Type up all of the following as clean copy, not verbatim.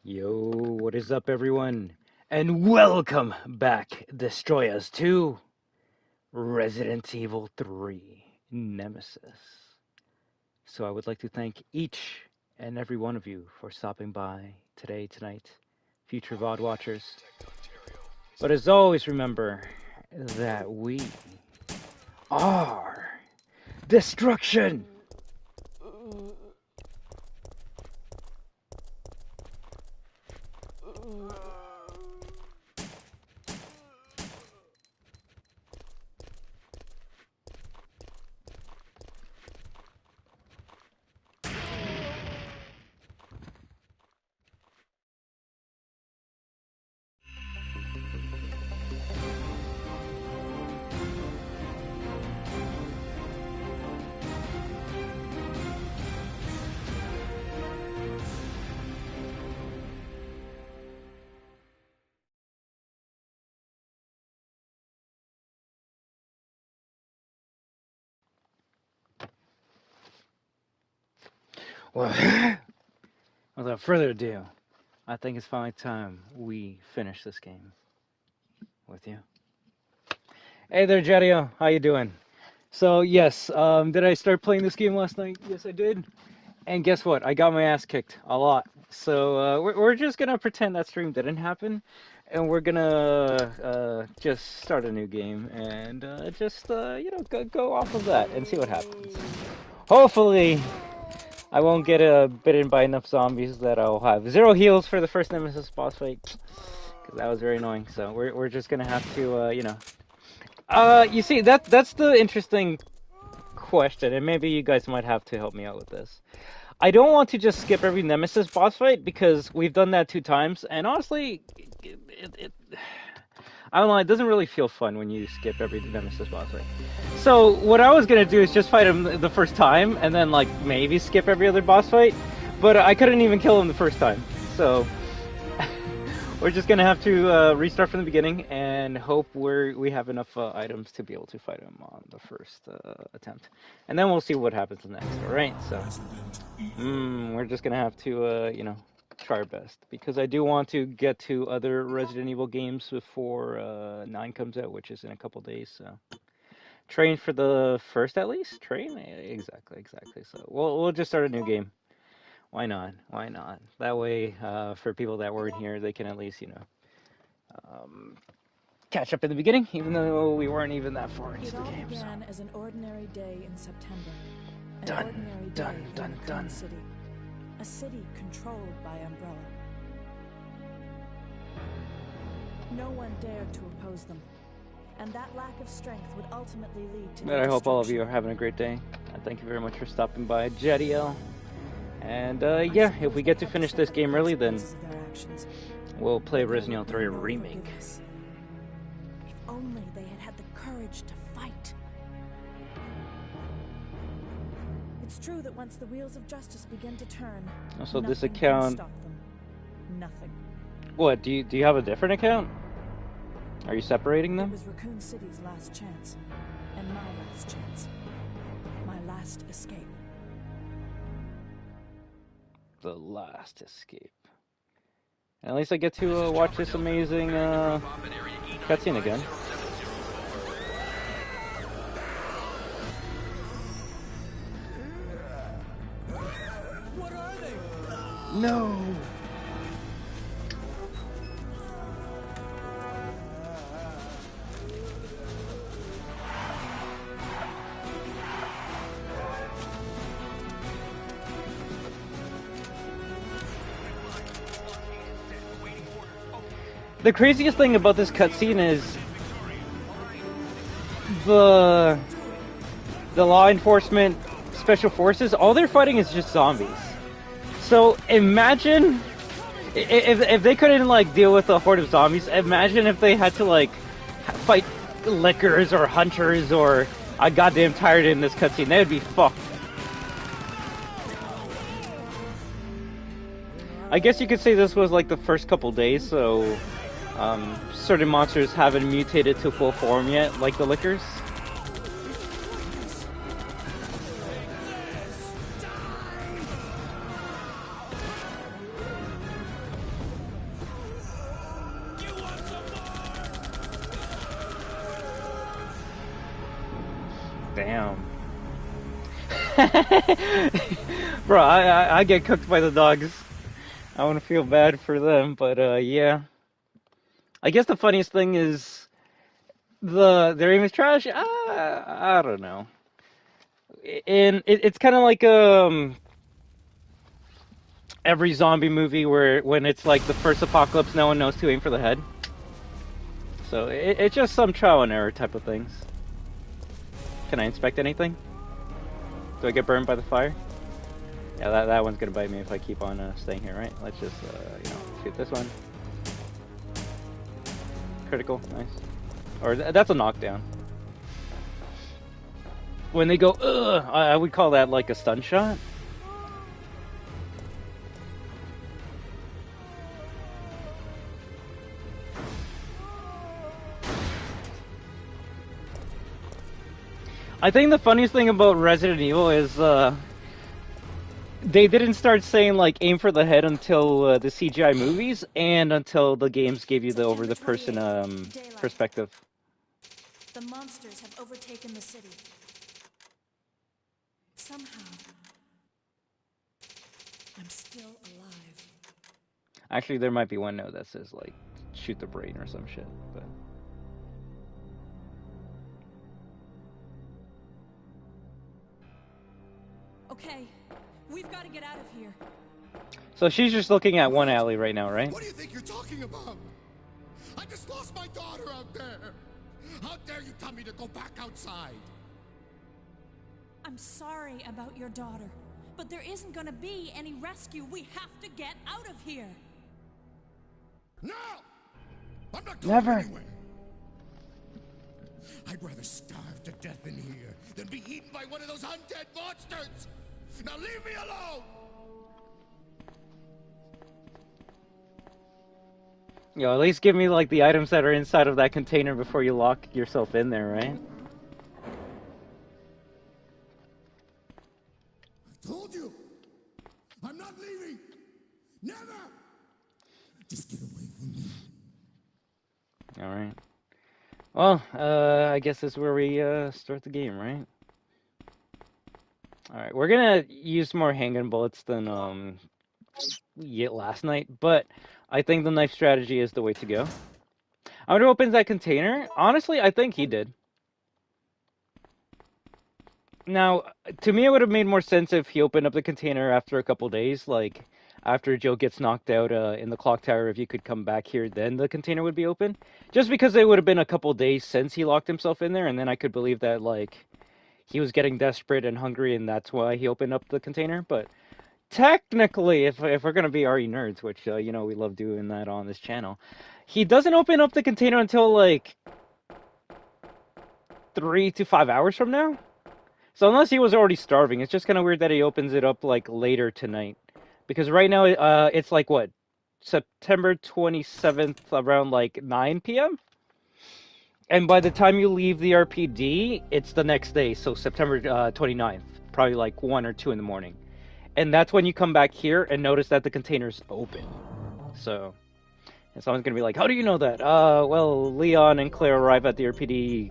Yo, what is up, everyone? And welcome back, Destroyers, to Resident Evil 3 Nemesis. So I would like to thank each and every one of you for stopping by today, tonight, future VOD watchers. But as always, remember that we are destruction! Well, without further ado, I think it's finally time we finish this game with you. Hey there, Jedio. How you doing? So yes, did I start playing this game last night? Yes, I did. And guess what? I got my ass kicked a lot. So we're just gonna pretend that stream didn't happen, and we're gonna just start a new game and just go off of that and see what happens. Hopefully, I won't get bitten by enough zombies that I'll have 0 heals for the first Nemesis boss fight, because that was very annoying. So we're just gonna have to you see that's the interesting question, and maybe you guys might have to help me out with this. I don't want to just skip every Nemesis boss fight because we've done that 2 times, and honestly, I don't know, it doesn't really feel fun when you skip every Nemesis boss fight. So what I was gonna do is just fight him the first time, and then like maybe skip every other boss fight, but I couldn't even kill him the first time, so we're just gonna have to restart from the beginning and hope we have enough items to be able to fight him on the first attempt, and then we'll see what happens next. All right, so we're just gonna have to try our best, because I do want to get to other Resident Evil games before 9 comes out, which is in a couple days. So train for the first, at least. Train, exactly. So we'll just start a new game. Why not? Why not? That way, for people that weren't here, they can at least, catch up in the beginning, even though we weren't even that far into the game. It all began as an ordinary day in September. Dun. City. A city controlled by Umbrella. No one dared to oppose them, and that lack of strength would ultimately lead to. But I hope all of you are having a great day. And thank you very much for stopping by, Jediel. And yeah, if we get to finish this game early, then we'll play Resident Evil 3 Remake. If only they had the courage to fight. It's true that once the wheels of justice begin to turn, Also, this nothing account. can stop them. Nothing. What? Do you have a different account? Are you separating them? It was Raccoon City's last chance, and my last chance. My last escape. The last escape. At least I get to watch this amazing cutscene again. What are they? No. The craziest thing about this cutscene is the law enforcement special forces. All they're fighting is just zombies. So imagine if they couldn't like deal with a horde of zombies. Imagine if they had to like fight lickers or hunters or a goddamn tyrant in this cutscene. They would be fucked. I guess you could say this was like the first couple days, so certain monsters haven't mutated to full form yet, like the lickers. Damn. Bro, I get cooked by the dogs. I want to feel bad for them, but yeah. I guess the funniest thing is their aim is trash. I don't know. And it's kind of like every zombie movie where when it's like the first apocalypse, no one knows to aim for the head. So it's just some trial and error type of things. Can I inspect anything? Do I get burned by the fire? Yeah, that one's gonna bite me if I keep on staying here, right? Let's just, shoot this one. Critical, nice. Or that's a knockdown. When they go, ugh, I would call that like a stun shot. I think the funniest thing about Resident Evil is they didn't start saying like aim for the head until the CGI movies and until the games gave you the over the person perspective. The monsters have overtaken the city. Somehow, I'm still alive. Actually, there might be one note that says like shoot the brain or some shit, but. Okay, we've got to get out of here. So she's just looking at one alley right now, right? What do you think you're talking about? I just lost my daughter out there. How dare you tell me to go back outside? I'm sorry about your daughter, but there isn't gonna be any rescue. We have to get out of here. No! I'm not going Never. anywhere. I'd rather starve to death in here than be eaten by one of those undead monsters. Now leave me alone! Yo, at least give me like the items that are inside of that container before you lock yourself in there, right? I told you! I'm not leaving! Never! Just get away from me. Alright. Well, I guess this is where we start the game, right? Alright, we're gonna use more handgun bullets than yet last night, but I think the knife strategy is the way to go. I wonder who opens that container. Honestly, I think he did. Now, to me, it would have made more sense if he opened up the container after a couple days, like after Joe gets knocked out in the clock tower. If you could come back here, then the container would be open. Just because it would have been a couple days since he locked himself in there, and then I could believe that like he was getting desperate and hungry, and that's why he opened up the container. But technically, if we're gonna be RE nerds, which we love doing that on this channel, he doesn't open up the container until like 3 to 5 hours from now. So unless he was already starving, it's just kind of weird that he opens it up like later tonight, because right now it's like what, September 27th around like 9 p.m. And by the time you leave the RPD, it's the next day, so September 29th, probably like 1 or 2 in the morning. And that's when you come back here and notice that the container's open. So, and someone's gonna be like, how do you know that? Well, Leon and Claire arrive at the RPD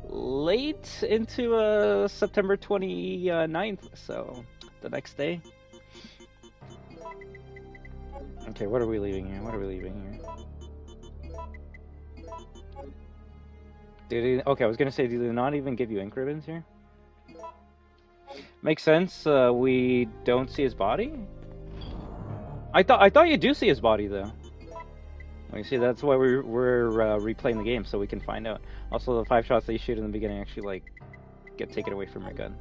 late into September 29th, so the next day. Okay, what are we leaving here? What are we leaving here? Okay, I was gonna say, do they not even give you ink ribbons here? Makes sense. We don't see his body. I thought you do see his body though. Well, you see, that's why we're replaying the game, so we can find out. Also, the 5 shots that you shoot in the beginning actually like get taken away from your gun.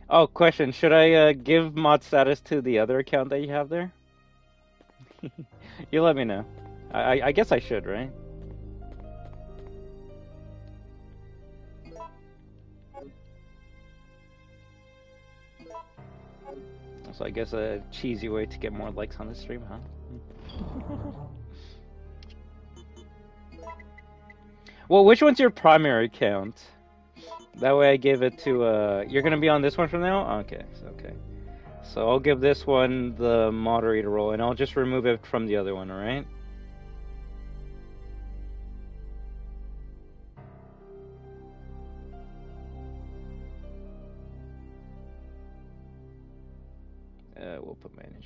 Oh, question: should I give mod status to the other account that you have there? You let me know. I guess I should, right? So I guess a cheesy way to get more likes on the stream, huh? Well, which one's your primary account? That way I give it to, you're gonna be on this one from now? Okay, okay. So I'll give this one the moderator role, and I'll just remove it from the other one, alright?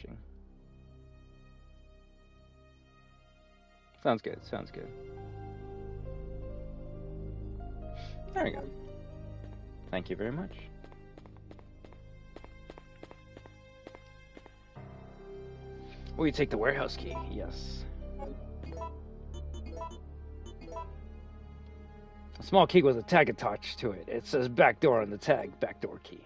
searching. Sounds good, sounds good. There we go. Thank you very much. Will you take the warehouse key? Yes. A small key with a tag attached to it. It says backdoor on the tag, backdoor key.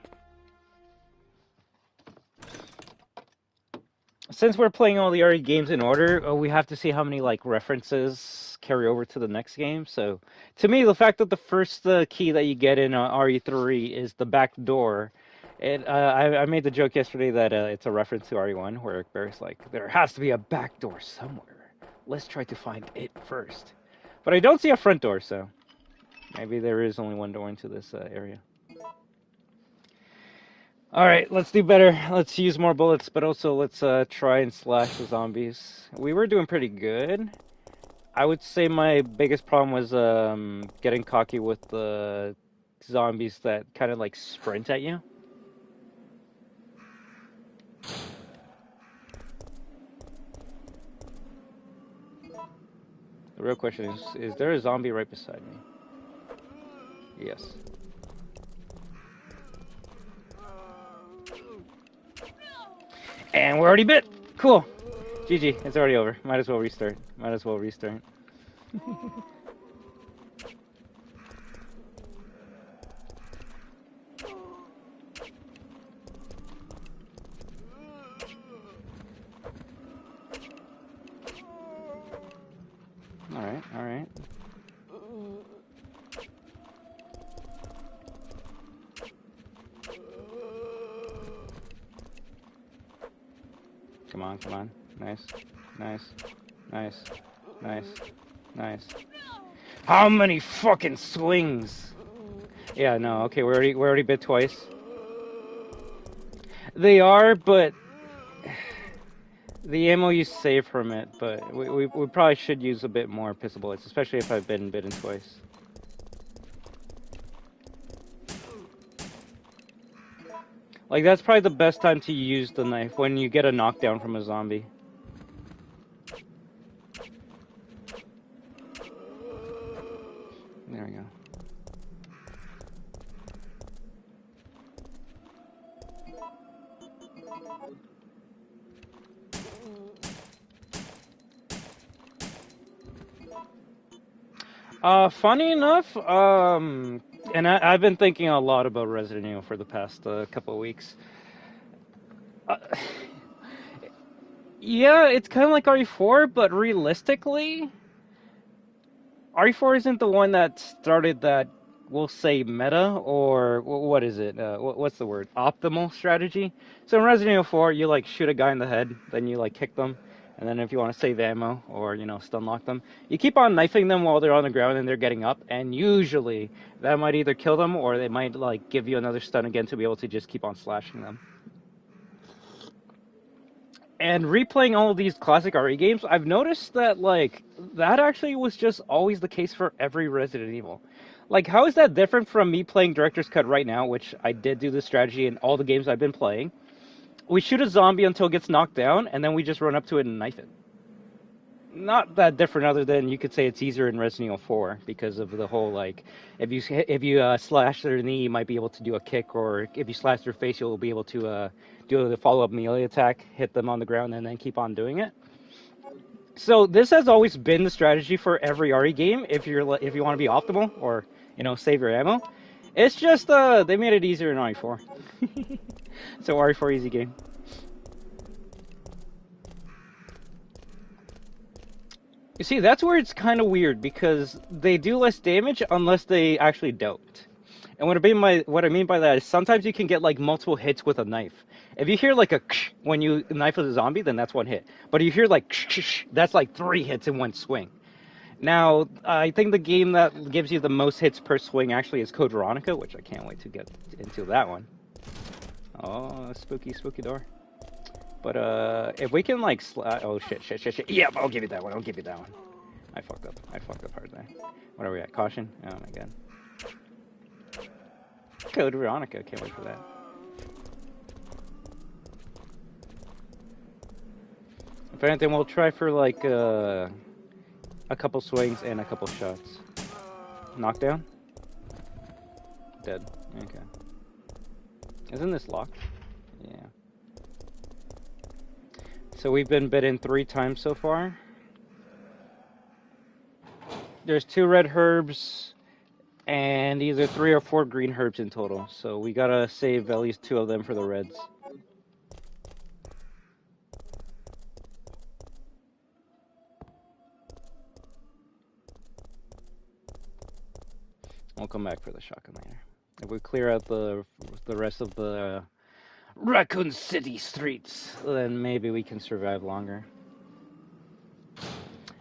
Since we're playing all the RE games in order, we have to see how many like references carry over to the next game. So, to me, the fact that the first key that you get in RE3 is the back door, I made the joke yesterday that it's a reference to RE1, where Barry's like, there has to be a back door somewhere. Let's try to find it first. But I don't see a front door, so maybe there is only one door into this area. Alright, let's do better. Let's use more bullets, but also let's try and slash the zombies. We were doing pretty good. I would say my biggest problem was getting cocky with the zombies that kind of like sprint at you. The real question is there a zombie right beside me? Yes. And we're already bit. Cool. GG. It's already over. Might as well restart. Might as well restart. Alright, alright. Come on, come on. Nice, nice, nice, nice, nice. How many fucking swings? Yeah, no, okay, we're already bit twice. They are, but the ammo you save from it, but we probably should use a bit more pistol bullets, especially if I've been bitten twice. Like, that's probably the best time to use the knife, when you get a knockdown from a zombie. There we go. Funny enough, and I've been thinking a lot about Resident Evil for the past couple of weeks. Yeah, it's kind of like RE4, but realistically, RE4 isn't the one that started that, we'll say, meta, or what is it? What's the word? Optimal strategy. So in Resident Evil 4, you like shoot a guy in the head, then you like kick them, and then if you want to save ammo or stun lock them, you keep on knifing them while they're on the ground and they're getting up, and usually that might either kill them or they might like give you another stun again to be able to just keep on slashing them. And replaying all of these classic RE games, I've noticed that, like, that actually was just always the case for every Resident Evil. Like, how is that different from me playing Director's Cut right now, which I did do this strategy in all the games I've been playing? We shoot a zombie until it gets knocked down, and then we just run up to it and knife it. Not that different, other than you could say it's easier in Resident Evil 4, because of the whole, like, if you slash their knee, you might be able to do a kick, or if you slash their face, you'll be able to do the follow-up melee attack, hit them on the ground, and then keep on doing it. So this has always been the strategy for every RE game, if you want to be optimal, or, save your ammo. It's just, they made it easier in RE4. So RE4 easy game. You see, that's where it's kind of weird, because they do less damage unless they actually don't. And what I mean by that is sometimes you can get like multiple hits with a knife. If you hear like a ksh when you knife a zombie, then that's one hit. But if you hear like ksh, that's like 3 hits in one swing. Now, I think the game that gives you the most hits per swing actually is Code Veronica, which I can't wait to get into that one. Oh, spooky, spooky door. But, if we can, like, oh, shit. Yeah, I'll give you that one. I fucked up hard there. What are we at? Caution? Oh, my God. Code Veronica. Can't wait for that. If anything, we'll try for like a couple swings and a couple shots. Knockdown? Dead. Okay. Isn't this locked? Yeah. So we've been bitten 3 times so far. There's 2 red herbs and either 3 or 4 green herbs in total. So we gotta save at least 2 of them for the reds. We'll come back for the shotgun later. If we clear out the rest of the Raccoon City streets, then maybe we can survive longer.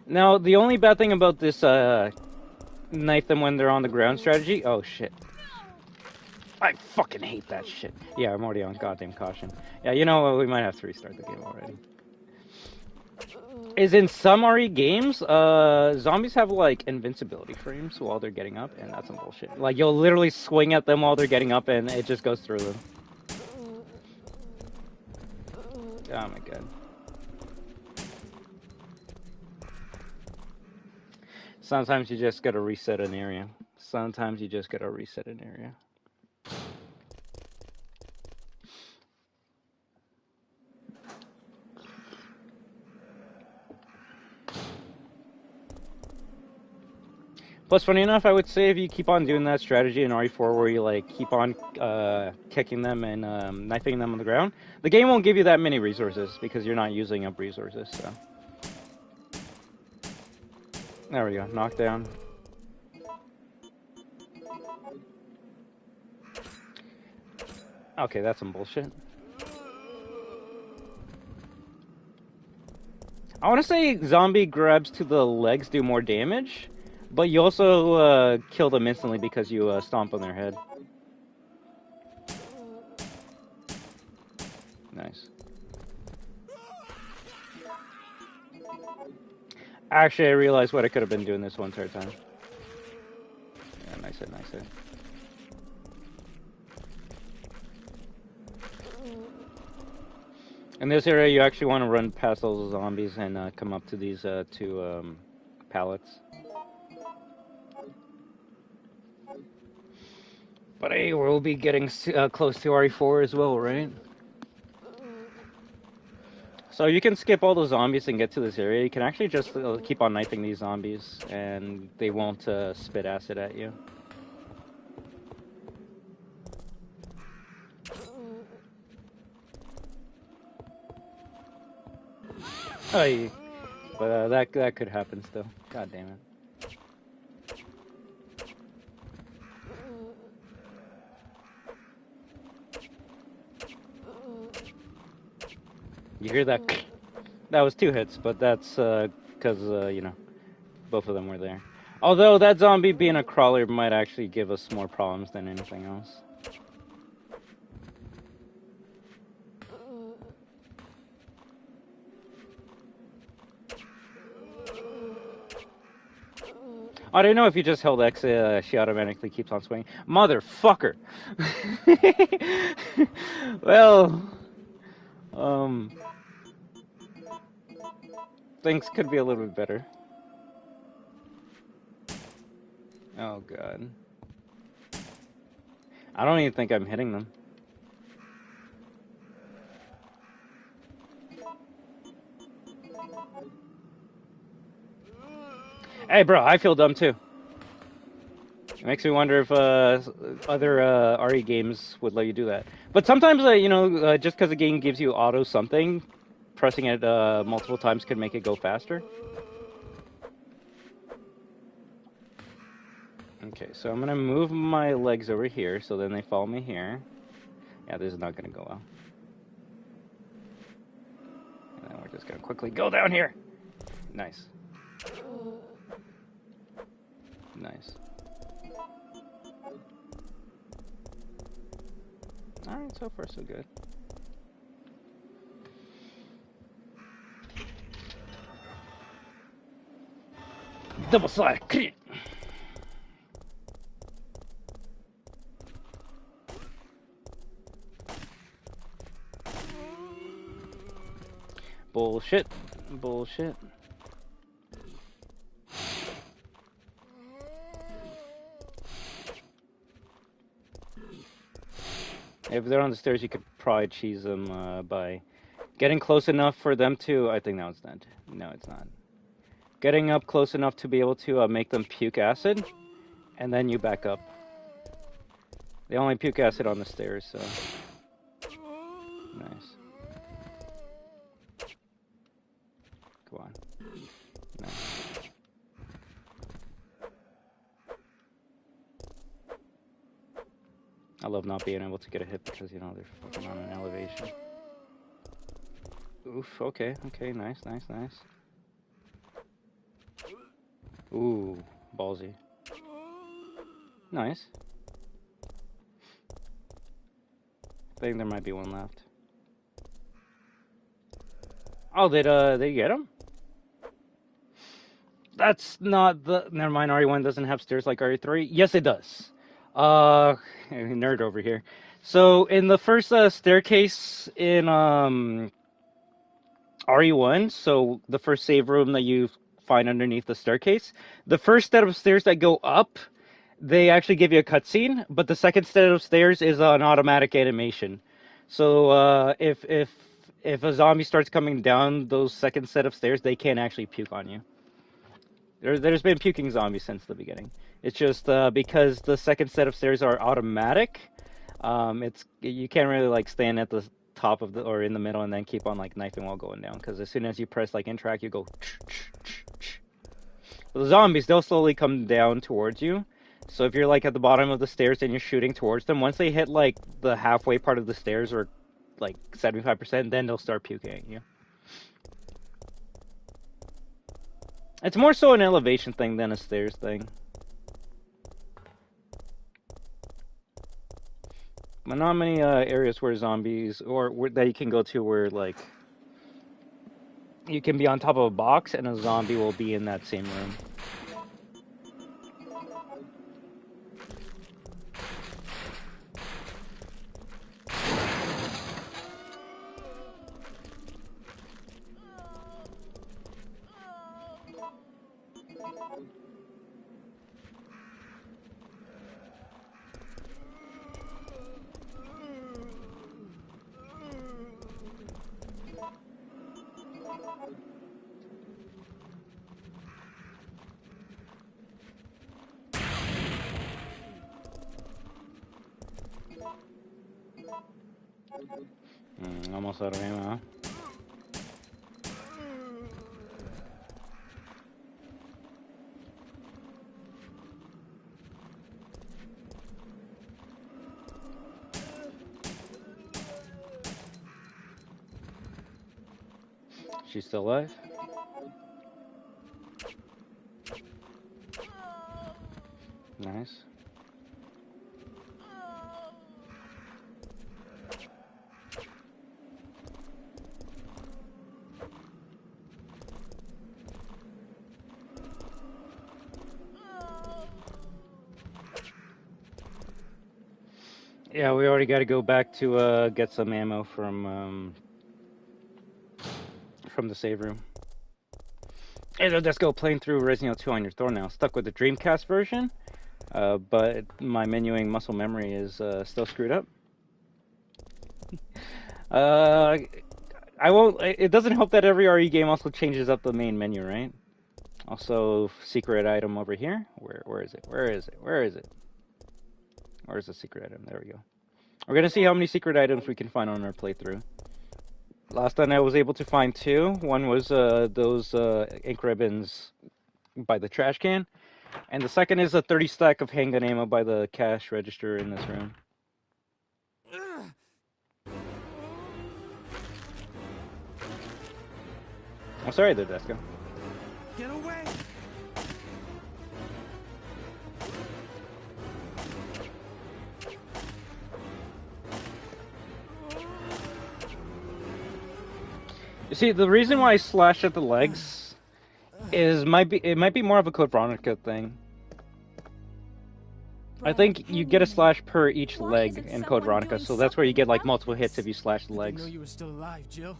Now, the only bad thing about this knife them when they're on the ground strategy... Oh, shit. I fucking hate that shit. Yeah, I'm already on goddamn caution. Yeah, you know what? We might have to restart the game already. Is in some RE games, zombies have, like, invincibility frames while they're getting up, and that's some bullshit. Like, you'll literally swing at them while they're getting up, and it just goes through them. Oh my god. Sometimes you just gotta reset an area. Sometimes you just gotta reset an area. Plus, funny enough, I would say if you keep on doing that strategy in RE4 where you like keep on kicking them and knifing them on the ground, the game won't give you that many resources because you're not using up resources. So there we go, knockdown. Okay, that's some bullshit. I want to say zombie grabs to the legs do more damage. But you also kill them instantly because you stomp on their head. Nice. Actually, I realized what I could have been doing this one entire time. Yeah, nice hit, nice hit. In this area, you actually want to run past those zombies and come up to these 2 pallets. But hey, we'll be getting close to RE4 as well, right? So you can skip all the zombies and get to this area. You can actually just keep on knifing these zombies, and they won't spit acid at you. Hey, but that could happen still. God damn it. You hear that? That was 2 hits, but that's because, you know, both of them were there. Although that zombie being a crawler might actually give us more problems than anything else. I don't know if you just held X, she automatically keeps on swinging. Motherfucker! Well, things could be a little bit better. Oh god. I don't even think I'm hitting them. Hey bro, I feel dumb too. It makes me wonder if other RE games would let you do that. But sometimes, you know, just because a game gives you auto something, pressing it multiple times could make it go faster. Okay, so I'm going to move my legs over here, so then they follow me here. Yeah, this is not going to go well. And then we're just going to quickly go down here. Nice. Nice. Alright, so far so good. Double slide. Bullshit. Bullshit. If they're on the stairs, you could probably cheese them by getting close enough for them to... I think now it's dead. No, it's not. Getting up close enough to be able to make them puke acid, and then you back up. They only puke acid on the stairs, so... Nice. Come on. Nice. I love not being able to get a hit because, you know, they're fucking on an elevation. Oof, okay, okay, nice, nice, nice. Ooh, ballsy. Nice. I think there might be one left. Oh, did they get him? That's not the... Never mind, RE1 doesn't have stairs like RE3. Yes, it does. Nerd over here. So, in the first staircase in RE1, so the first save room that you find underneath the staircase, the first set of stairs that go up, they actually give you a cutscene, but the second set of stairs is an automatic animation. So, if a zombie starts coming down those second set of stairs, they can't actually puke on you. There's been puking zombies since the beginning. It's just because the second set of stairs are automatic. You can't really like stand at the top of the or in the middle and then keep on like knifing while going down. Because as soon as you press like interact, you go. The zombies, they'll slowly come down towards you. So if you're like at the bottom of the stairs and you're shooting towards them, once they hit like the halfway part of the stairs or like 75%, then they'll start puking at you. It's more so an elevation thing than a stairs thing. But not many areas where zombies, or that you can go to where, like, you can be on top of a box and a zombie will be in that same room. Almost out of ammo. She's still alive? Nice. Yeah, we already got to go back to get some ammo from the save room. Hey there, let's go playing through Resident Evil 2 on your Thor now. Stuck with the Dreamcast version, but my menuing muscle memory is still screwed up. I won't. It doesn't help that every RE game also changes up the main menu, right? Also, secret item over here. Where is it? Where is it? Where is it? Where's the secret item? There we go. We're gonna see how many secret items we can find on our playthrough. Last time I was able to find 2. One was those ink ribbons by the trash can, and the second is a 30 stack of handgun ammo by the cash register in this room. I'm sorry there, Desco. Get away! You see, the reason why I slash at the legs is it might be more of a Code Veronica thing. I think you get a slash per each leg in Code Veronica, so that's where you get like multiple hits if you slash the legs. I didn't know you were still alive, Jill.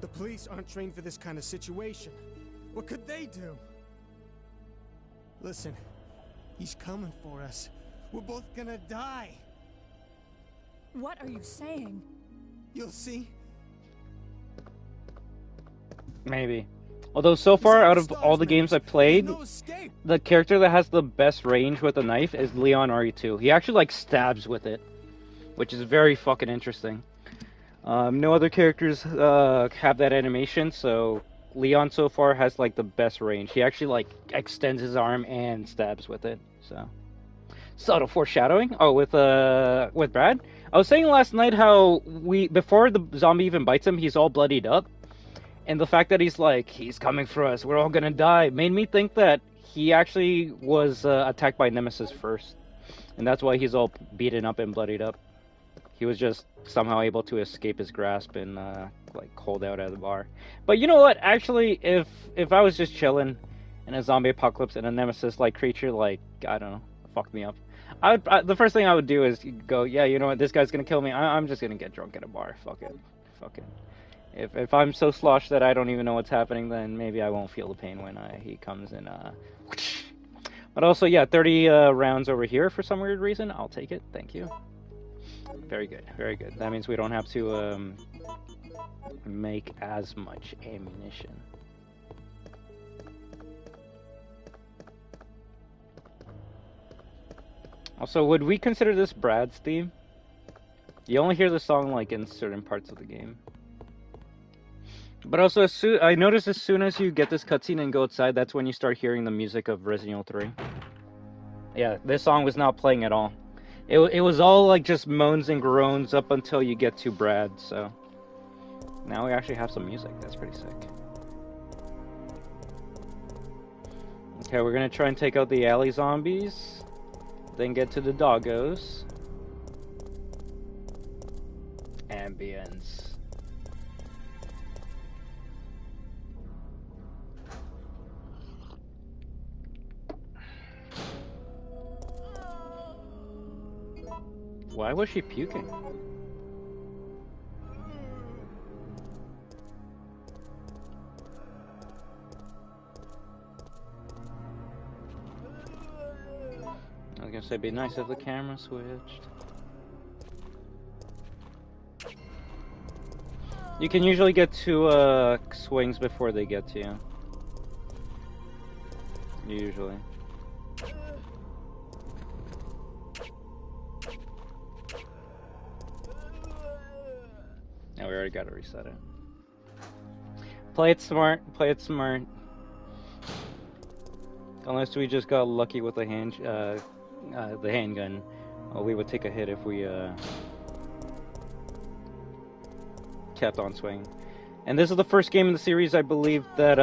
The police aren't trained for this kind of situation. What could they do? Listen, he's coming for us. We're both gonna die. What are you saying? You'll see. Maybe. Although so far, out of all the games I've played, No escape. the character that has the best range with a knife is Leon RE2. He actually like stabs with it, which is very fucking interesting. No other characters have that animation, so Leon so far has like the best range. He actually like extends his arm and stabs with it. So subtle foreshadowing. Oh, with Brad, I was saying last night how before the zombie even bites him, he's all bloodied up. And the fact that he's like, he's coming for us, we're all gonna die, made me think that he actually was attacked by Nemesis first. And that's why he's all beaten up and bloodied up. He was just somehow able to escape his grasp and like hold out at the bar. But you know what? Actually, if I was just chilling in a zombie apocalypse and a Nemesis-like creature, like, I don't know, fucked me up, the first thing I would do is go, yeah, you know what? This guy's gonna kill me. I'm just gonna get drunk at a bar. Fuck it. Fuck it. If I'm so sloshed that I don't even know what's happening, then maybe I won't feel the pain when he comes in. But also, yeah, 30 rounds over here for some weird reason. I'll take it. Thank you. Very good. Very good. That means we don't have to make as much ammunition. Also, would we consider this Brad's theme? You only hear the song like in certain parts of the game. But also, I noticed as soon as you get this cutscene and go outside, that's when you start hearing the music of Resident Evil 3. Yeah, this song was not playing at all. It was all like just moans and groans up until you get to Brad, so... Now we actually have some music, that's pretty sick. Okay, we're gonna try and take out the alley zombies, then get to the doggos. Ambience. Why was she puking? I was gonna say it'd be nice if the camera switched. You can usually get two swings before they get to you. Usually. Yeah, we already got to reset it. Play it smart. Play it smart. Unless we just got lucky with the handgun, we would take a hit if we kept on swinging. And this is the first game in the series, I believe, that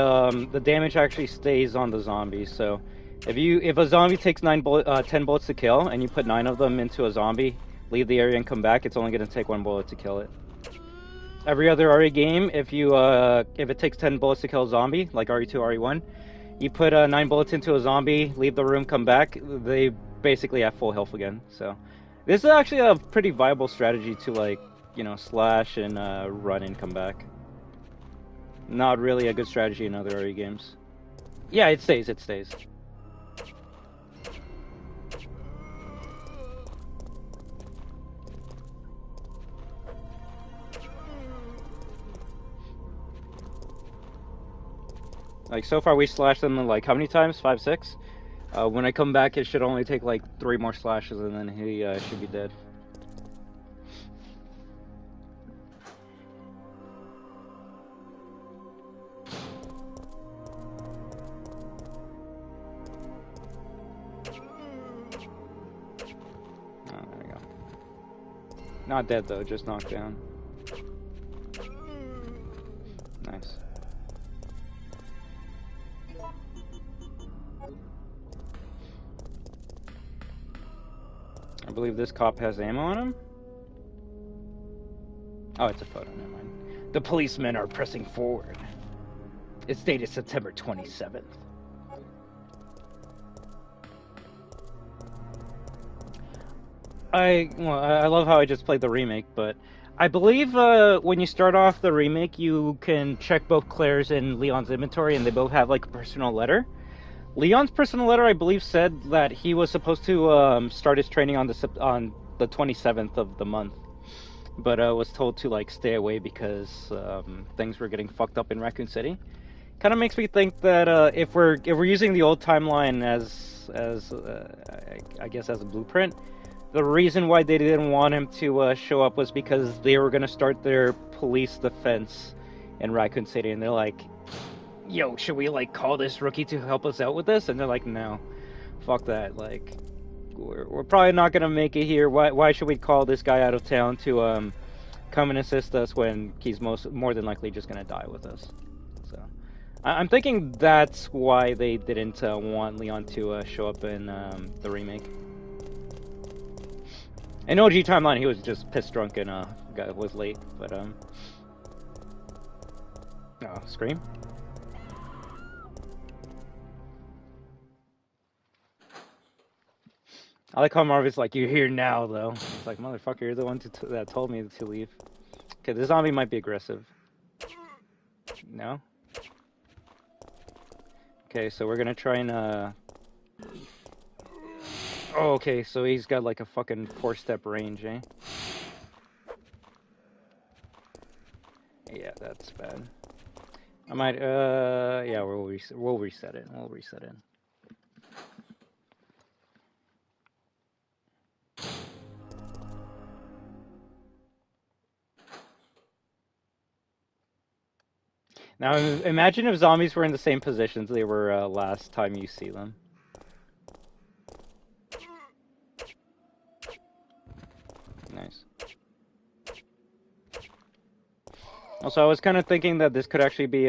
the damage actually stays on the zombies. So if a zombie takes 10 bullets to kill, and you put 9 of them into a zombie, leave the area and come back, it's only going to take 1 bullet to kill it. Every other RE game, if it takes 10 bullets to kill a zombie, like RE2, RE1, you put 9 bullets into a zombie, leave the room, come back, they basically have full health again. So this is actually a pretty viable strategy to, like, you know, slash and run and come back. Not really a good strategy in other RE games. Yeah, it stays, it stays. Like, so far we slashed them, like, how many times? 5, 6? When I come back, it should only take, like, 3 more slashes, and then he should be dead. Oh, there we go. Not dead, though, just knocked down. Nice. I believe this cop has ammo on him? Oh, it's a photo, never mind. The policemen are pressing forward. It's dated September 27th. I love how I just played the remake, but I believe when you start off the remake, you can check both Claire's and Leon's inventory, and they both have like a personal letter. Leon's personal letter, I believe, said that he was supposed to start his training on the 27th of the month, but was told to like stay away because things were getting fucked up in Raccoon City. Kind of makes me think that if we're using the old timeline as I guess as a blueprint, the reason why they didn't want him to show up was because they were gonna start their police defense in Raccoon City, and they're like, "Yo, should we like call this rookie to help us out with this?" And they're like, "No, fuck that. Like, we're probably not gonna make it here. Why should we call this guy out of town to come and assist us when he's more than likely just gonna die with us?" So I'm thinking that's why they didn't want Leon to show up in the remake. In OG timeline, he was just pissed drunk and was late, but oh, Scream. I like how Marvin's like, "You're here now, though." It's like, motherfucker, you're the one that told me to leave. Okay, this zombie might be aggressive. No? Okay, so we're gonna try and, Oh, okay, so he's got like a fucking 4-step range, eh? Yeah, that's bad. I might, yeah, we'll reset it. We'll reset it. Now, imagine if zombies were in the same positions they were last time you see them. Nice. Also, I was kind of thinking that this could actually be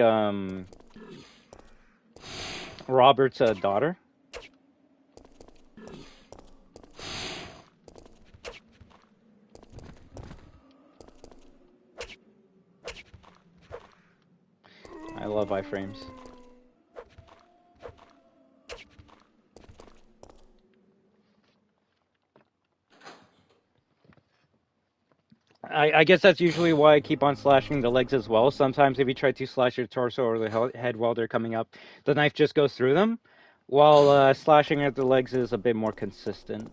Robert's daughter. I love iframes. I guess that's usually why I keep on slashing the legs as well. Sometimes if you try to slash your torso or the head while they're coming up, the knife just goes through them, while slashing at the legs is a bit more consistent.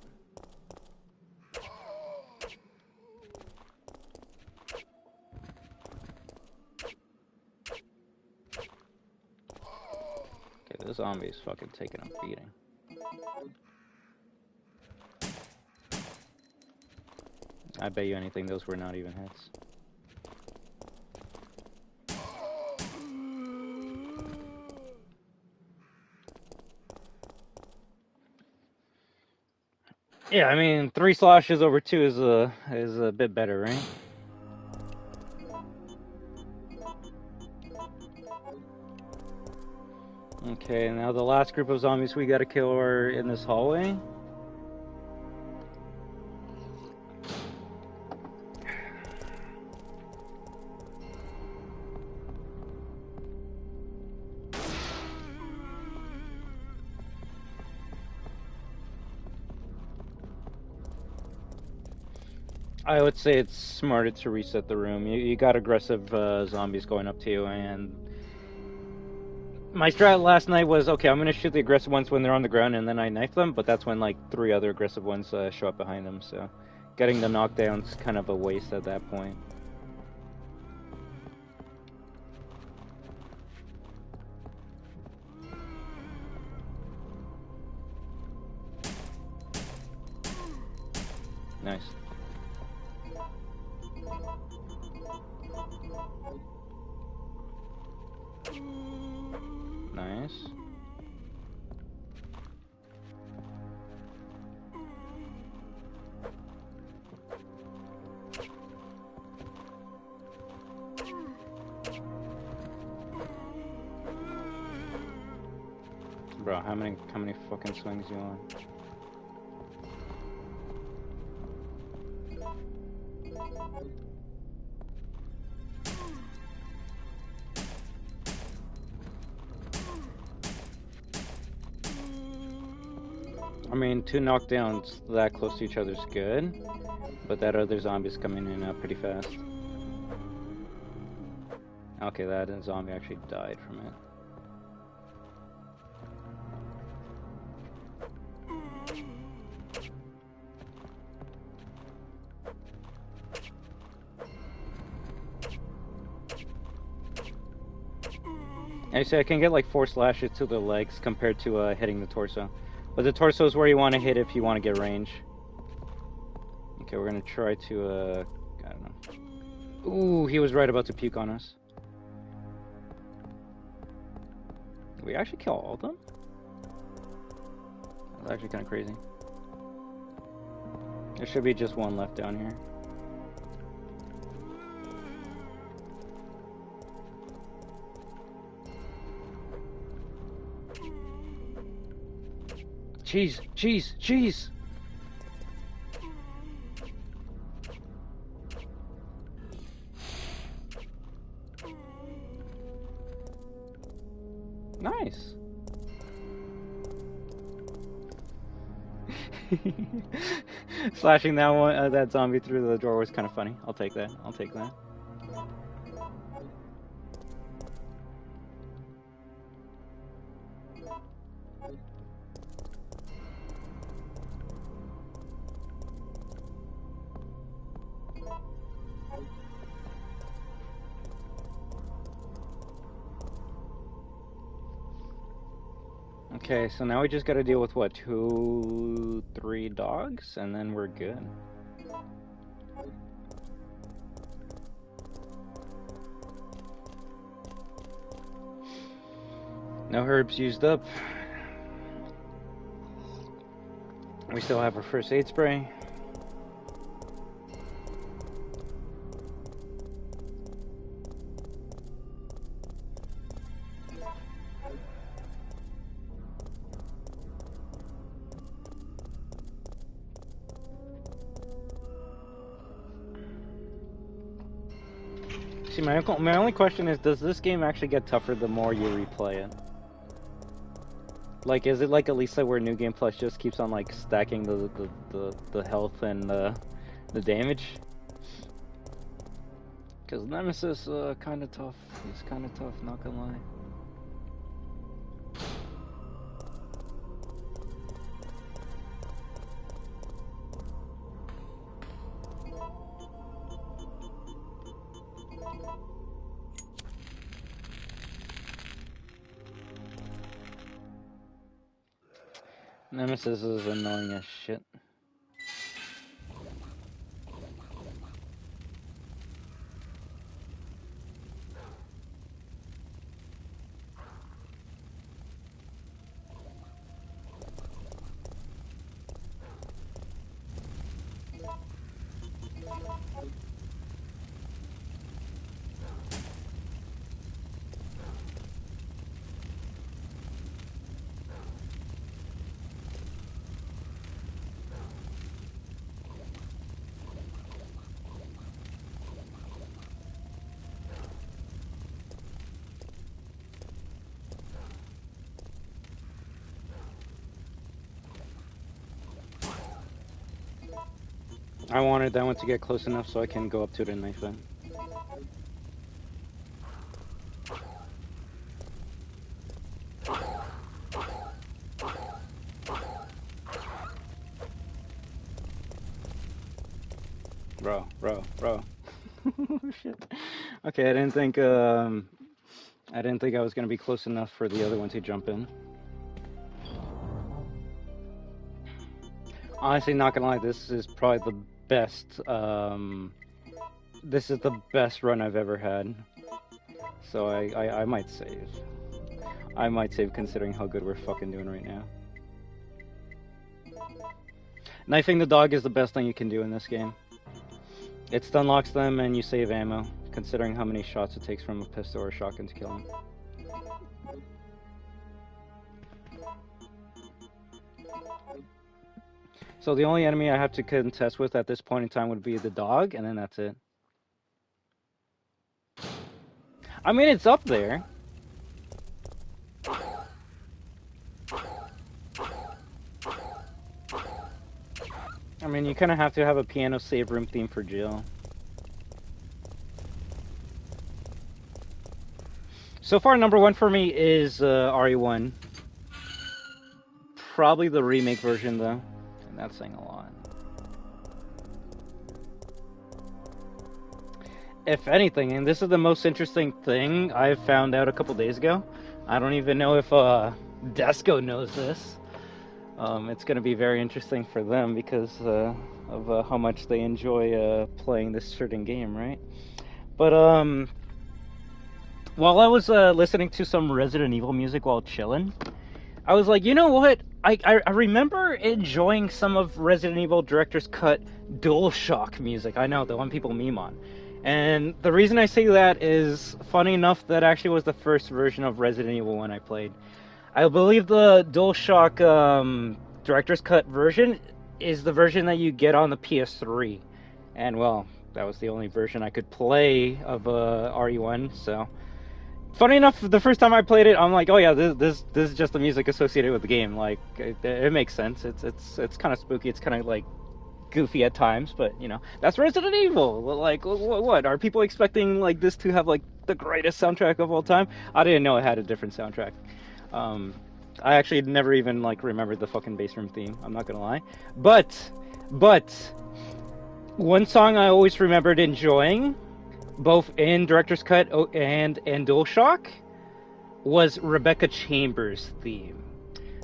Okay, this zombie is fucking taking a beating. I bet you anything those were not even hits. Yeah, I mean, 3 slashes over 2 is a bit better, right? Okay, now the last group of zombies we gotta kill are in this hallway. I would say it's smarter to reset the room. You got aggressive zombies going up to you, and my strat last night was, okay, I'm gonna shoot the aggressive ones when they're on the ground, and then I knife them, but that's when like 3 other aggressive ones show up behind them, so getting the knockdown's kind of a waste at that point. Nice. Nice. Bro, how many fucking swings you on? I mean, 2 knockdowns that close to each other's good, but that other zombie's coming in pretty fast. Okay, that zombie actually died from it. Actually, I can get like 4 slashes to the legs compared to hitting the torso. But the torso is where you want to hit if you want to get range. Okay, we're gonna try to, I don't know. Ooh, he was right about to puke on us. Did we actually kill all of them? That's actually kind of crazy. There should be just one left down here. Cheese! Cheese! Cheese! Nice! Slashing that one, that zombie through the door was kind of funny. I'll take that. I'll take that. Okay, so now we just gotta deal with what, 2, 3 dogs, and then we're good. No herbs used up. We still have our first aid spray. See, my only question is, does this game actually get tougher the more you replay it? Like, is it like Elisa where New Game Plus just keeps on like stacking the health and the damage? Because Nemesis kind of tough. He's kind of tough, not gonna lie. Nemesis is annoying as shit. I wanted that one to get close enough so I can go up to it and knife it. Bro. Shit. Okay, I didn't think I was gonna be close enough for the other one to jump in. Honestly, not gonna lie, this is probably the best, this is the best run I've ever had. So I might save. I might save considering how good we're fucking doing right now. Knifing the dog is the best thing you can do in this game. It stun locks them and you save ammo, considering how many shots it takes from a pistol or a shotgun to kill them. So the only enemy I have to contest with at this point in time would be the dog, and then that's it. I mean, it's up there. I mean, you kind of have to have a piano save room theme for Jill. So far, number one for me is RE1. Probably the remake version, though. And that's saying a lot. If anything, and this is the most interesting thing I found out a couple days ago. I don't even know if Desco knows this. It's going to be very interesting for them because of how much they enjoy playing this certain game, right? But while I was listening to some Resident Evil music while chilling, I was like, you know what? I remember enjoying some of Resident Evil Director's Cut DualShock music. I know, the one people meme on. And the reason I say that is, funny enough, that actually was the first version of Resident Evil 1 I played. I believe the DualShock Director's Cut version is the version that you get on the PS3. And, well, that was the only version I could play of RE1, so... Funny enough, the first time I played it, I'm like, oh yeah, this is just the music associated with the game. Like, it makes sense. It's kind of spooky. It's kind of like goofy at times, but you know, that's Resident Evil. Like, what are people expecting like this to have like the greatest soundtrack of all time? I didn't know it had a different soundtrack. I actually never even like remembered the fucking bass room theme. I'm not gonna lie, but one song I always remembered enjoying, both in Director's Cut and DualShock, was Rebecca Chambers' theme.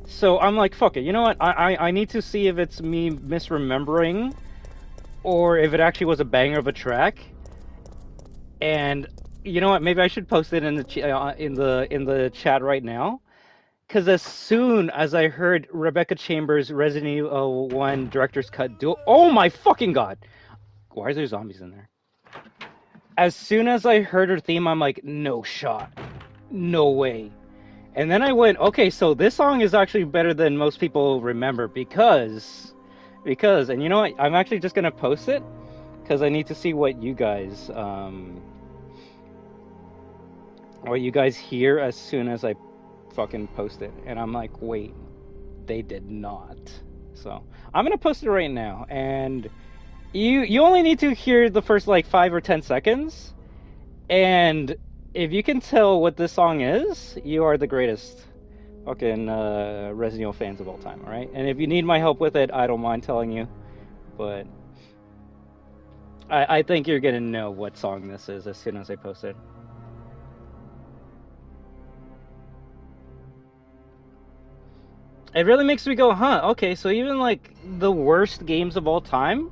So I'm like, fuck it, you know what? I need to see if it's me misremembering, or if it actually was a banger of a track. And you know what? Maybe I should post it in the chat right now, because as soon as I heard Rebecca Chambers' Resident Evil 1 Director's Cut oh my fucking god! Why are there zombies in there? As soon as I heard her theme, I'm like, no shot. No way. And then I went, okay, so this song is actually better than most people remember because, and you know what? I'm actually just going to post it because I need to see what you guys hear as soon as I fucking post it. And I'm like, wait, they did not. So I'm going to post it right now. And you only need to hear the first like 5 or 10 seconds. And if you can tell what this song is, you are the greatest fucking Resident Evil fans of all time, alright? And if you need my help with it, I don't mind telling you. But I think you're gonna know what song this is as soon as I post it. It really makes me go, huh, okay, so even like the worst games of all time,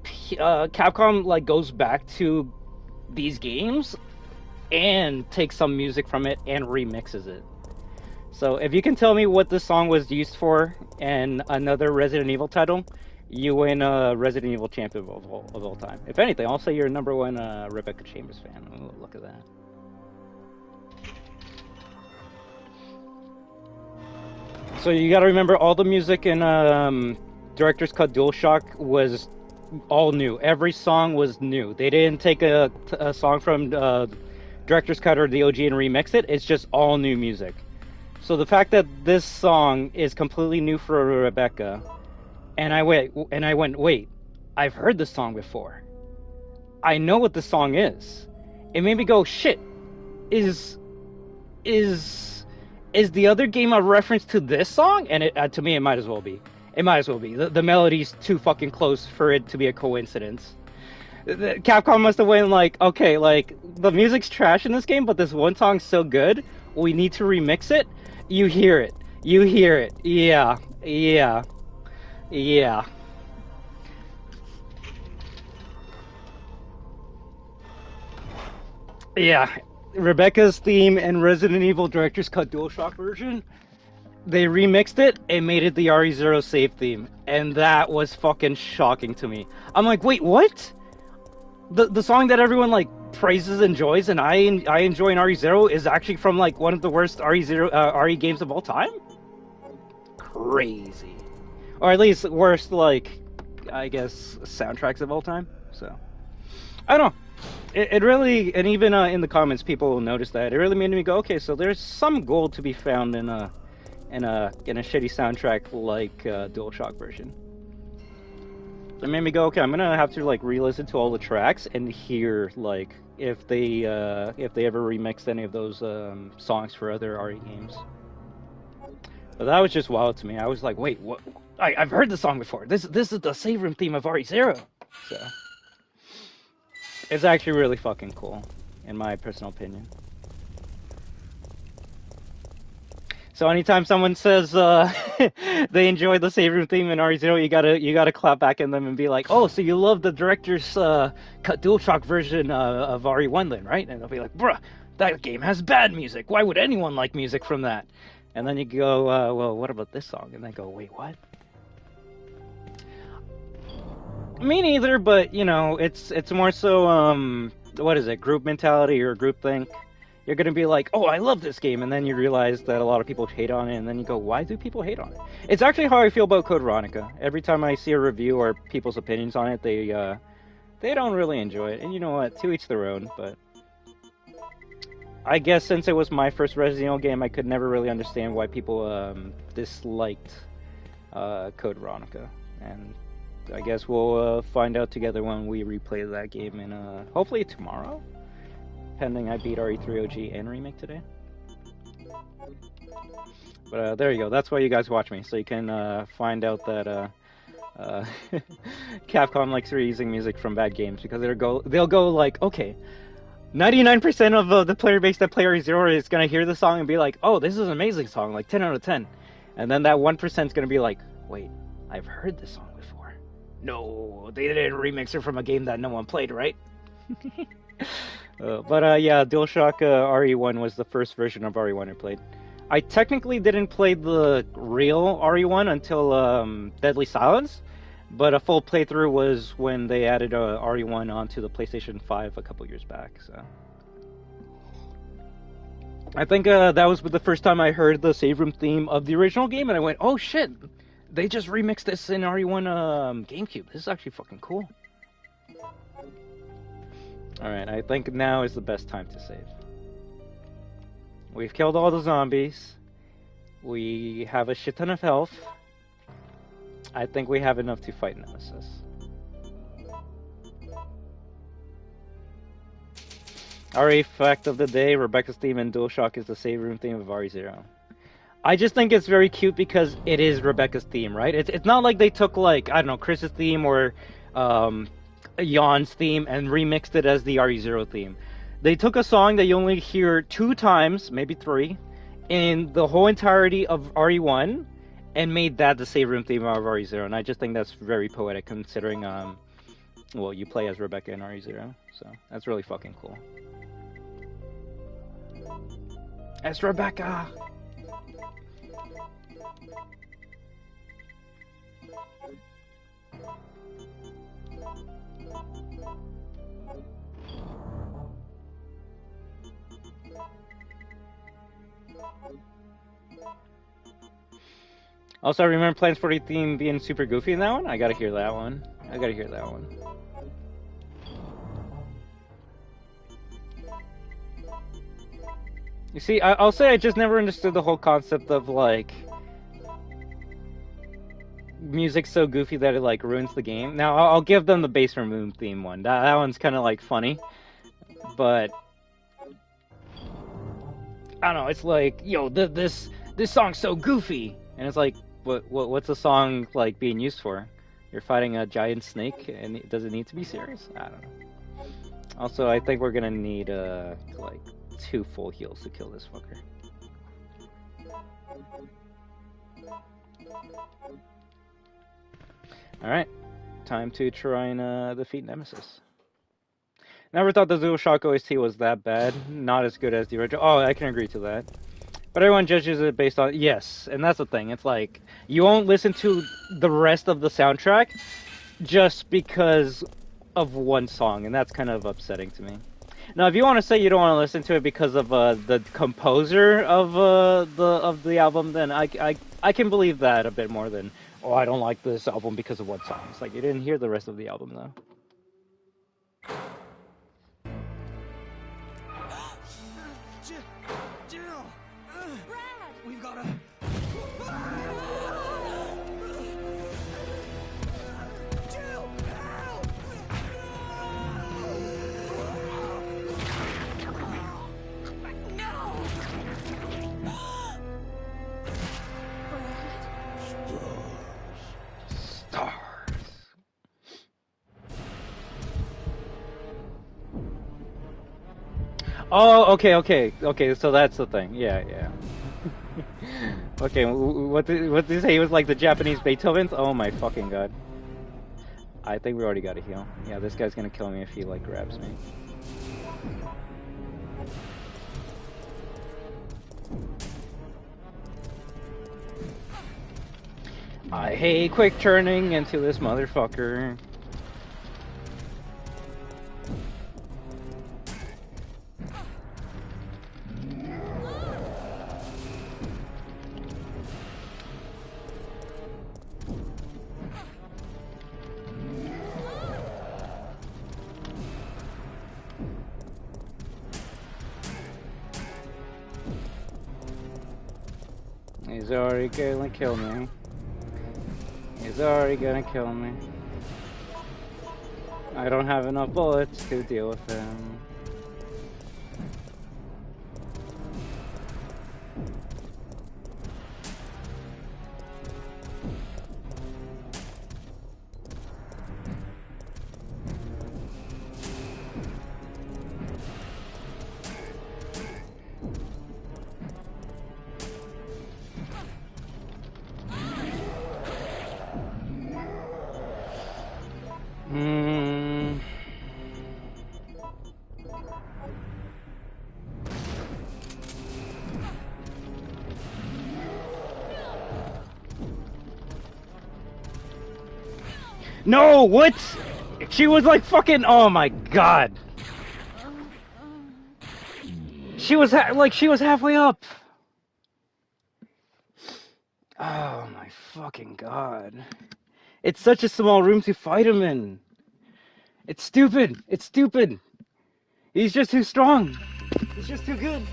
Capcom like goes back to these games and takes some music from it and remixes it. So if you can tell me what this song was used for in another Resident Evil title, you win Resident Evil champion of all time. If anything, I'll say you're number one Rebecca Chambers fan. Ooh, look at that. So you gotta remember, all the music in Director's Cut DualShock was all new. Every song was new. They didn't take a song from Director's Cut or the OG and remix it. It's just all new music. So the fact that this song is completely new for Rebecca, and I went, wait, I've heard this song before. I know what this song is. It made me go, shit, is the other game a reference to this song? And it, to me, it might as well be. It might as well be. The melody's too fucking close for it to be a coincidence. Capcom must have went like, okay, like, the music's trash in this game, but this one song's so good, we need to remix it. You hear it. You hear it. Yeah. Yeah. Yeah. Yeah. Rebecca's theme and Resident Evil Director's Cut DualShock version, they remixed it and made it the RE0 save theme. And that was fucking shocking to me. I'm like, wait, what? The song that everyone like praises and enjoys and I enjoy in RE0 is actually from like one of the worst RE games of all time? Crazy. Or at least worst, like, I guess, soundtracks of all time. So I don't know. It really, and even in the comments, people will notice that. It really made me go, okay, so there's some gold to be found in a shitty soundtrack like DualShock version. It made me go, okay, I'm gonna have to like re-listen to all the tracks and hear like if they ever remixed any of those songs for other RE games. But that was just wild to me. I was like, wait, what? I've heard the song before. This is the save room theme of RE0. So it's actually really fucking cool, in my personal opinion. So anytime someone says they enjoy the save room theme in RE0, you gotta clap back at them and be like, oh, so you love the director's DualShock version of RE1 then, right? And they'll be like, bruh, that game has bad music. Why would anyone like music from that? And then you go, well, what about this song? And they go, wait, what? Me neither, but you know, it's more so what is it, group mentality or group think? You're gonna be like, oh, I love this game, and then you realize that a lot of people hate on it, and then you go, why do people hate on it? It's actually how I feel about Code Veronica. Every time I see a review or people's opinions on it, they don't really enjoy it. And you know what? To each their own. But I guess since it was my first Resident Evil game, I could never really understand why people disliked Code Veronica. And I guess we'll find out together when we replay that game in hopefully tomorrow. Pending I beat RE3 OG and Remake today. But there you go. That's why you guys watch me, so you can find out that Capcom likes reusing music from bad games, because they'll go like, okay, 99% of the player base that play RE0 is gonna hear the song and be like, oh, this is an amazing song, like 10 out of 10. And then that 1% is gonna be like, wait, I've heard this song before. No, they didn't remix it from a game that no one played, right? Yeah, DualShock RE1 was the first version of RE1 I played. I technically didn't play the real RE1 until Deadly Silence, but a full playthrough was when they added RE1 onto the PlayStation 5 a couple years back. So I think that was the first time I heard the save room theme of the original game, and I went, oh shit, they just remixed this in RE1 GameCube. This is actually fucking cool. Alright, I think now is the best time to save. We've killed all the zombies. We have a shit ton of health. I think we have enough to fight Nemesis. RE fact of the day, Rebecca's theme in DualShock is the save room theme of RE0. I just think it's very cute because it is Rebecca's theme, right? It's not like they took, like, I don't know, Chris's theme or Jan's theme and remixed it as the RE0 theme. They took a song that you only hear 2 times, maybe 3, in the whole entirety of RE1 and made that the save room theme of RE0. And I just think that's very poetic considering, well, you play as Rebecca in RE0. So that's really fucking cool. It's Rebecca! Also, I remember Plans for the theme being super goofy in that one. I gotta hear that one. You see, I'll say I just never understood the whole concept of, like, music so goofy that it, like, ruins the game. Now, I'll give them the Base Moon theme one. That one's kind of, like, funny. But I don't know, it's like, yo, this song's so goofy. And it's like, what's the song, like, being used for? You're fighting a giant snake, and does it need to be serious? I don't know. Also, I think we're gonna need, like, 2 full heals to kill this fucker. Alright, time to try and defeat Nemesis. Never thought the DualShock OST was that bad. Not as good as the original. Oh, I can agree to that. But everyone judges it based on... Yes, and that's the thing. It's like, you won't listen to the rest of the soundtrack just because of one song, and that's kind of upsetting to me. Now, if you want to say you don't want to listen to it because of the composer of the album, then I can believe that a bit more than, oh, I don't like this album because of one song. It's like, you didn't hear the rest of the album, though. We've got to... Jill! Oh, okay. So that's the thing. Yeah. Okay, what did you say? He was like the Japanese Beethoven? Oh my fucking god. I think we already got a heal. Yeah, this guy's gonna kill me if he like grabs me. I hate quick turning into this motherfucker. He's already gonna kill me. He's already gonna kill me. I don't have enough bullets to deal with him. No, what? She was like fucking. Oh my god. She was she was halfway up. Oh my fucking god. It's such a small room to fight him in. It's stupid. It's stupid. He's just too strong. He's just too good.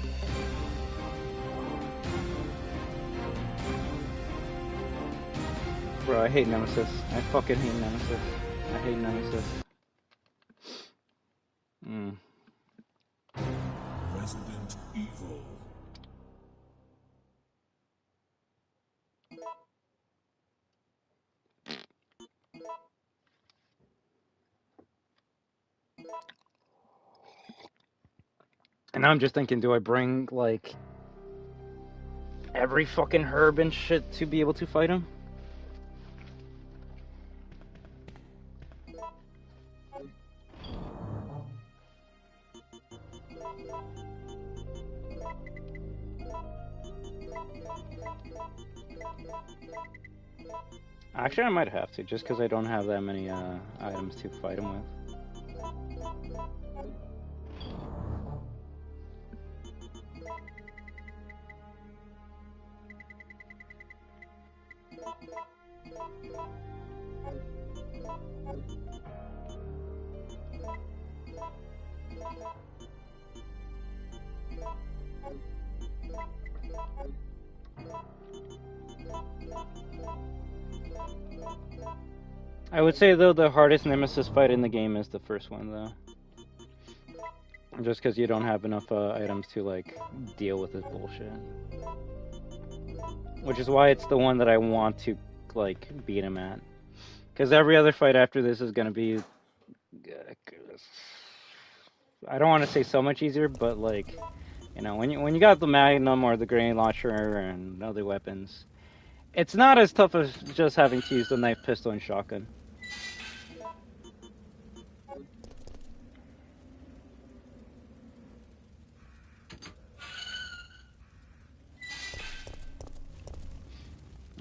Bro, I hate Nemesis. I fucking hate Nemesis. I hate Nemesis. Resident Evil. And I'm just thinking, do I bring like every fucking herb and shit to be able to fight him? Actually, I might have to, just because I don't have that many items to fight him with. I would say, though, the hardest Nemesis fight in the game is the first one, though. Just because you don't have enough items to, like, deal with this bullshit. Which is why it's the one that I want to, like, beat him at. Because every other fight after this is going to be... I don't want to say so much easier, but, like, you know, when you got the Magnum or the grenade launcher and other weapons, it's not as tough as just having to use the knife, pistol, and shotgun.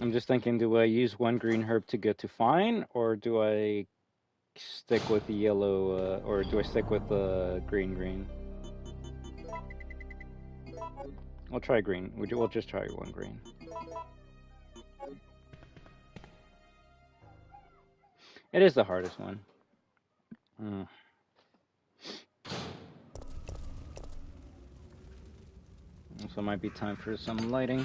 I'm just thinking, do I use one green herb to get to fine, or do I stick with the yellow, or do I stick with the green? We'll try green. We'll just try one green. It is the hardest one. So it might be time for some lighting.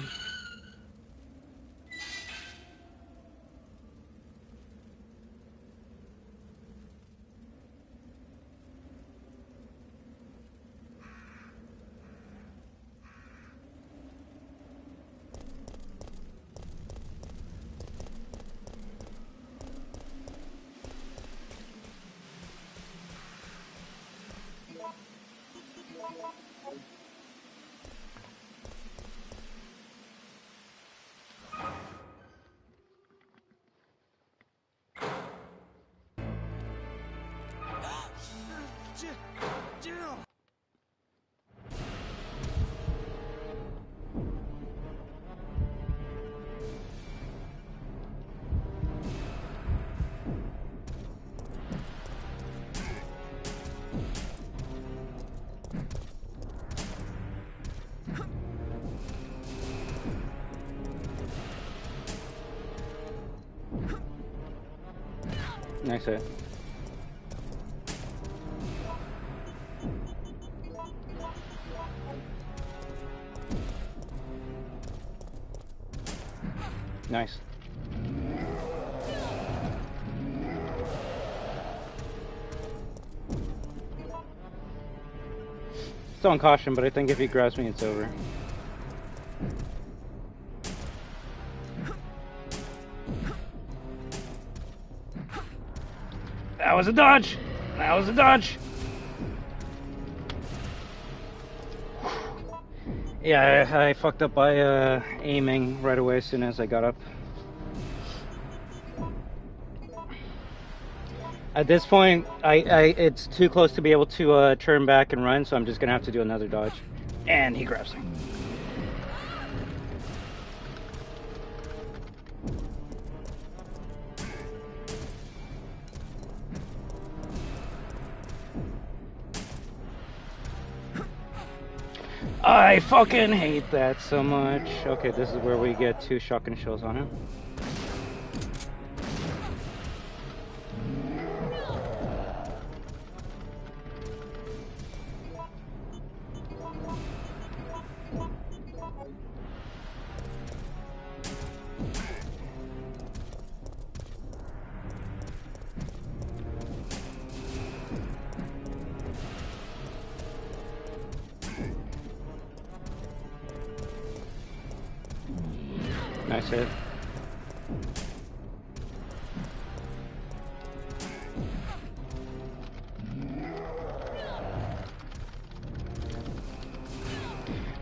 Nice hit. Nice. Still on caution, but I think if he grabs me, it's over. That was a dodge! That was a dodge! Yeah, I fucked up by aiming right away as soon as I got up. At this point, it's too close to be able to turn back and run, so I'm just gonna have to do another dodge. And he grabs me. I fucking hate that so much. Okay, this is where we get 2 shotgun shells on him. Nice hit.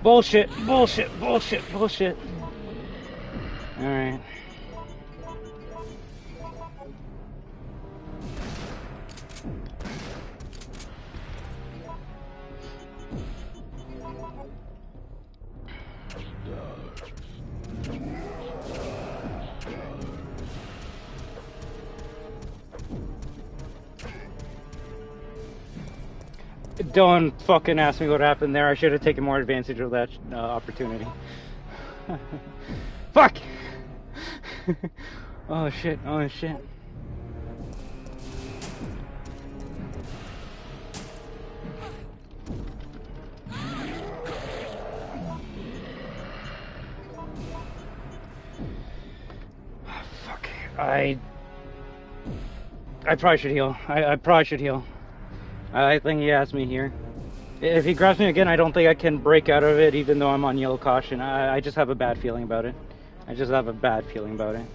Bullshit, bullshit, bullshit, bullshit. Alright. Don't fucking ask me what happened there. I should have taken more advantage of that opportunity. Fuck! Oh shit, oh shit. Fuck. I probably should heal. I probably should heal. I think he has me here. If he grabs me again, I don't think I can break out of it, even though I'm on yellow caution. I just have a bad feeling about it. I just have a bad feeling about it.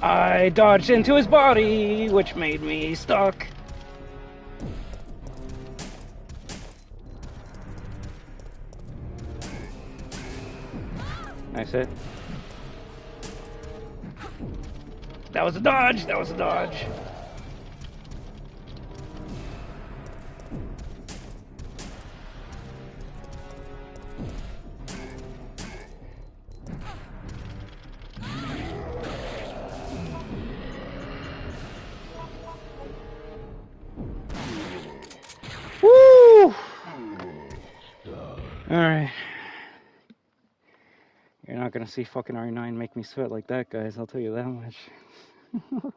I dodged into his body, which made me stuck. Nice hit. That was a dodge, that was a dodge. Woo! Alright. You're not gonna see fucking R9 make me sweat like that, guys. I'll tell you that much.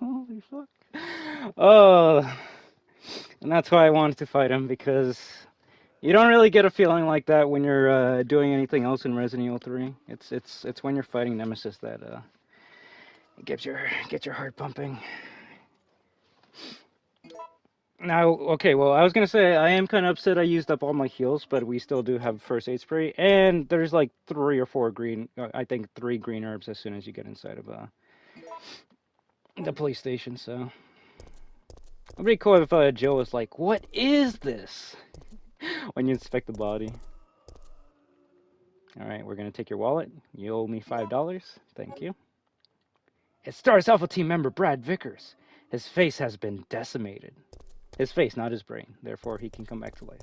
Holy fuck. Oh. And that's why I wanted to fight him, because you don't really get a feeling like that when you're doing anything else in Resident Evil 3. It's when you're fighting Nemesis that it gets your heart pumping. Now, okay, well, I was gonna say I am kind of upset I used up all my heals, but we still do have first aid spray, and there's like 3 or 4 green, I think 3 green herbs as soon as you get inside of the police station. So it'd be cool if Joe was like, "What is this?" when you inspect the body. All right, we're gonna take your wallet. You owe me $5. Thank you. It's Stars Alpha team member Brad Vickers. His face has been decimated. His face, not his brain. Therefore, he can come back to life.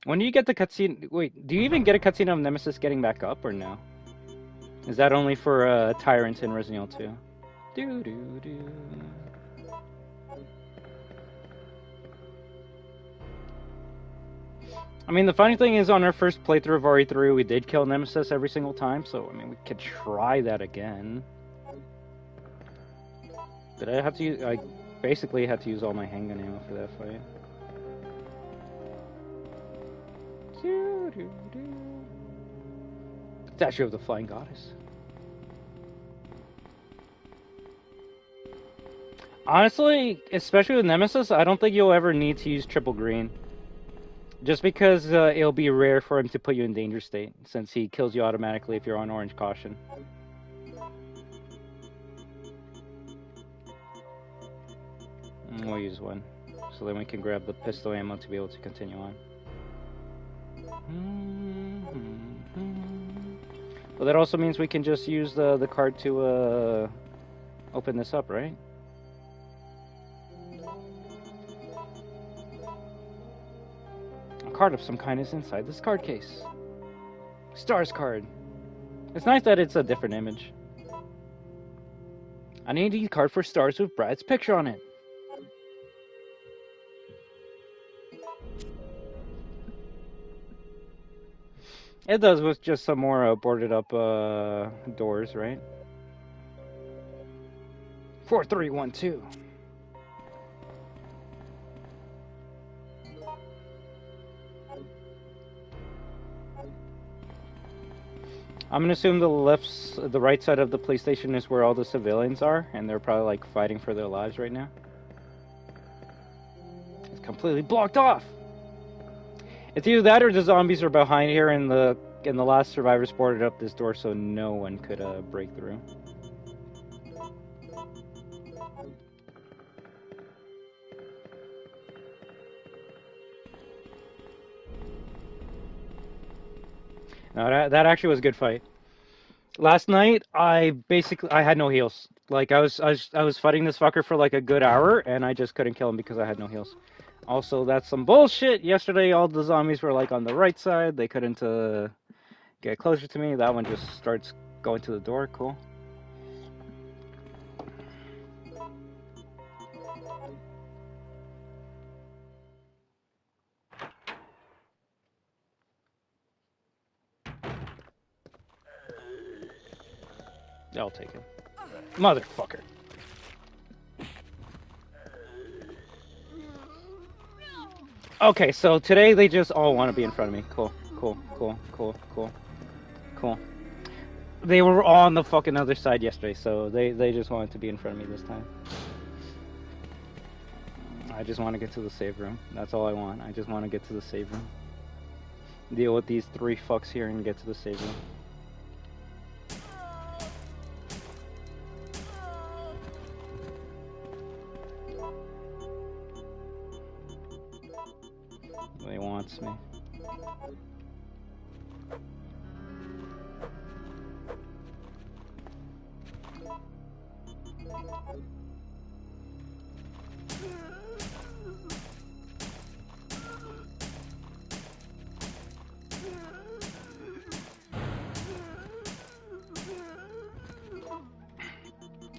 When do you get the cutscene? Wait, do you even get a cutscene of Nemesis getting back up or no? Is that only for Tyrant in Resident Evil 2? Do do do. I mean, the funny thing is, on our first playthrough of RE3, we did kill Nemesis every single time, so, I mean, we could try that again. But I have to use, I basically had to use all my handgun ammo for that fight. Statue of the Flying Goddess. Honestly, especially with Nemesis, I don't think you'll ever need to use triple green. Just because it'll be rare for him to put you in danger state, since he kills you automatically if you're on orange caution. We'll use one, so then we can grab the pistol ammo to be able to continue on. Well, that also means we can just use the card to open this up, right? A card of some kind is inside this card case. Stars card. It's nice that it's a different image. I need a card for stars with Brad's picture on it. It does with just some more boarded up doors, right? 4312. I'm gonna assume the right side of the police station is where all the civilians are, and they're probably like fighting for their lives right now. It's completely blocked off. It's either that or the zombies are behind here, and the last survivors boarded up this door so no one could break through. No, that actually was a good fight. Last night, I had no heals. Like I was fighting this fucker for like a good hour, and I just couldn't kill him because I had no heals. Also, that's some bullshit. Yesterday, all the zombies were like on the right side. They couldn't get closer to me. That one just starts going to the door. Cool. I'll take him. Motherfucker. Okay, so today they just all want to be in front of me. Cool, cool, cool, cool, cool, cool. They were all on the fucking other side yesterday, so they just wanted to be in front of me this time. I just want to get to the save room. That's all I want. I just want to get to the save room. Deal with these 3 fucks here and get to the save room. He wants me.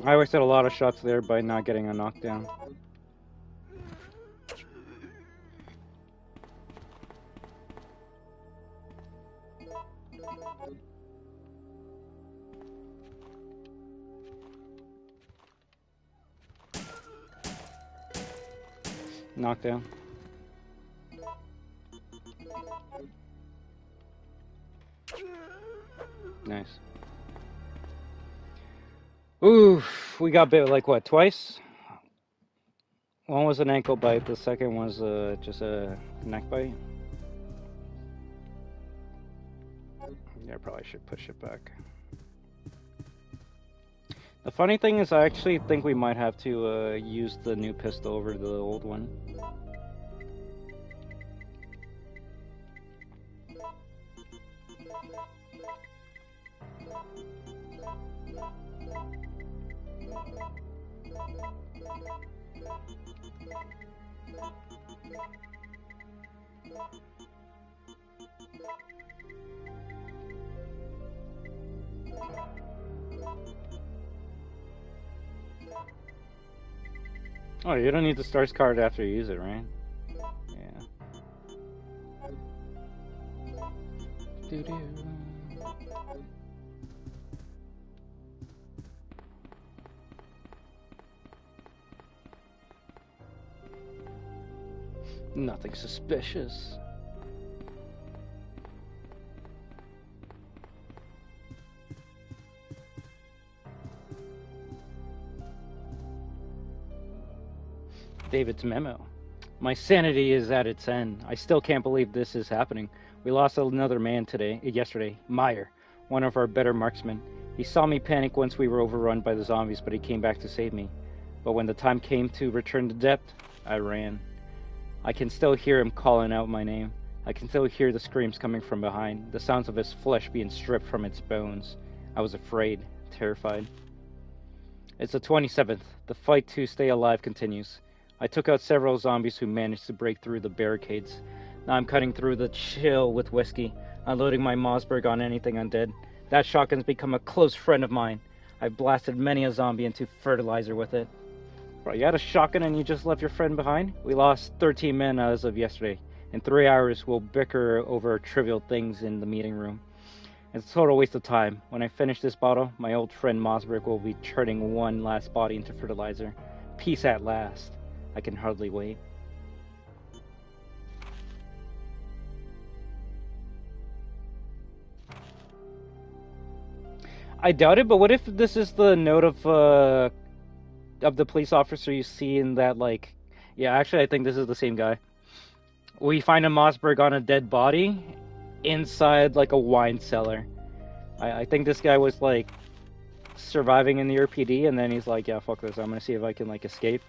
I wasted a lot of shots there by not getting a knockdown. Knockdown. Nice. Oof, we got bit like what, twice? One was an ankle bite, the second was just a neck bite. Yeah, I probably should push it back. The funny thing is I actually think we might have to use the new pistol over the old one. Oh, you don't need the stars card after you use it, right? Yeah. Doo-doo. Nothing suspicious. David's memo. My sanity is at its end. I still can't believe this is happening. We lost another man yesterday, Meyer, one of our better marksmen. He saw me panic once we were overrun by the zombies, but he came back to save me. But when the time came to return to depth, I ran. I can still hear him calling out my name. I can still hear the screams coming from behind, the sounds of his flesh being stripped from its bones. I was afraid, terrified. It's the 27th. The fight to stay alive continues. I took out several zombies who managed to break through the barricades. Now I'm cutting through the chill with whiskey, unloading my Mossberg on anything undead. That shotgun's become a close friend of mine. I've blasted many a zombie into fertilizer with it. Bro, you had a shotgun and you just left your friend behind? We lost 13 men as of yesterday. In 3 hours, we'll bicker over trivial things in the meeting room. It's a total waste of time. When I finish this bottle, my old friend Mossberg will be turning one last body into fertilizer. Peace at last. I can hardly wait. I doubt it, but what if this is the note of the police officer you see in that, like... Yeah, actually, I think this is the same guy. We find a Mossberg on a dead body inside, like, a wine cellar. I think this guy was, like, surviving in the RPD, and then he's like, yeah, fuck this, I'm gonna see if I can, like, escape.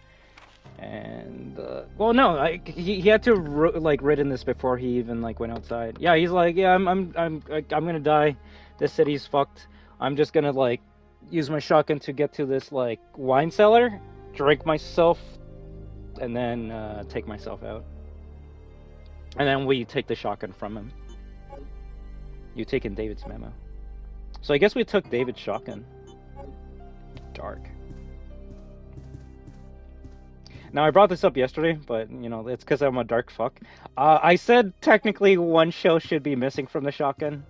And well, no, he had to like written this before he even like went outside. Yeah, he's like, yeah, I'm gonna die. This city's fucked. I'm just gonna like use my shotgun to get to this like wine cellar, drink myself, and then take myself out. And then we take the shotgun from him. You taken David's memo. So I guess we took David's shotgun. Dark. Now, I brought this up yesterday, but, you know, it's because I'm a dark fuck. I said technically one shell should be missing from the shotgun.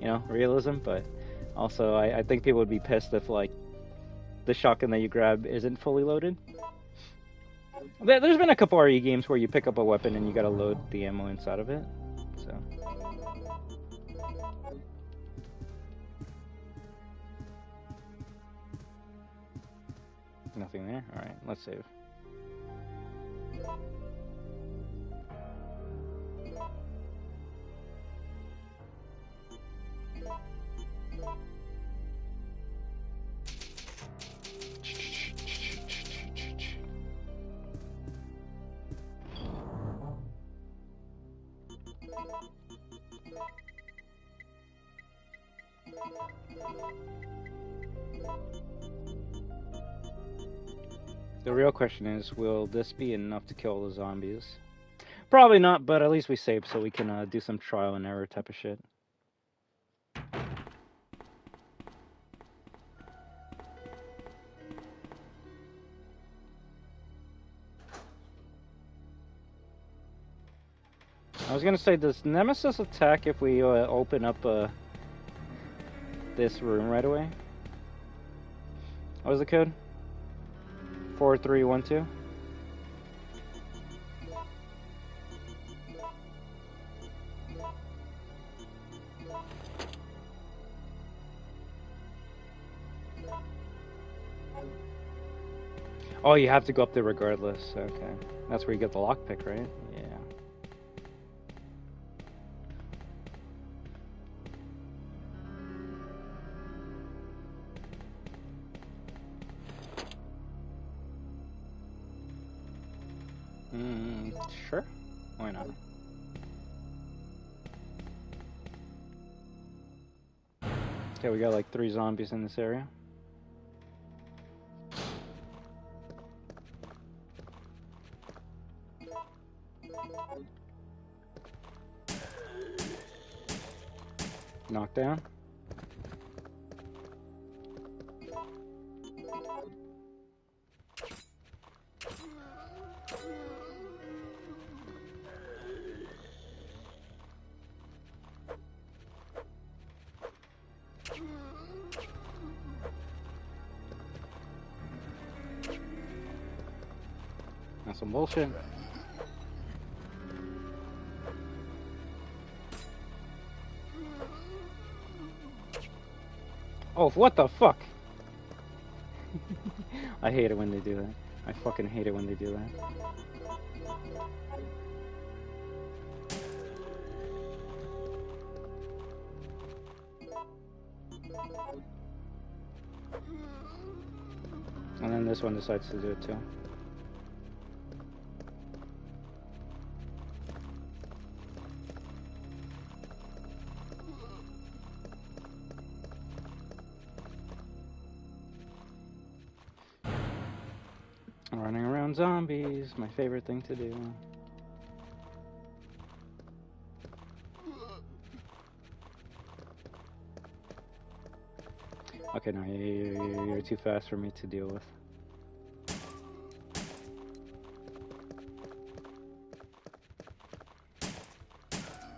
You know, realism, but also I think people would be pissed if, like, the shotgun that you grab isn't fully loaded. There's been a couple RE games where you pick up a weapon and you gotta load the ammo inside of it, so... Nothing there? Alright, let's save. The real question is, will this be enough to kill the zombies? Probably not, but at least we saved so we can do some trial and error type of shit. I was gonna say, does Nemesis attack if we open up this room right away? What was the code? 4312? Oh, you have to go up there regardless. Okay. That's where you get the lockpick, right? Yeah. Sure. Why not? Okay, we got like 3 zombies in this area. Knockdown. That's some bullshit. Oh, what the fuck? I hate it when they do that. I fucking hate it when they do that. And then this one decides to do it too. Running around zombies, my favorite thing to do. Okay, no, you're too fast for me to deal with.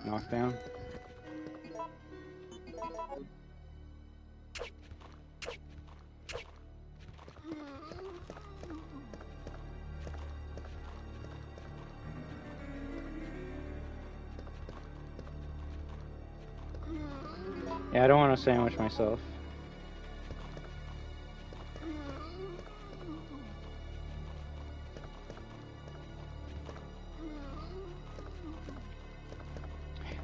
Knockdown. Yeah, I don't want to sandwich myself.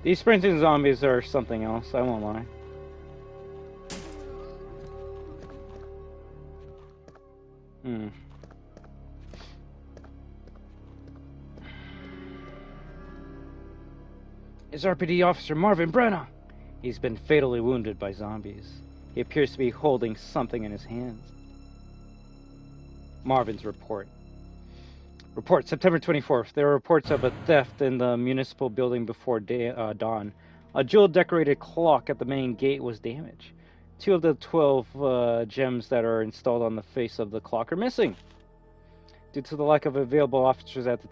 These sprinting zombies are something else, I won't lie. It's RPD Officer Marvin Brenna. He's been fatally wounded by zombies. He appears to be holding something in his hands. Marvin's report. Report, September 24th. There are reports of a theft in the municipal building before dawn. A jewel-decorated clock at the main gate was damaged. 2 of the 12 gems that are installed on the face of the clock are missing. Due to the lack of available officers at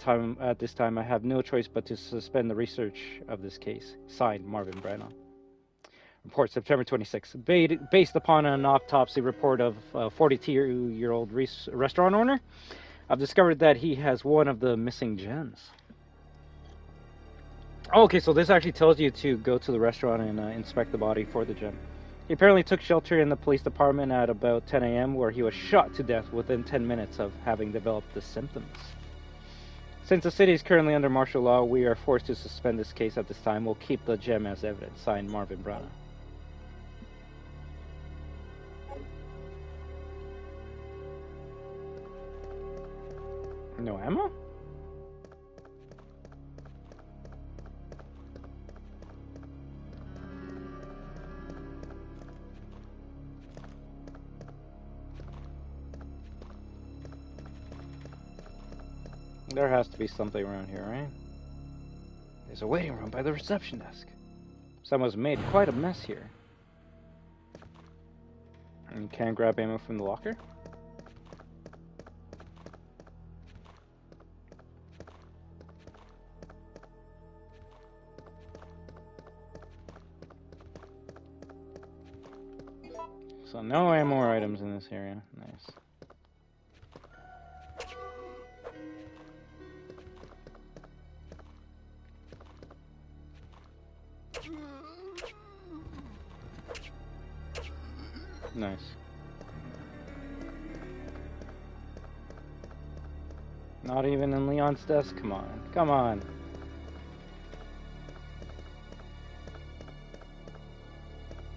this time, I have no choice but to suspend the research of this case. Signed, Marvin Brenna. Report, September 26th. Based upon an autopsy report of a 42-year-old restaurant owner, I've discovered that he has one of the missing gems. Oh, okay, so this actually tells you to go to the restaurant and inspect the body for the gem. He apparently took shelter in the police department at about 10 a.m. where he was shot to death within 10 minutes of having developed the symptoms. Since the city is currently under martial law, we are forced to suspend this case at this time. We'll keep the gem as evidence. Signed, Marvin Brenna. No ammo? There has to be something around here, right? There's a waiting room by the reception desk. Someone's made quite a mess here. And you can't grab ammo from the locker? So no ammo items in this area. Nice. Nice. Not even in Leon's desk? Come on. Come on.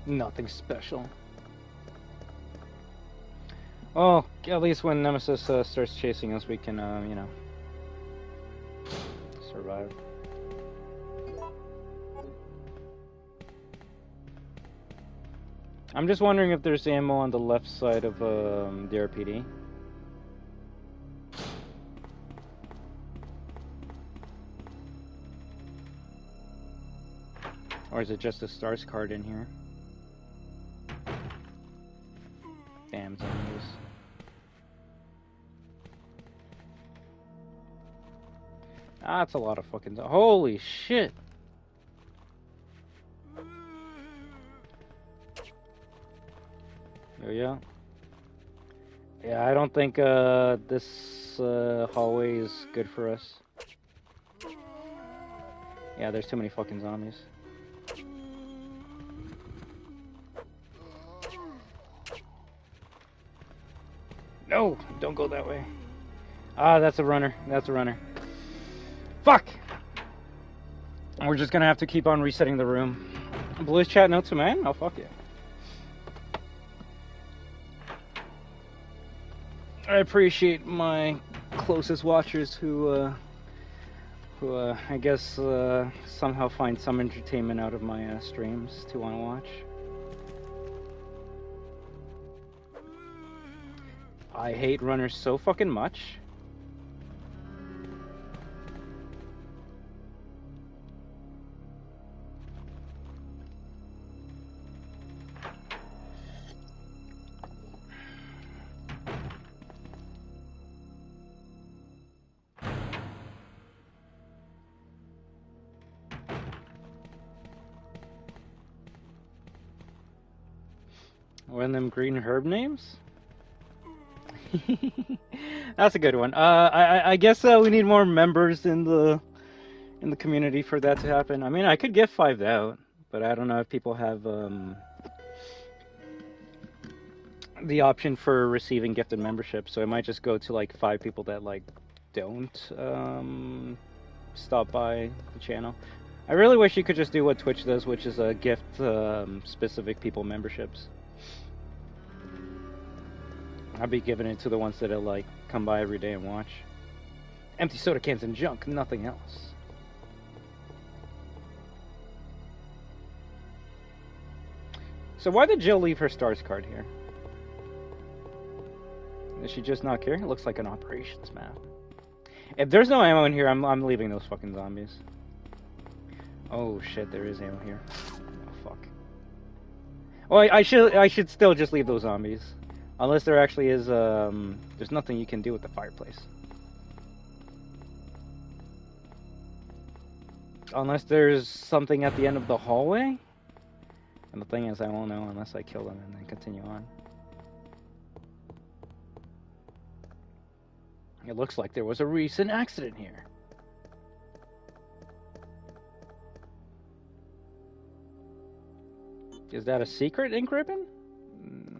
Nothing special. Well, at least when Nemesis starts chasing us, we can, you know, survive. I'm just wondering if there's ammo on the left side of the RPD. Or is it just a stars card in here? Damn zombies. Ah, that's a lot of fucking... Holy shit! There we go. Yeah, I don't think this hallway is good for us. Yeah, there's too many fucking zombies. No! Don't go that way. Ah, that's a runner. That's a runner. Fuck! We're just gonna have to keep on resetting the room. Blue's chat notes to man? Oh, fuck yeah. I appreciate my closest watchers who I guess somehow find some entertainment out of my streams to want to watch. I hate runners so fucking much. One of them green herb names? That's a good one. I guess we need more members in the community for that to happen. I mean, I could gift 5 out, but I don't know if people have the option for receiving gifted membership. So it might just go to like 5 people that like don't stop by the channel. I really wish you could just do what Twitch does, which is gift specific people memberships. I'll be giving it to the ones that like come by every day and watch. Empty soda cans and junk, nothing else. So why did Jill leave her stars card here? Does she just not care? It looks like an operations map. If there's no ammo in here, I'm leaving those fucking zombies. Oh shit, there is ammo here. Oh fuck. Well, I should still just leave those zombies. Unless there actually is, there's nothing you can do with the fireplace. Unless there's something at the end of the hallway? And the thing is, I won't know unless I kill them and then continue on. It looks like there was a recent accident here. Is that a secret ink ribbon?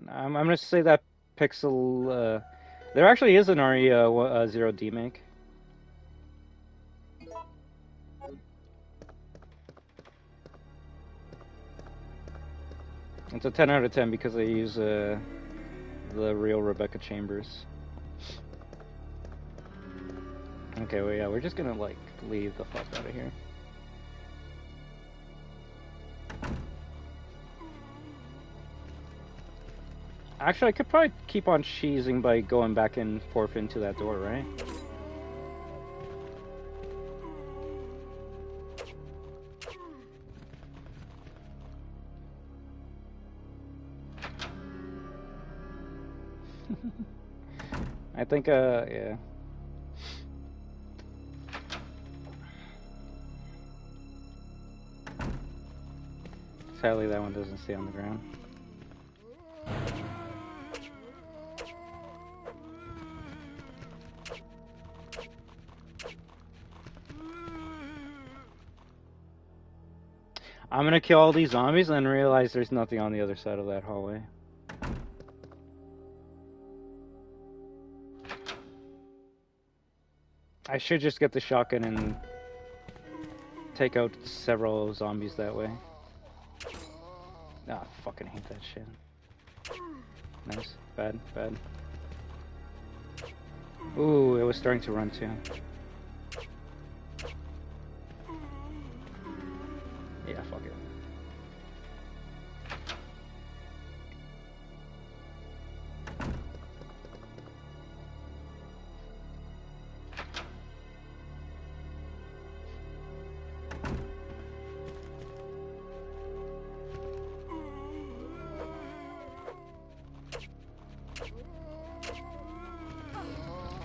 I'm gonna say that Pixel, there actually is an RE0D make. It's a 10 out of 10 because they use the real Rebecca Chambers. Okay, well yeah, we're just gonna like leave the fuck out of here. Actually, I could probably keep on cheesing by going back and forth into that door, right? I think, yeah. Sadly, that one doesn't stay on the ground. I'm gonna kill all these zombies and realize there's nothing on the other side of that hallway. I should just get the shotgun and take out several zombies that way. Ah, fucking hate that shit. Nice. Bad, bad. Ooh, it was starting to run too. Yeah, fuck it.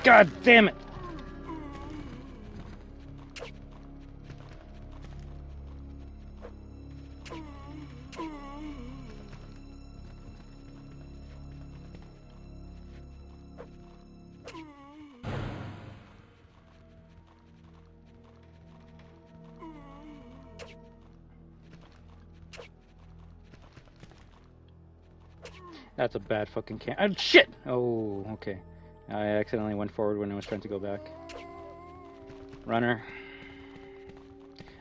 God damn it! That's a bad fucking shit! Oh, okay. I accidentally went forward when I was trying to go back. Runner.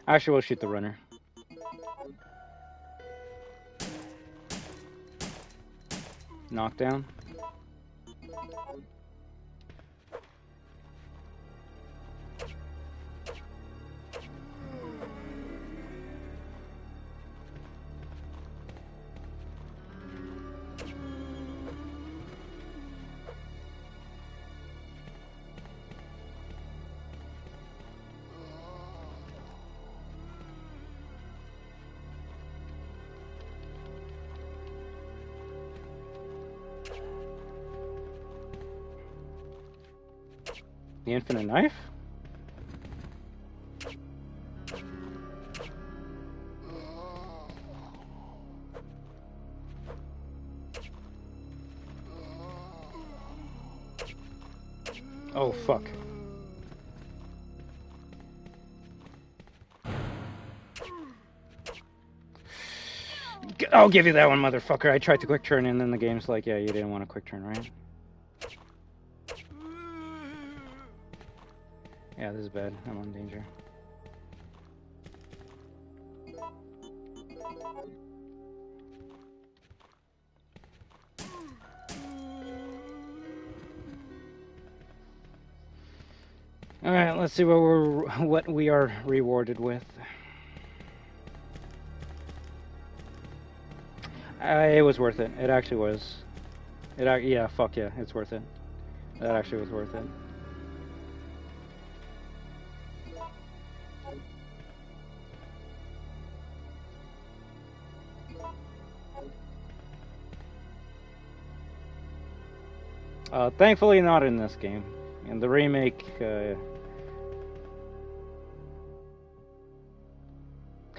Actually, we'll shoot the runner. Knockdown. The infinite knife? Oh, fuck. I'll give you that one, motherfucker. I tried to quick turn and then the game's like, yeah, you didn't want a quick turn, right? Yeah, this is bad. I'm in danger. Alright, let's see what we are rewarded with. It was worth it. It actually was. Yeah, fuck yeah, it's worth it. That actually was worth it. Thankfully not in this game. In the remake,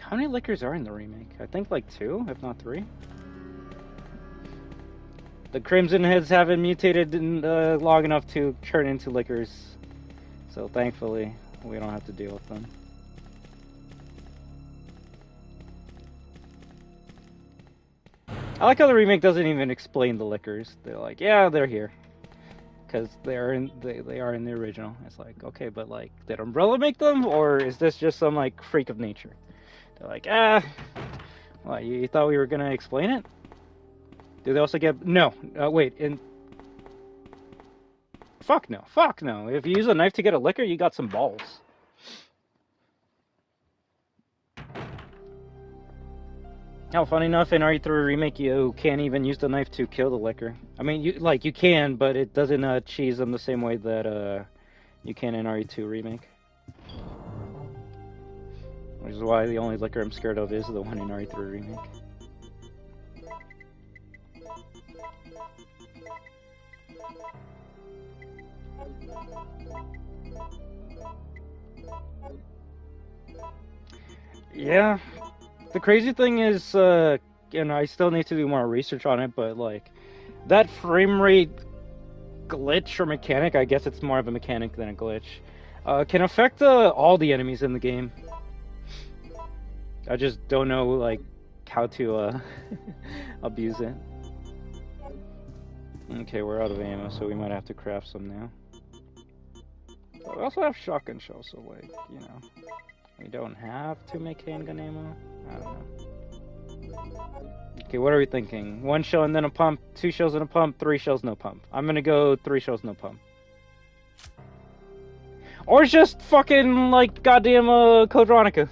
how many liquors are in the remake? I think like 2, if not 3. The Crimson Heads haven't mutated long enough to turn into liquors. So thankfully, we don't have to deal with them. I like how the remake doesn't even explain the liquors. They're like, yeah, they're here. Because they are in the original. It's like, okay, but like, did Umbrella make them, or is this just some like freak of nature? They're like, what? You thought we were gonna explain it? Do they also get no? Wait, fuck no, fuck no. If you use a knife to get a liquor, you got some balls. Hell, funny enough, in RE3 Remake, you can't even use the knife to kill the liquor. I mean, you can, but it doesn't cheese them the same way that you can in RE2 Remake. Which is why the only liquor I'm scared of is the one in RE3 Remake. Yeah. The crazy thing is, and I still need to do more research on it, but like, that frame rate glitch or mechanic, I guess it's more of a mechanic than a glitch, can affect all the enemies in the game. I just don't know, like, how to abuse it. Okay, we're out of ammo, so we might have to craft some now. But we also have shotgun shells, so like, you know, we don't have to make handgun ammo. I don't know. Okay, what are we thinking? 1 shell and then a pump, 2 shells and a pump, 3 shells, no pump. I'm gonna go 3 shells, no pump. Or just fucking, like, goddamn, Code Veronica.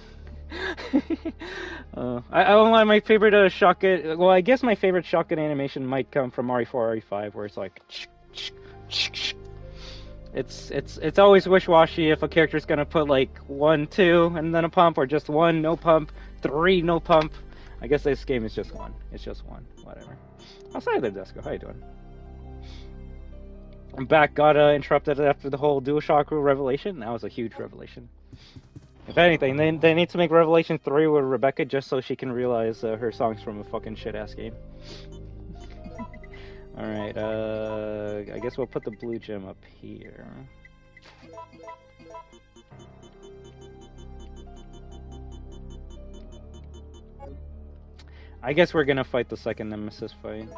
I don't like my favorite shotgun. Well, I guess my favorite shotgun animation might come from RE4, RE5, where it's like, it's always wish-washy if a character's gonna put like 1, 2, and then a pump, or just 1, no pump, 3, no pump. I guess this game is just 1. It's just 1. Whatever. Outside there, Desco. How you doing? I'm back. Got interrupted after the whole DualShock revelation. That was a huge revelation. If anything, they need to make Revelation 3 with Rebecca just so she can realize her song's from a fucking shit-ass game. Alright, I guess we'll put the blue gem up here. I guess we're gonna fight the second Nemesis fight.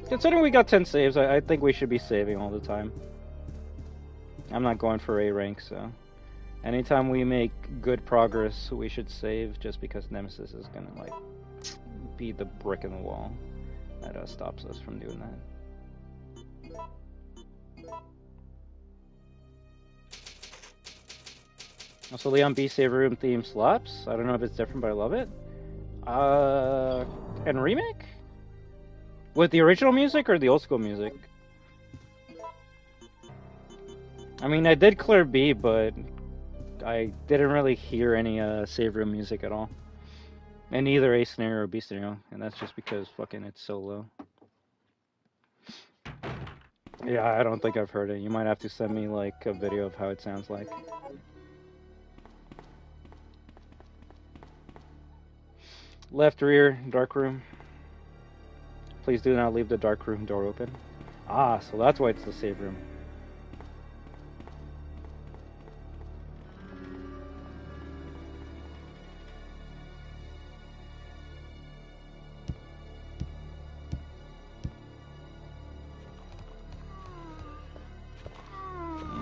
Considering we got 10 saves, I think we should be saving all the time. I'm not going for A rank, so... Anytime we make good progress, we should save, just because Nemesis is gonna, like, be the brick in the wall that stops us from doing that. Also, Leon B save room theme slaps. I don't know if it's different, but I love it. And remake? With the original music or the old school music? I mean, I did clear B, but I didn't really hear any save room music at all. And either A scenario or B scenario, and that's just because fucking it's so low. Yeah, I don't think I've heard it. You might have to send me like a video of how it sounds like. Left rear, dark room. Please do not leave the dark room door open. Ah, so that's why it's the save room.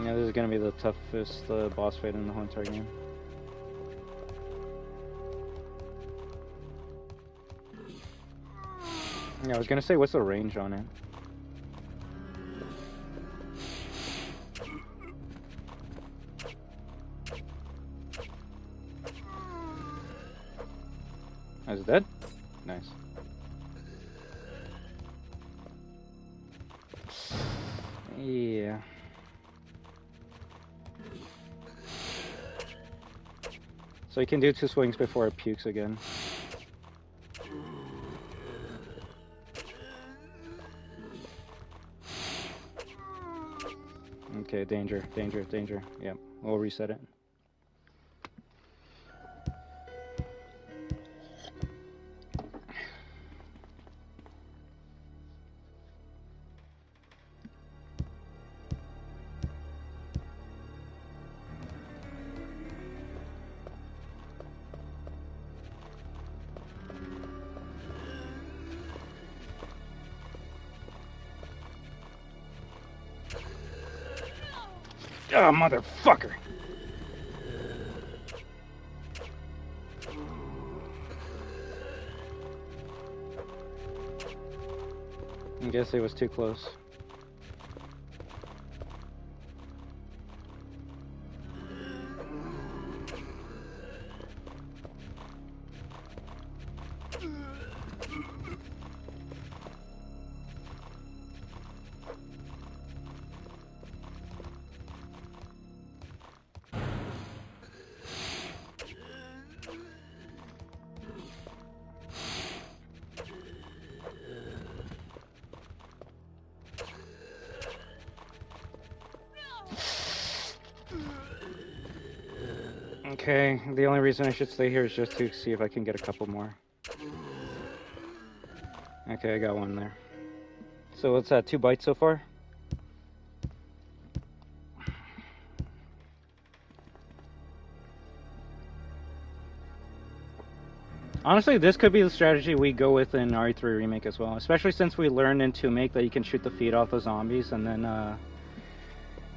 Yeah, this is gonna be the toughest boss fight in the whole entire game. Yeah, I was gonna say, what's the range on it? Oh, is it dead? Nice. Yeah. So you can do 2 swings before it pukes again. Okay, danger, danger, danger. Yep, we'll reset it. Oh, motherfucker! I guess it was too close. Okay, the only reason I should stay here is just to see if I can get a couple more. Okay, I got one there. So what's that, 2 bites so far? Honestly, this could be the strategy we go with in RE3 Remake as well. Especially since we learned in 2 Make that you can shoot the feet off the zombies and then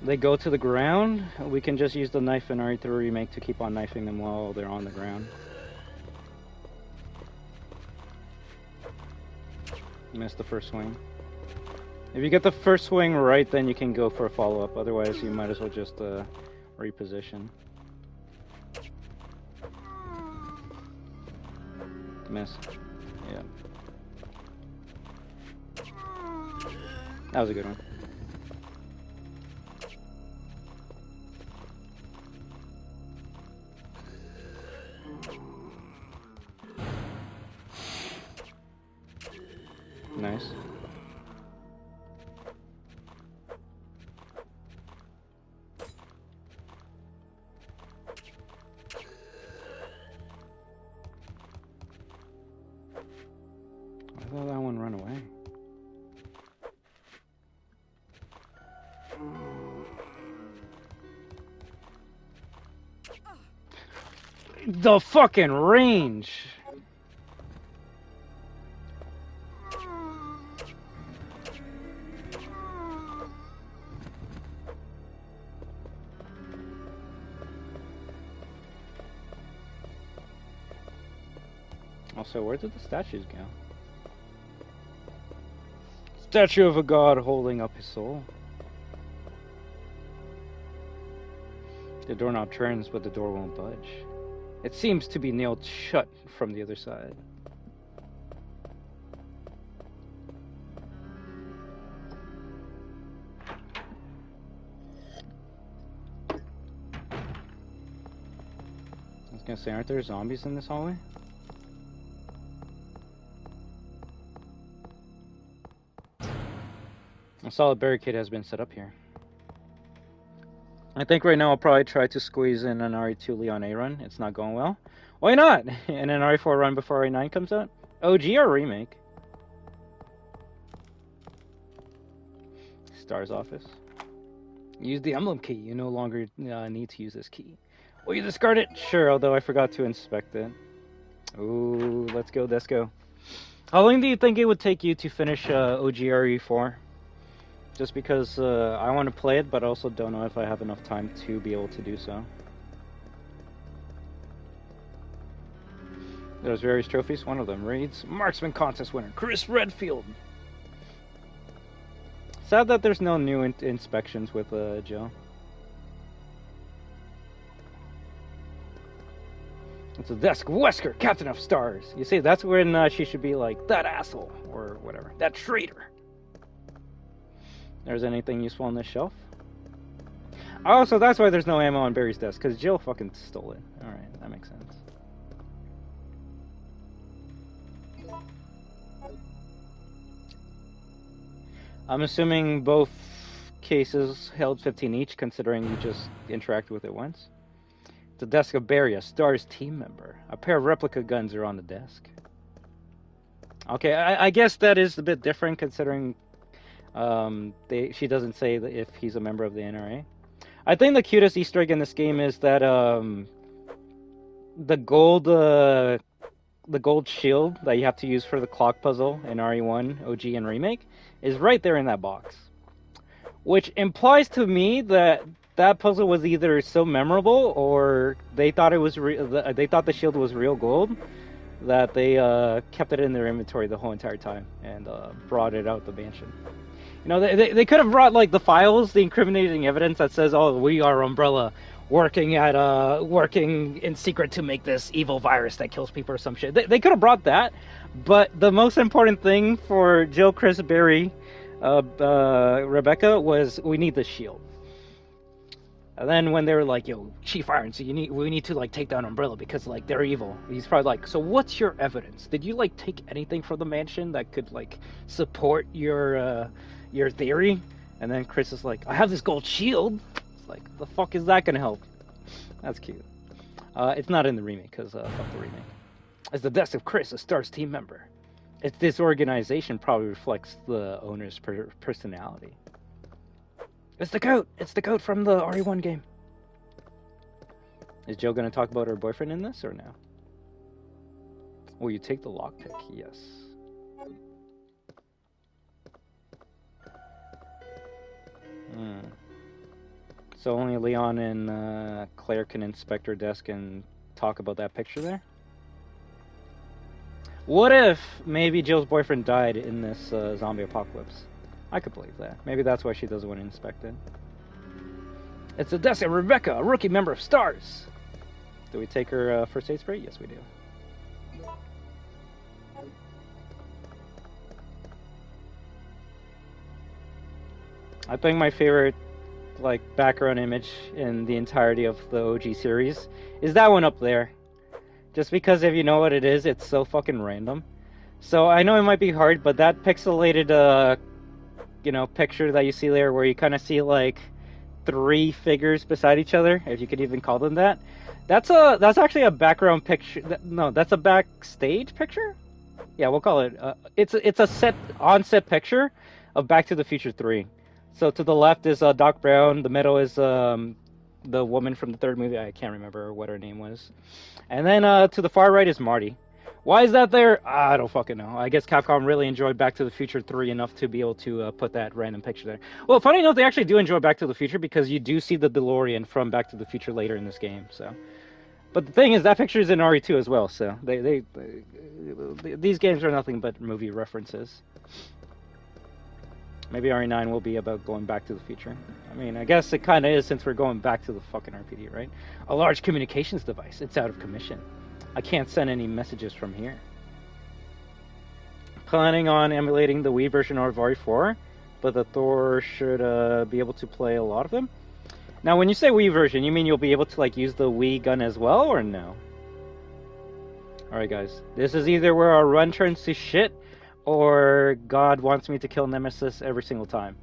they go to the ground. We can just use the knife in RE3 Remake to keep on knifing them while they're on the ground. Missed the first swing. If you get the first swing right, then you can go for a follow-up. Otherwise, you might as well just reposition. Miss. Yeah. That was a good one. The fucking range. Also, where did the statues go? Statue of a god holding up his soul. The doorknob turns, but the door won't budge. It seems to be nailed shut from the other side. I was gonna say, aren't there zombies in this hallway? A solid barricade has been set up here. I think right now I'll probably try to squeeze in an RE2 Leon A run. It's not going well. Why not? And an RE4 run before RE9 comes out? OG or remake? Star's office. Use the emblem key. You no longer need to use this key. Will you discard it? Sure, although I forgot to inspect it. Ooh, let's go, let's go. How long do you think it would take you to finish OG RE4? Just because I want to play it, but also don't know if I have enough time to be able to do so. There's various trophies. One of them reads, Marksman Contest winner, Chris Redfield. Sad that there's no new inspections with Jill. It's a desk, Wesker, Captain of Stars. You see, that's when she should be like, that asshole, or whatever, that traitor. There's anything useful on this shelf? Oh, so that's why there's no ammo on Barry's desk, because Jill fucking stole it. Alright, that makes sense. I'm assuming both cases held 15 each, considering you just interacted with it once. The desk of Barry, a STARS team member. A pair of replica guns are on the desk. Okay, I guess that is a bit different, considering she doesn't say that if he's a member of the NRA. I think the cutest Easter egg in this game is that the gold shield that you have to use for the clock puzzle in RE1, OG, and Remake is right there in that box, which implies to me that that puzzle was either so memorable or they thought it was they thought the shield was real gold, that they kept it in their inventory the whole entire time and brought it out the mansion. You know, they could have brought like the files, the incriminating evidence that says, "Oh, we are Umbrella, working in secret to make this evil virus that kills people" or some shit. They could have brought that, but the most important thing for Jill, Chris, Barry, Rebecca was, we need the shield. And then when they were like, "Yo, Chief Iron, so we need to like take down Umbrella because like they're evil," he's probably like, "So what's your evidence? Did you like take anything from the mansion that could like support your theory?" And then Chris is like, "I have this gold shield." It's like, the fuck is that gonna help? That's cute. It's not in the remake because fuck the remake. As the desk of Chris, a STARS team member. This organization probably reflects the owner's personality. It's the coat! It's the coat from the RE1 game. Is Jill gonna talk about her boyfriend in this or no? Will you take the lockpick? Yes. So only Leon and Claire can inspect her desk and talk about that picture there? What if maybe Jill's boyfriend died in this zombie apocalypse? I could believe that. Maybe that's why she doesn't want to inspect it. It's the desk of Rebecca, a rookie member of STARS. Do we take her first aid spray? Yes, we do. I think my favorite like background image in the entirety of the OG series is that one up there. Just because if you know what it is, it's so fucking random. So I know it might be hard, but that pixelated picture that you see there, where you kind of see like 3 figures beside each other, if you could even call them that. That's actually a background picture. No, that's a backstage picture. Yeah, we'll call it. It's a on-set picture of Back to the Future 3. So to the left is Doc Brown. The middle is the woman from the third movie. I can't remember what her name was. And then to the far right is Marty. Why is that there? I don't fucking know. I guess Capcom really enjoyed Back to the Future 3 enough to be able to put that random picture there. Well, funny enough, they actually do enjoy Back to the Future because you do see the DeLorean from Back to the Future later in this game. So, but the thing is, that picture is in RE2 as well. So these games are nothing but movie references. Maybe RE9 will be about going back to the future. I mean, I guess it kind of is since we're going back to the fucking RPD, right? A large communications device. It's out of commission. I can't send any messages from here. Planning on emulating the Wii version of RE4, but the Thor should be able to play a lot of them. Now, when you say Wii version, you mean you'll be able to like use the Wii gun as well, or no? Alright, guys. This is either where our run turns to shit, or God wants me to kill Nemesis every single time.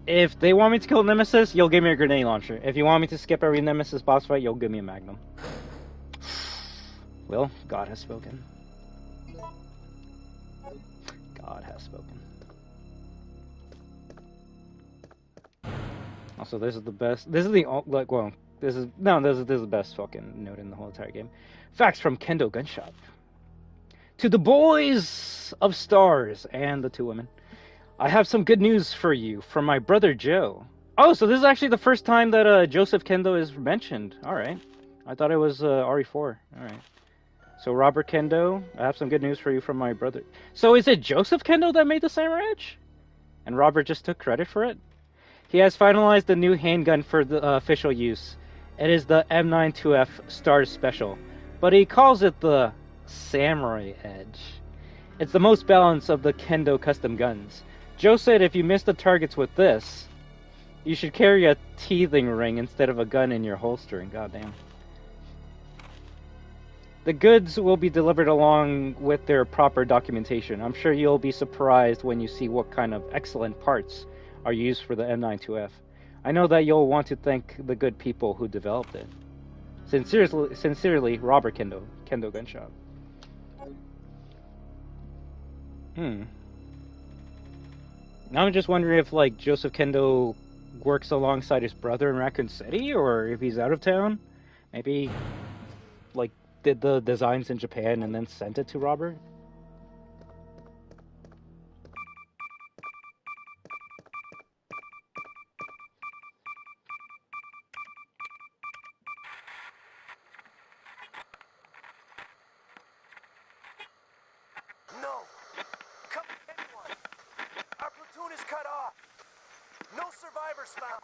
If they want me to kill Nemesis, you'll give me a grenade launcher. If you want me to skip every Nemesis boss fight, you'll give me a Magnum. Well, God has spoken. God has spoken. Also, this is the best. This is the like. Well, this is the best fucking note in the whole entire game. Facts from Kendo Gunshop. To the boys of stars and the two women, I have some good news for you from my brother Joe. Oh, so this is actually the first time that Joseph Kendo is mentioned. All right, I thought it was RE4. All right. So Robert Kendo, I have some good news for you from my brother. So is it Joseph Kendo that made the Samurai Edge? And Robert just took credit for it? He has finalized the new handgun for the official use. It is the M92F Stars Special, but he calls it the Samurai Edge. It's the most balanced of the Kendo custom guns. Joe said if you miss the targets with this, you should carry a teething ring instead of a gun in your holster. And goddamn. The goods will be delivered along with their proper documentation. I'm sure you'll be surprised when you see what kind of excellent parts are used for the M92F. I know that you'll want to thank the good people who developed it. Sincerely, Robert Kendo, Kendo Gunshop. Now I'm just wondering if, like, Joseph Kendo works alongside his brother in Raccoon City, or if he's out of town. Maybe, like, did the designs in Japan and then sent it to Robert? No! Come anyone! Our platoon is cut off! No survivors found!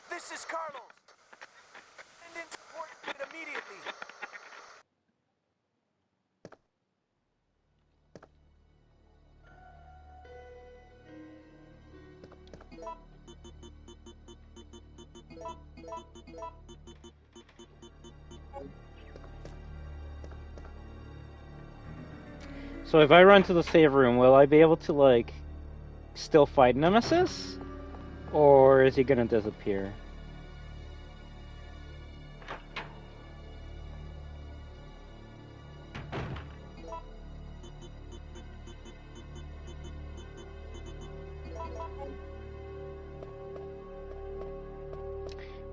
This is Carlos! Send in support immediately! So if I run to the save room, will I be able to, like, still fight Nemesis? Or is he gonna disappear?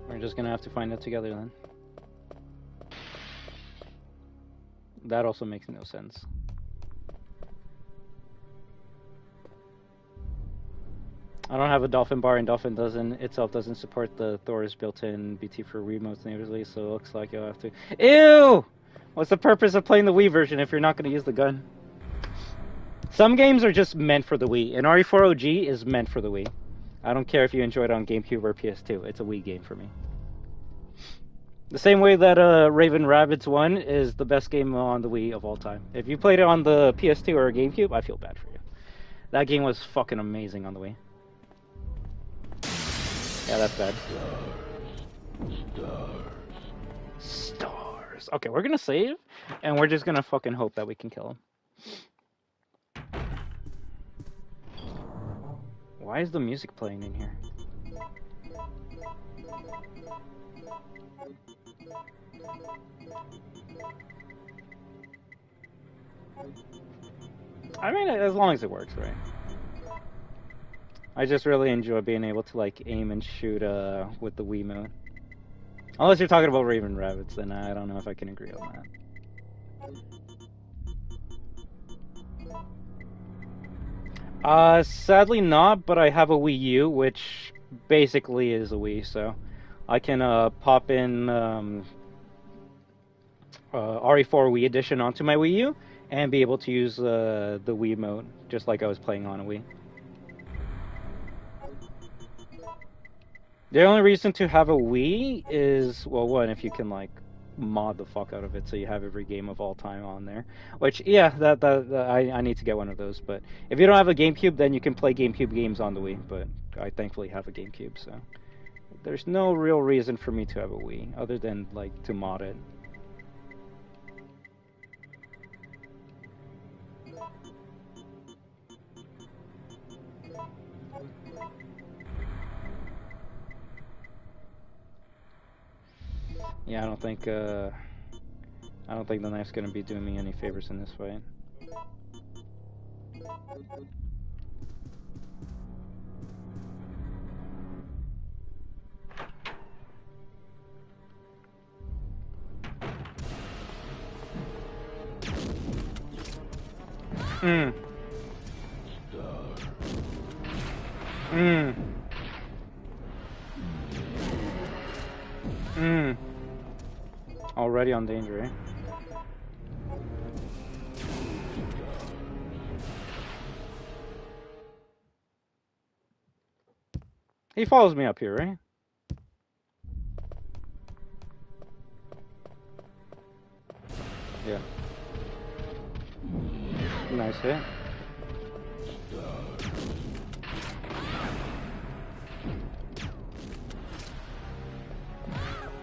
We're just gonna have to find out together then. That also makes no sense. I don't have a Dolphin bar, and Dolphin itself doesn't support the Thor's built-in BT for remotes natively, so it looks like you'll have to... Ew! What's the purpose of playing the Wii version if you're not going to use the gun? Some games are just meant for the Wii, and RE4 OG is meant for the Wii. I don't care if you enjoy it on GameCube or PS2, it's a Wii game for me. The same way that Raven Rabbids 1 is the best game on the Wii of all time. If you played it on the PS2 or GameCube, I feel bad for you. That game was fucking amazing on the Wii. Yeah, that's bad. Stars. Okay, we're gonna save, and we're just gonna fucking hope that we can kill him. Why is the music playing in here? I mean, as long as it works, right? I just really enjoy being able to, like, aim and shoot with the Wiimote. Unless you're talking about Raven Rabbits, then I don't know if I can agree on that. Sadly not, but I have a Wii U, which basically is a Wii, so I can pop in RE4 Wii Edition onto my Wii U and be able to use the Wii mode, just like I was playing on a Wii. The only reason to have a Wii is, well, one, if you can, like, mod the fuck out of it so you have every game of all time on there. Which, yeah, that I need to get one of those. But if you don't have a GameCube, then you can play GameCube games on the Wii. But I thankfully have a GameCube, so there's no real reason for me to have a Wii other than, like, to mod it. Yeah, I don't think the knife's gonna be doing me any favors in this fight. Already on danger, eh? He follows me up here, right? Yeah. Nice hit.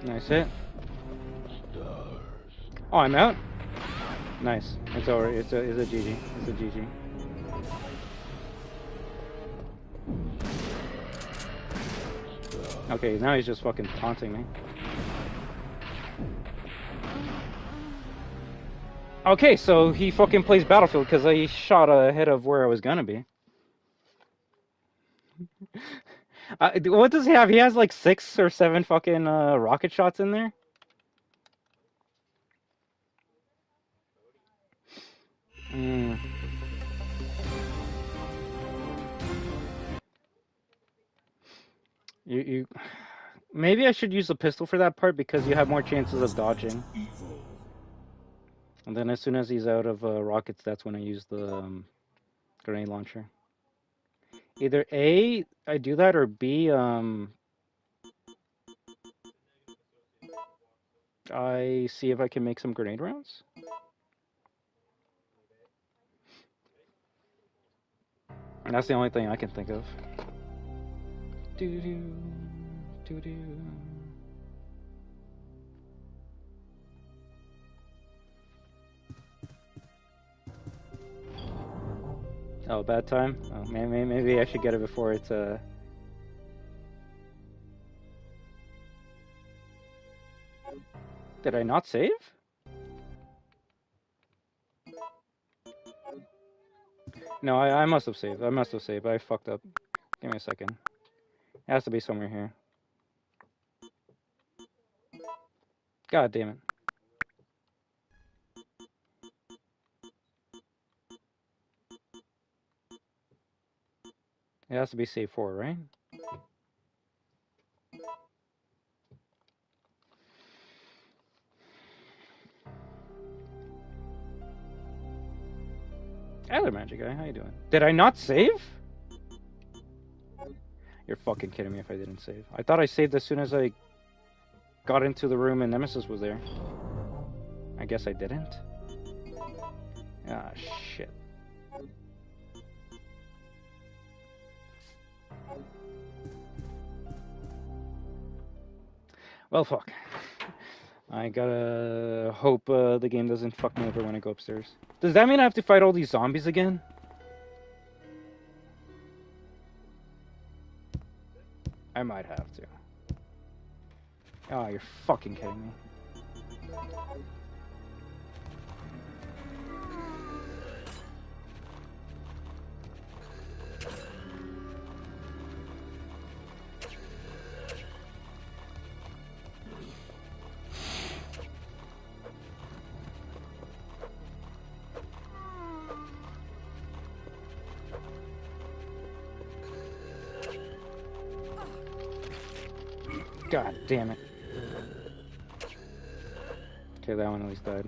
Nice hit. Oh, I'm out? Nice. It's over. It's a GG. It's a GG. Okay, now he's just fucking taunting me. Okay, so he fucking plays Battlefield because I shot ahead of where I was gonna be. What does he have? He has like 6 or 7 fucking rocket shots in there. You maybe I should use the pistol for that part because you have more chances of dodging. And then as soon as he's out of rockets, that's when I use the grenade launcher. Either A, I do that, or B, I see if I can make some grenade rounds. And that's the only thing I can think of. Doo-doo, doo-doo. Oh, bad time? Oh, maybe I should get it before it's Did I not save? No, I must have saved. I must have saved. I fucked up. Give me a second. It has to be somewhere here. God damn it. It has to be save 4, right? Hello, Magic Guy. How you doing? Did I not save? You're fucking kidding me if I didn't save. I thought I saved as soon as I got into the room and Nemesis was there. I guess I didn't. Ah, shit. Well, fuck. I gotta hope the game doesn't fuck me over when I go upstairs. Does that mean I have to fight all these zombies again? I might have to. Oh, you're fucking kidding me. God damn it. Okay, that one at least died.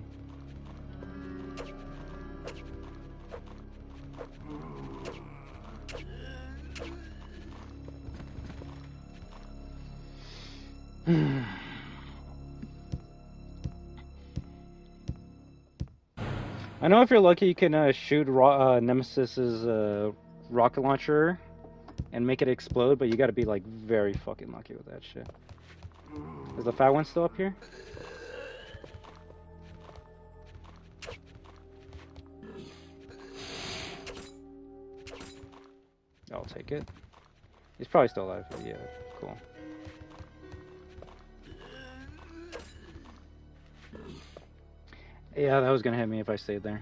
I know if you're lucky, you can shoot Nemesis's rocket launcher and make it explode, but you gotta be like very fucking lucky with that shit. Is the fat one still up here? I'll take it. He's probably still alive. Yeah, cool. Yeah, that was gonna hit me if I stayed there.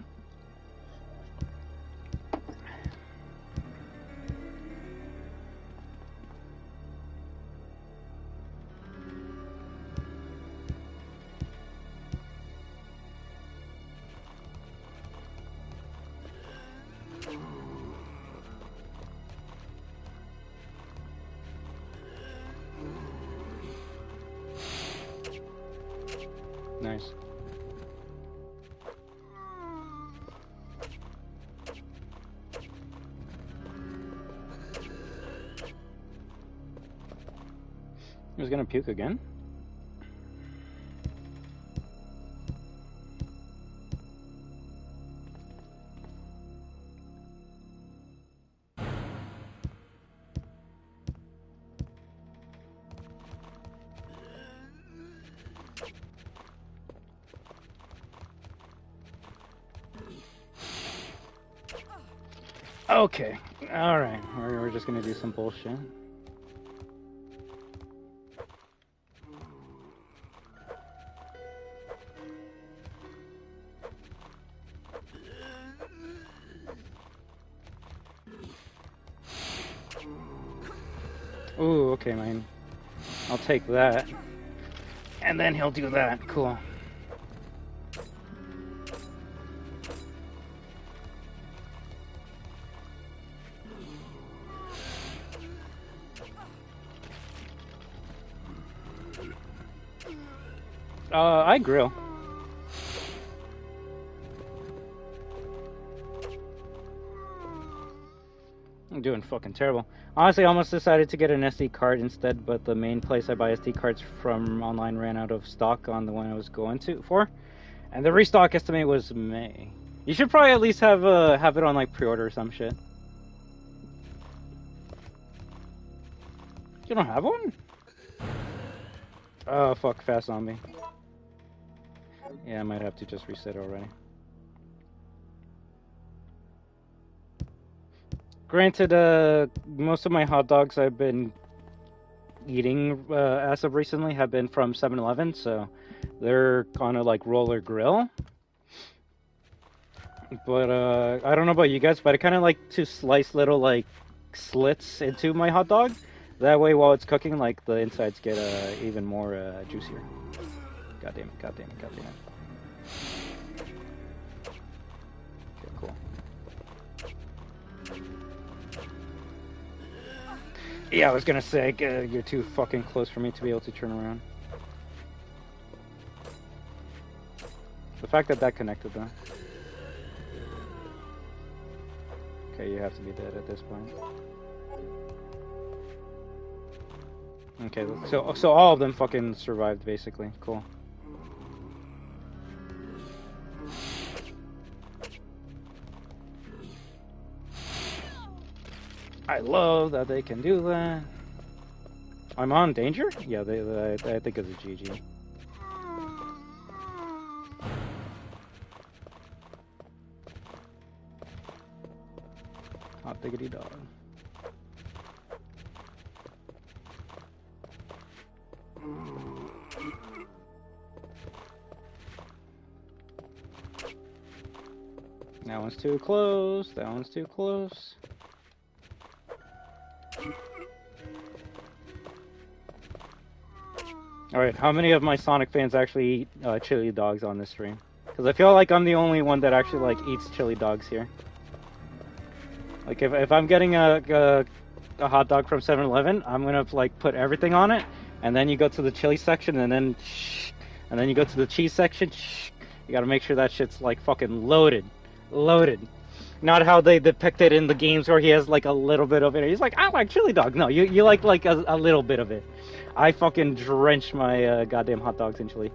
Nice. He was gonna puke again? Okay, alright, we're just gonna do some bullshit. Ooh, okay, man. I'll take that. And then he'll do that. Cool. I grill. I'm doing fucking terrible. Honestly, I almost decided to get an SD card instead, but the main place I buy SD cards from online ran out of stock on the one I was going to for, and the restock estimate was May. You should probably at least have it on like pre-order or some shit. You don't have one? Oh fuck, fast zombie. Yeah, I might have to just reset already. Granted, most of my hot dogs I've been eating as of recently have been from 7-Eleven, so they're on a like roller grill. But I don't know about you guys, but I kind of like to slice little like slits into my hot dog. That way, while it's cooking, like the insides get even more juicier. God damn it! God damn it! God damn it! Okay, cool. Yeah, I was gonna say, you're too fucking close for me to be able to turn around. The fact that connected, though. Okay, you have to be dead at this point. Okay, so all of them fucking survived, basically. Cool. I love that they can do that. I'm on danger? Yeah, I think it's a GG. Hot diggity dog. That one's too close. That one's too close. Alright, how many of my Sonic fans actually eat chili dogs on this stream? Because I feel like I'm the only one that actually like eats chili dogs here. Like if I'm getting a hot dog from 7-Eleven, I'm gonna like put everything on it, and then you go to the chili section, and then you go to the cheese section. You gotta make sure that shit's like fucking loaded. Not how they depict it in the games where he has like a little bit of it. He's like, I like chili dogs. No, you like a little bit of it. I fucking drench my goddamn hot dogs in chili.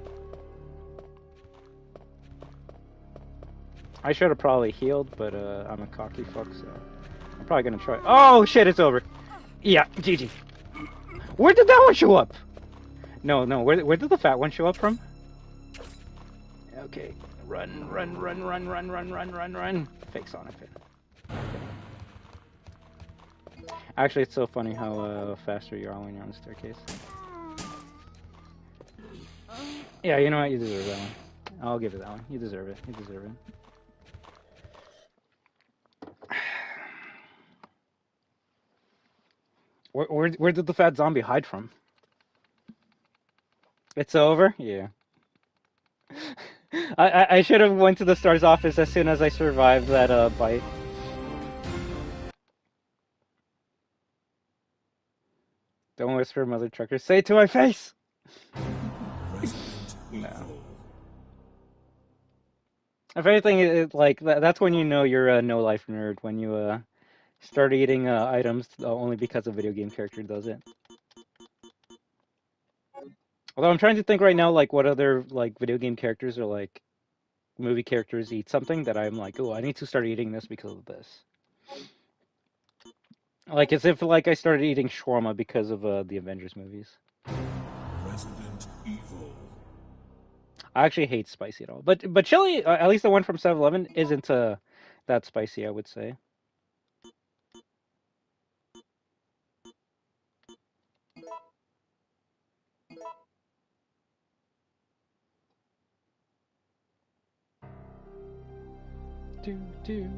I should have probably healed, but I'm a cocky fuck, so I'm probably gonna try. Oh shit, it's over. Yeah, GG. Where did that one show up? No, where did the fat one show up from? Okay, run. Fake Sonic Pin. Actually, it's so funny how faster you are when you're on the staircase. Yeah, you know what? You deserve that one. I'll give you that one. You deserve it. Where did the fat zombie hide from? It's over? Yeah. I should have went to the STARS office as soon as I survived that bite. Don't whisper, mother trucker. Say it to my face! No. If anything, it's like that's when you know you're a no-life nerd, when you start eating items only because a video game character does it. Although I'm trying to think right now, like, what other, like, video game characters or, like, movie characters eat something that I'm like, oh, I need to start eating this because of this. Like, as if, like, I started eating shawarma because of the Avengers movies. Resident Evil. I actually hate spicy at all. But chili, at least the one from 7-Eleven, isn't that spicy, I would say. Do.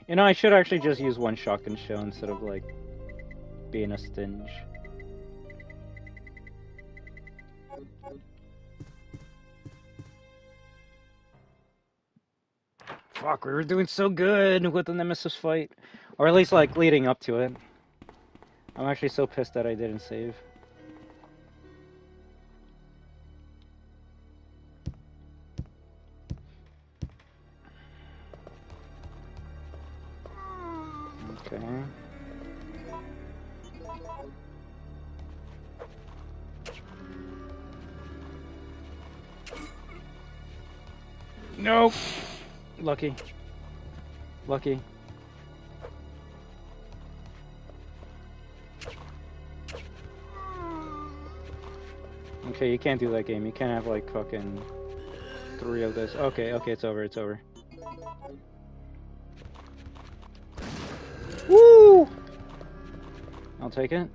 You know, I should actually just use one shotgun shell instead of, like, being a stinge. Fuck, we were doing so good with the Nemesis fight. Or at least, like, leading up to it. I'm actually so pissed that I didn't save. Okay. Nope. Lucky. Okay, you can't do that game. You can't have like fucking 3 of this. Okay, it's over. Woo! I'll take it.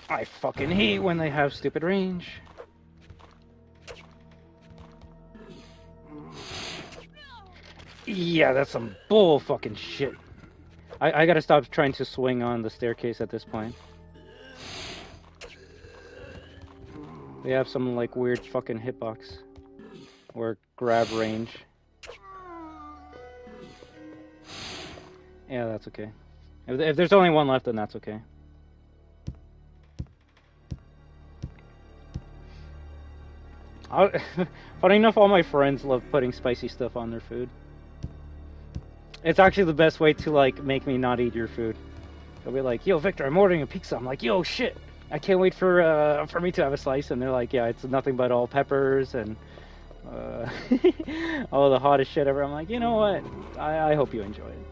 I fucking hate when they have stupid range. Yeah, that's some bull fucking shit. I gotta stop trying to swing on the staircase at this point. They have some like weird fucking hitbox or grab range. Yeah, that's okay. If there's only one left, then that's okay. Funny enough, all my friends love putting spicy stuff on their food. It's actually the best way to like make me not eat your food. They'll be like, "Yo, Victor, I'm ordering a pizza." I'm like, "Yo, shit, I can't wait for me to have a slice." And they're like, "Yeah, it's nothing but all peppers and all the hottest shit ever." I'm like, you know what? I hope you enjoy it.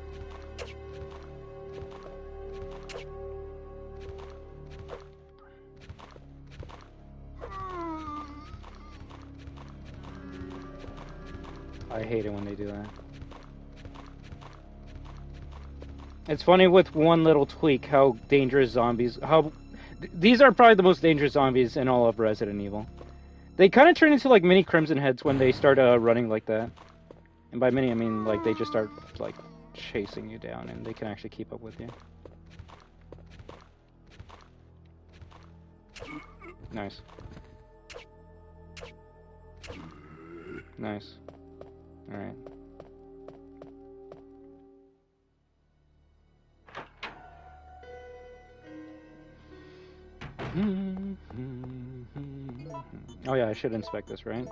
I hate it when they do that. It's funny with one little tweak how dangerous zombies... These are probably the most dangerous zombies in all of Resident Evil. They kind of turn into like mini Crimson Heads when they start running like that. And by mini, I mean like they just start like chasing you down and they can actually keep up with you. Nice. Nice. Alright. Oh yeah, I should inspect this, right?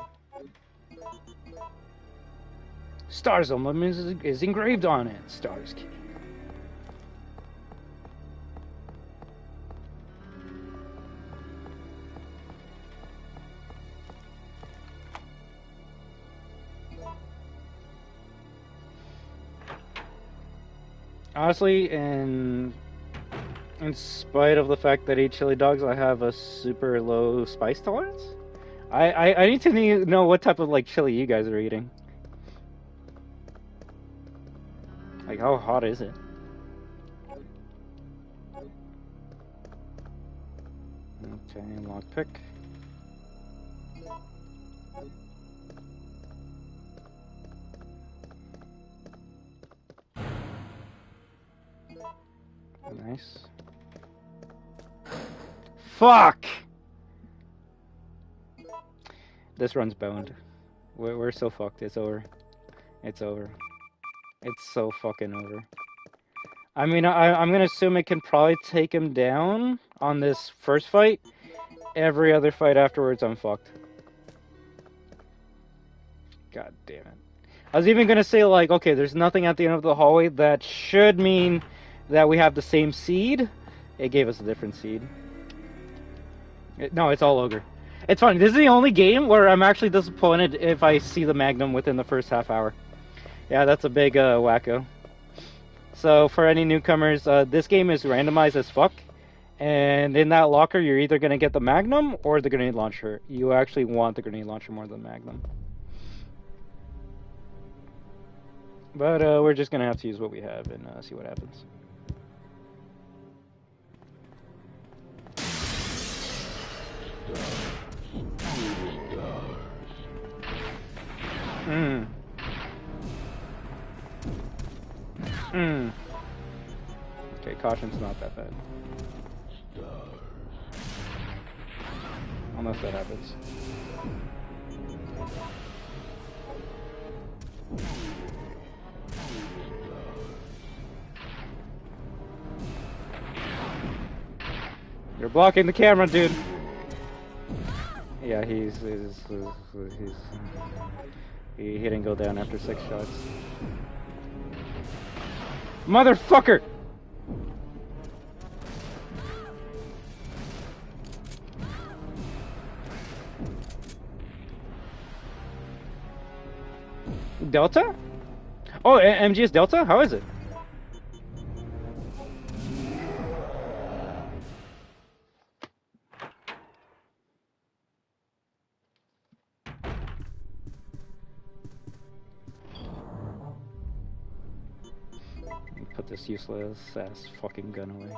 Stars emblem is engraved on it. Stars key. Honestly, in spite of the fact that I eat chili dogs, I have a super low spice tolerance. I need to know what type of like chili you guys are eating. Like, how hot is it? Okay, lockpick. Nice. Fuck! This run's boned. We're so fucked. It's over. It's over. It's so fucking over. I mean, I'm gonna assume it can probably take him down on this first fight. Every other fight afterwards, I'm fucked. God damn it. I was even gonna say, like, okay, there's nothing at the end of the hallway. That should mean that we have the same seed. It gave us a different seed. No, it's all ogre. It's funny. This is the only game where I'm actually disappointed if I see the Magnum within the first half hour. Yeah, that's a big wacko. So for any newcomers, this game is randomized as fuck. And in that locker, you're either going to get the Magnum or the grenade launcher. You actually want the grenade launcher more than the Magnum. But we're just going to have to use what we have and see what happens. Okay, caution's not that bad. Unless that happens. You're blocking the camera, dude. Yeah, he didn't go down after 6 shots. Motherfucker! Delta? Oh, MGS Delta? How is it? Put this useless ass fucking gun away.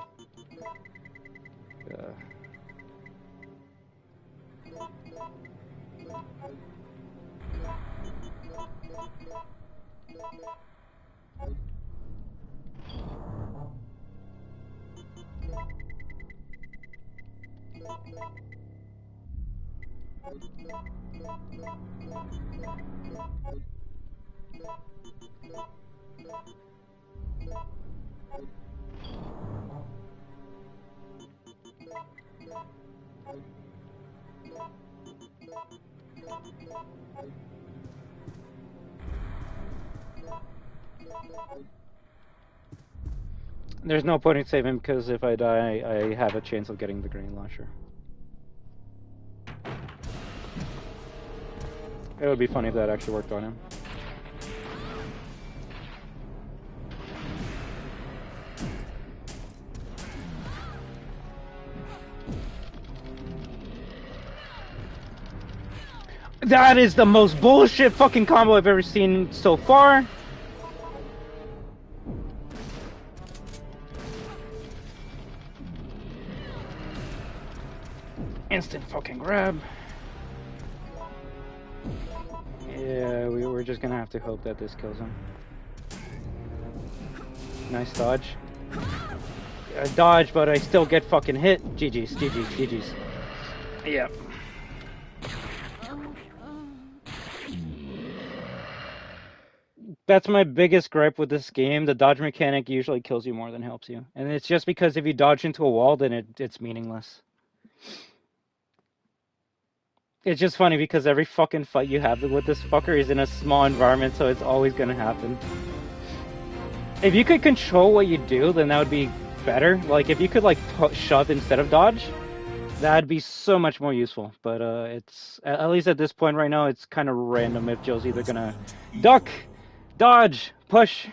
There's no point in saving because if I die, I have a chance of getting the grenade launcher. It would be funny if that actually worked on him. That is the most bullshit fucking combo I've ever seen so far. Instant fucking grab. Yeah, we're just gonna have to hope that this kills him. Nice dodge. I dodge, but I still get fucking hit. GG's, GG's, GG's. Yeah. That's my biggest gripe with this game. The dodge mechanic usually kills you more than helps you. And it's just because if you dodge into a wall, then it's meaningless. It's just funny because every fucking fight you have with this fucker is in a small environment, so it's always gonna happen. If you could control what you do, then that would be better. Like, if you could, like, shove instead of dodge, that'd be so much more useful. But, it's... At least at this point right now, it's kind of random if Joe's either gonna duck, dodge, push.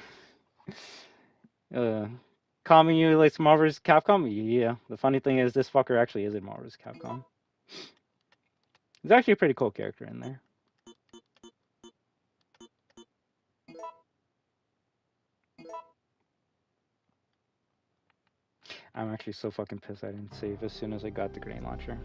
Calming you like Marvel vs. Capcom? Yeah. The funny thing is, this fucker actually is in Marvel vs. Capcom. He's actually a pretty cool character in there. I'm actually so fucking pissed I didn't save as soon as I got the grenade launcher.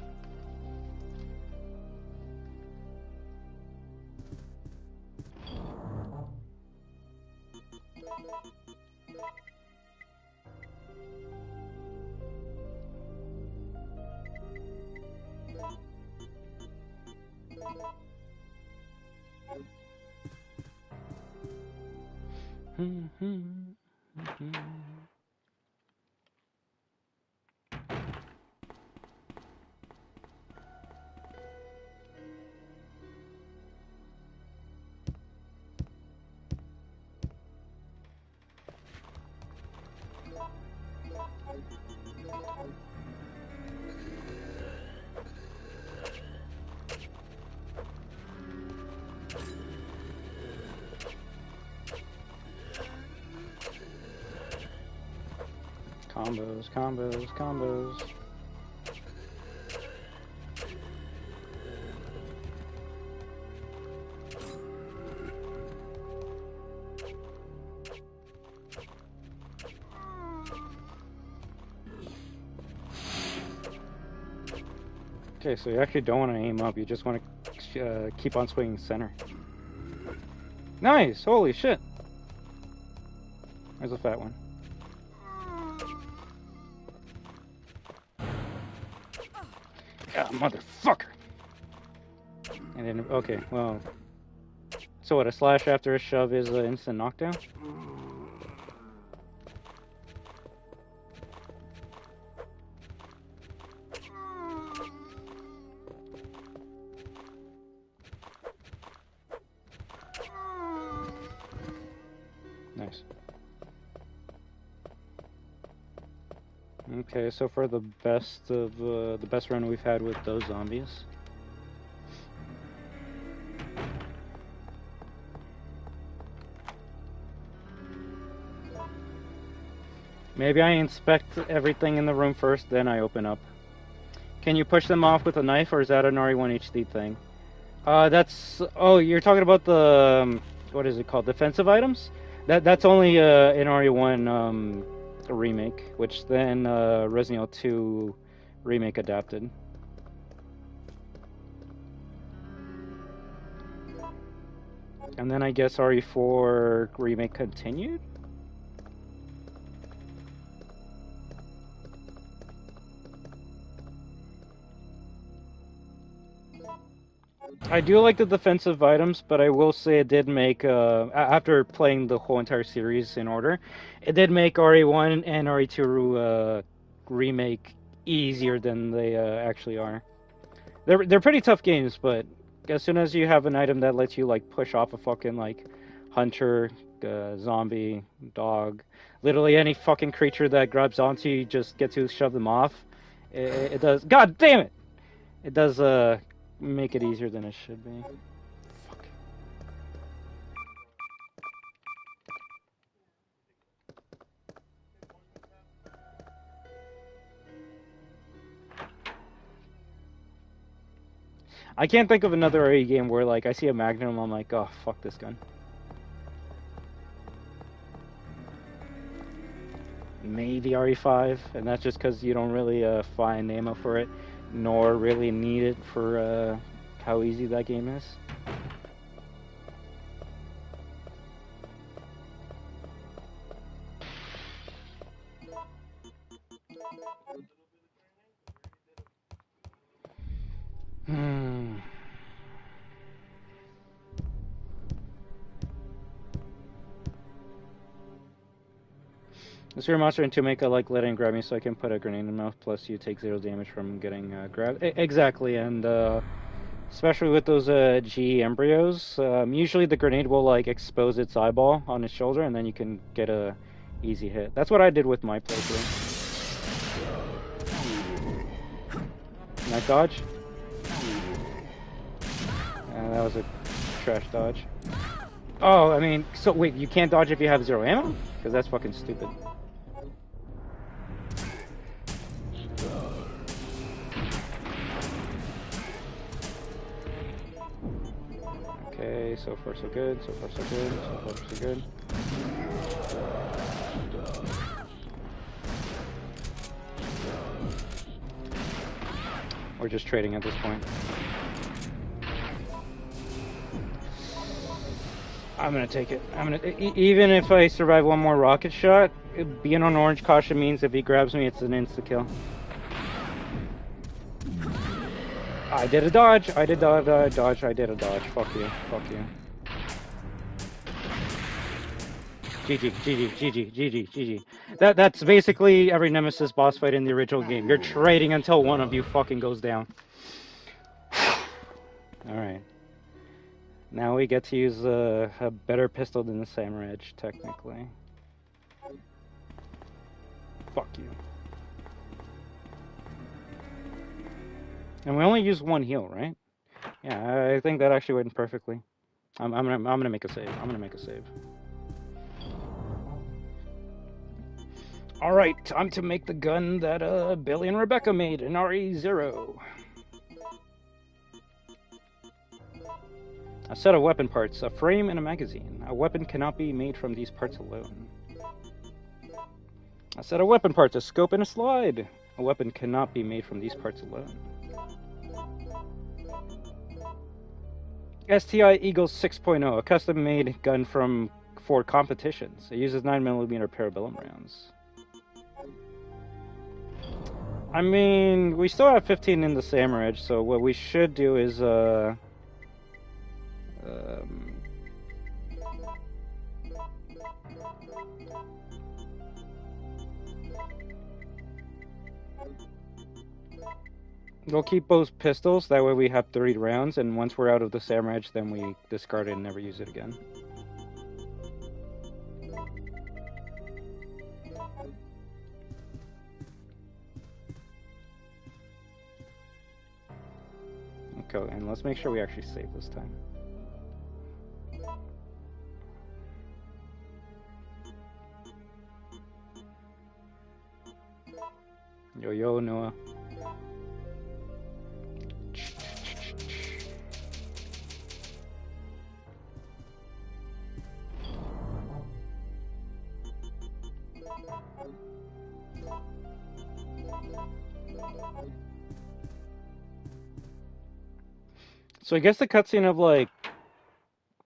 Combos, combos, combos. Okay, so you actually don't want to aim up, you just want to keep on swinging center. Nice! Holy shit! There's a fat one. Ah, motherfucker! And then, okay, well... So what, a slash after a shove is an instant knockdown? Nice. Okay, so far the best run we've had with those zombies. Maybe I inspect everything in the room first, then I open up. Can you push them off with a knife, or is that an RE1 HD thing? That's... Oh, you're talking about the... what is it called? Defensive items? That's only an RE1 remake, which then Resident Evil 2 remake adapted. And then I guess RE4 remake continued? I do like the defensive items, but I will say it did make, after playing the whole entire series in order, it did make RE1 and RE2 remake easier than they actually are. They're pretty tough games, but as soon as you have an item that lets you like push off a fucking like hunter, zombie, dog, literally any fucking creature that grabs onto you, just get to shove them off. It does. God damn it! It does make it easier than it should be. Fuck. I can't think of another RE game where like I see a Magnum, I'm like, oh fuck this gun. Maybe RE5, and that's just because you don't really find ammo for it, nor really need it for how easy that game is. Is your monster in 2 make a like let in grab me so I can put a grenade in the mouth, plus you take 0 damage from getting grabbed? Exactly, and especially with those G embryos, usually the grenade will like expose its eyeball on its shoulder, and then you can get a easy hit. That's what I did with my playthrough. Can I dodge? That was a trash dodge. Oh, I mean, so wait, you can't dodge if you have 0 ammo? Because that's fucking stupid. Okay, so far so good, so far so good, so far so good. We're just trading at this point. I'm gonna take it. Even if I survive one more rocket shot, being on orange caution means if he grabs me, it's an insta-kill. I did a dodge. I did a dodge. I did a dodge. Fuck you. Fuck you. GG, GG, GG, GG, GG. That's basically every Nemesis boss fight in the original game. You're trading until one of you fucking goes down. Alright. Now we get to use a better pistol than the Samurai Edge, technically. Fuck you. And we only use 1 heal, right? Yeah, I think that actually went perfectly. I'm gonna make a save. I'm gonna make a save. Alright, time to make the gun that Billy and Rebecca made, an RE0. A set of weapon parts, a frame and a magazine. A weapon cannot be made from these parts alone. A set of weapon parts, a scope and a slide. A weapon cannot be made from these parts alone. STI Eagle 6.0, a custom-made gun for competitions. It uses 9mm parabellum rounds. I mean, we still have 15 in the Samurai Edge, so what we should do is we'll keep both pistols, that way we have 30 rounds, and once we're out of the Samurai Edge, then we discard it and never use it again. Okay, and let's make sure we actually save this time. Yo, Noah. So I guess the cutscene of like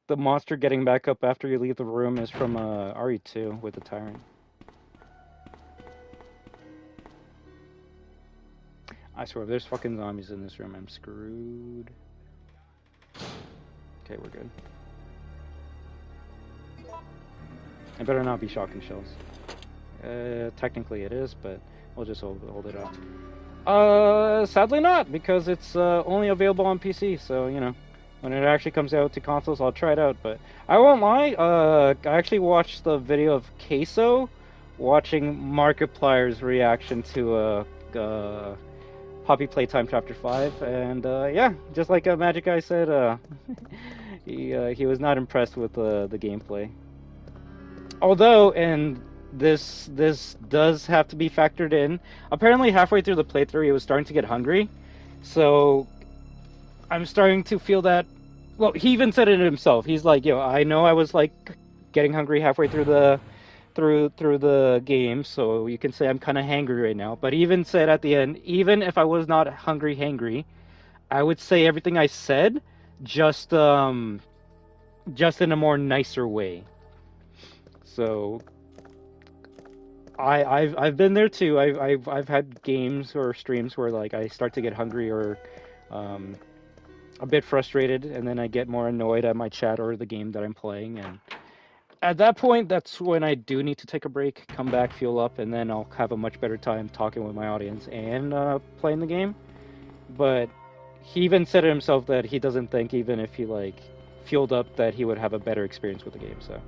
the monster getting back up after you leave the room is from RE2 with the Tyrant. I swear, if there's fucking zombies in this room, I'm screwed. Okay, we're good. It better not be shotgun shells. Technically it is, but we'll just hold it up. Sadly not, because it's only available on PC, so, you know, when it actually comes out to consoles, I'll try it out, but I won't lie, I actually watched the video of Queso watching Markiplier's reaction to, Poppy Playtime Chapter 5, and, yeah, just like Magic Guy said, he was not impressed with the gameplay. Although, and this does have to be factored in. Apparently, halfway through the playthrough, he was starting to get hungry. So, I'm starting to feel that. Well, he even said it himself. He's like, "Yo, I know I was like getting hungry halfway through the game, so you can say I'm kind of hangry right now." But he even said at the end, even if I was not hangry, I would say everything I said, just in a more nicer way. So I've been there too. I've had games or streams where like I start to get hungry or a bit frustrated, and then I get more annoyed at my chat or the game that I'm playing, and At that point, that's when I do need to take a break, come back, fuel up, and then I'll have a much better time talking with my audience and playing the game. But he even said it himself that he doesn't think even if he like fueled up that he would have a better experience with the game. So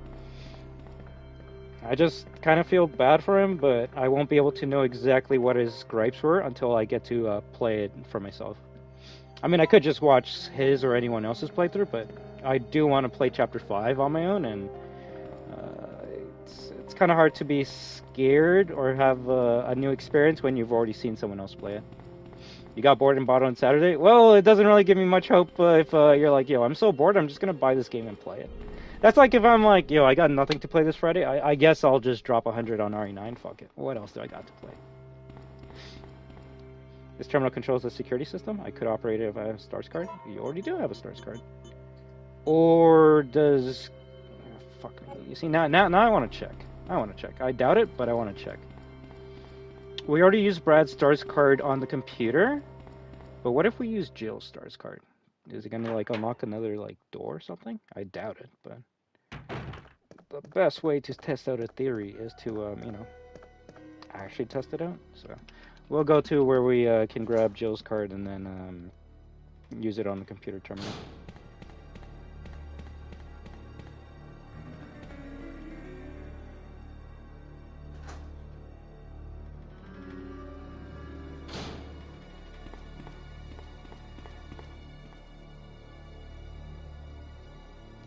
I just kind of feel bad for him, but I won't be able to know exactly what his gripes were until I get to play it for myself. I mean, I could just watch his or anyone else's playthrough, but I do want to play Chapter 5 on my own, and it's kind of hard to be scared or have a new experience when you've already seen someone else play it. You got bored and bought it on Saturday? Well, it doesn't really give me much hope if you're like, yo, I'm so bored, I'm just going to buy this game and play it. That's like if I'm like, yo, I got nothing to play this Friday, I guess I'll just drop 100 on RE9, fuck it. What else do I got to play? This terminal controls the security system. I could operate it if I have a stars card. You already do have a stars card. Or does... Oh, fuck me. You see, now I want to check. I doubt it, but I want to check. We already used Brad's stars card on the computer, but what if we use Jill's stars card? Is it gonna like unlock another like door or something? I doubt it, but the best way to test out a theory is to you know, actually test it out. So we'll go to where we can grab Jill's card and then use it on the computer terminal.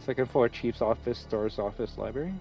Second floor, chief's office, store's office, library.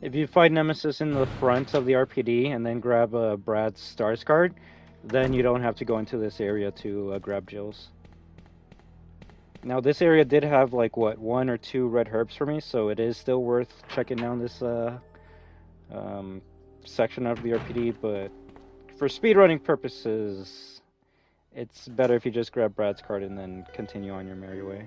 If you fight Nemesis in the front of the RPD and then grab Brad's stars card, then you don't have to go into this area to grab Jill's. Now this area did have like what, 1 or 2 red herbs for me, so it is still worth checking down this section of the RPD, but for speedrunning purposes, it's better if you just grab Brad's card and then continue on your merry way.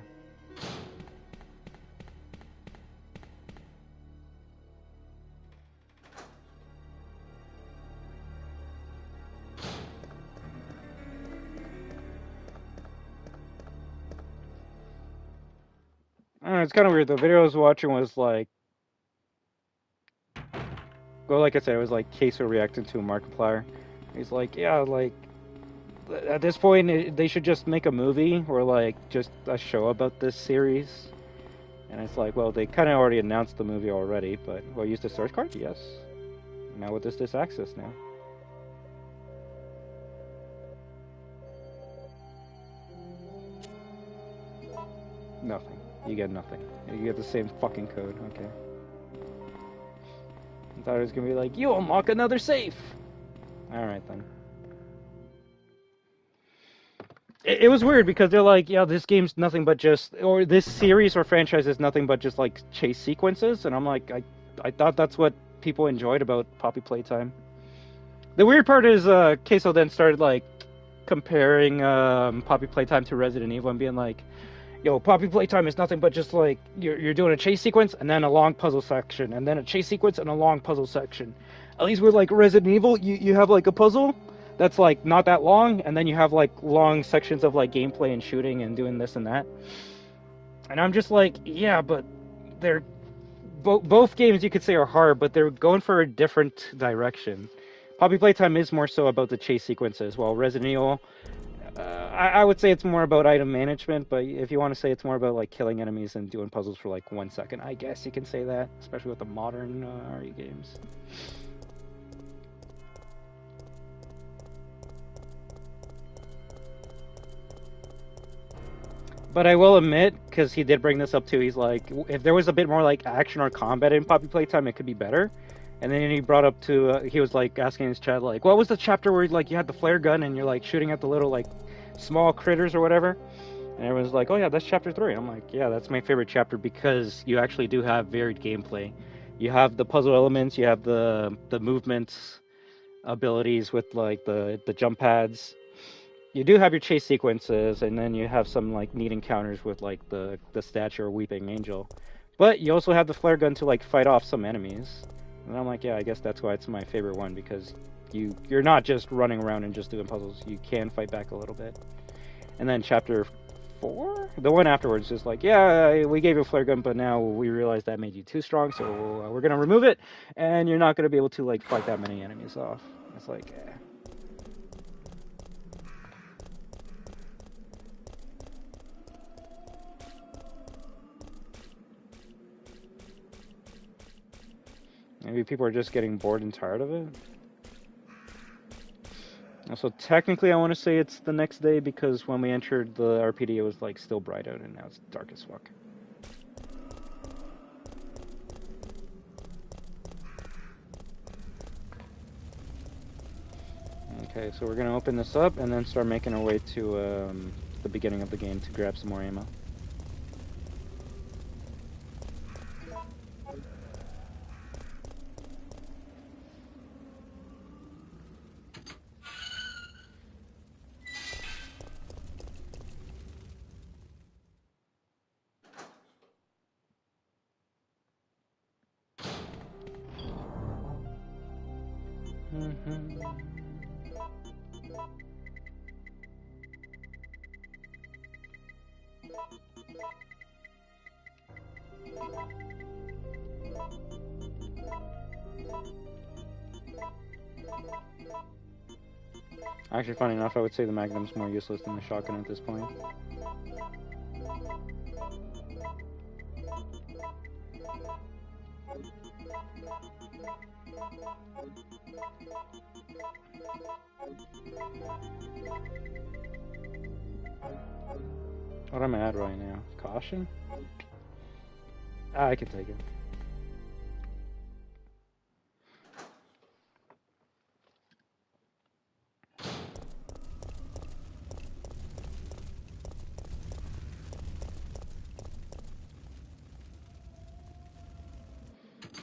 I don't know, it's kind of weird. The video I was watching was like, well, like I said, it was like Queso reacting to a Markiplier. He's like, yeah, like, at this point, they should just make a movie or like just a show about this series. And it's like, well, they kind of already announced the movie already, but, well, use the source card? Yes. Now what does this access now? Nothing. You get nothing. You get the same fucking code. Okay. I thought it was gonna be like, you unlock another safe! Alright then. It was weird because they're like, yeah, this game's nothing but just, or this series or franchise is nothing but just like chase sequences, and I'm like, I thought that's what people enjoyed about Poppy Playtime. The weird part is, Queso then started like comparing Poppy Playtime to Resident Evil and being like, yo, Poppy Playtime is nothing but just like, you're doing a chase sequence and then a long puzzle section, and then a chase sequence and a long puzzle section. At least with like Resident Evil, you have like a puzzle that's like not that long, and then you have like long sections of like gameplay and shooting and doing this and that. And I'm just like, yeah, but they're both games you could say are hard, but they're going for a different direction. Poppy Playtime is more so about the chase sequences, while Resident Evil, I would say it's more about item management, but if you want to say it's more about like killing enemies and doing puzzles for like 1 second, I guess you can say that, especially with the modern RE games. But I will admit, because he did bring this up too, he's like, if there was a bit more like action or combat in Poppy Playtime, it could be better. And then he brought up to, he was like asking his chat, like, what was the chapter where like you had the flare gun and you're like shooting at the little like small critters or whatever? And everyone's like, oh yeah, that's chapter 3. I'm like, yeah, that's my favorite chapter because you actually do have varied gameplay. You have the puzzle elements, you have the movements abilities with like the jump pads. You do have your chase sequences, and then you have some like neat encounters with like the statue or weeping angel. But you also have the flare gun to like fight off some enemies. And I'm like, yeah, I guess that's why it's my favorite one, because you're not just running around and just doing puzzles. You can fight back a little bit. And then chapter 4, the one afterwards, is like, yeah, we gave you a flare gun, but now we realized that made you too strong, so we're gonna remove it, and you're not gonna be able to like fight that many enemies off. It's like, eh. Maybe people are just getting bored and tired of it. Also, technically, I want to say it's the next day, because when we entered the RPD, it was like still bright out, and now it's dark as fuck. Okay, so we're gonna open this up and then start making our way to the beginning of the game to grab some more ammo. Actually, funny enough, I would say the Magnum's more useless than the shotgun at this point. What am I at right now? Caution? I can take it.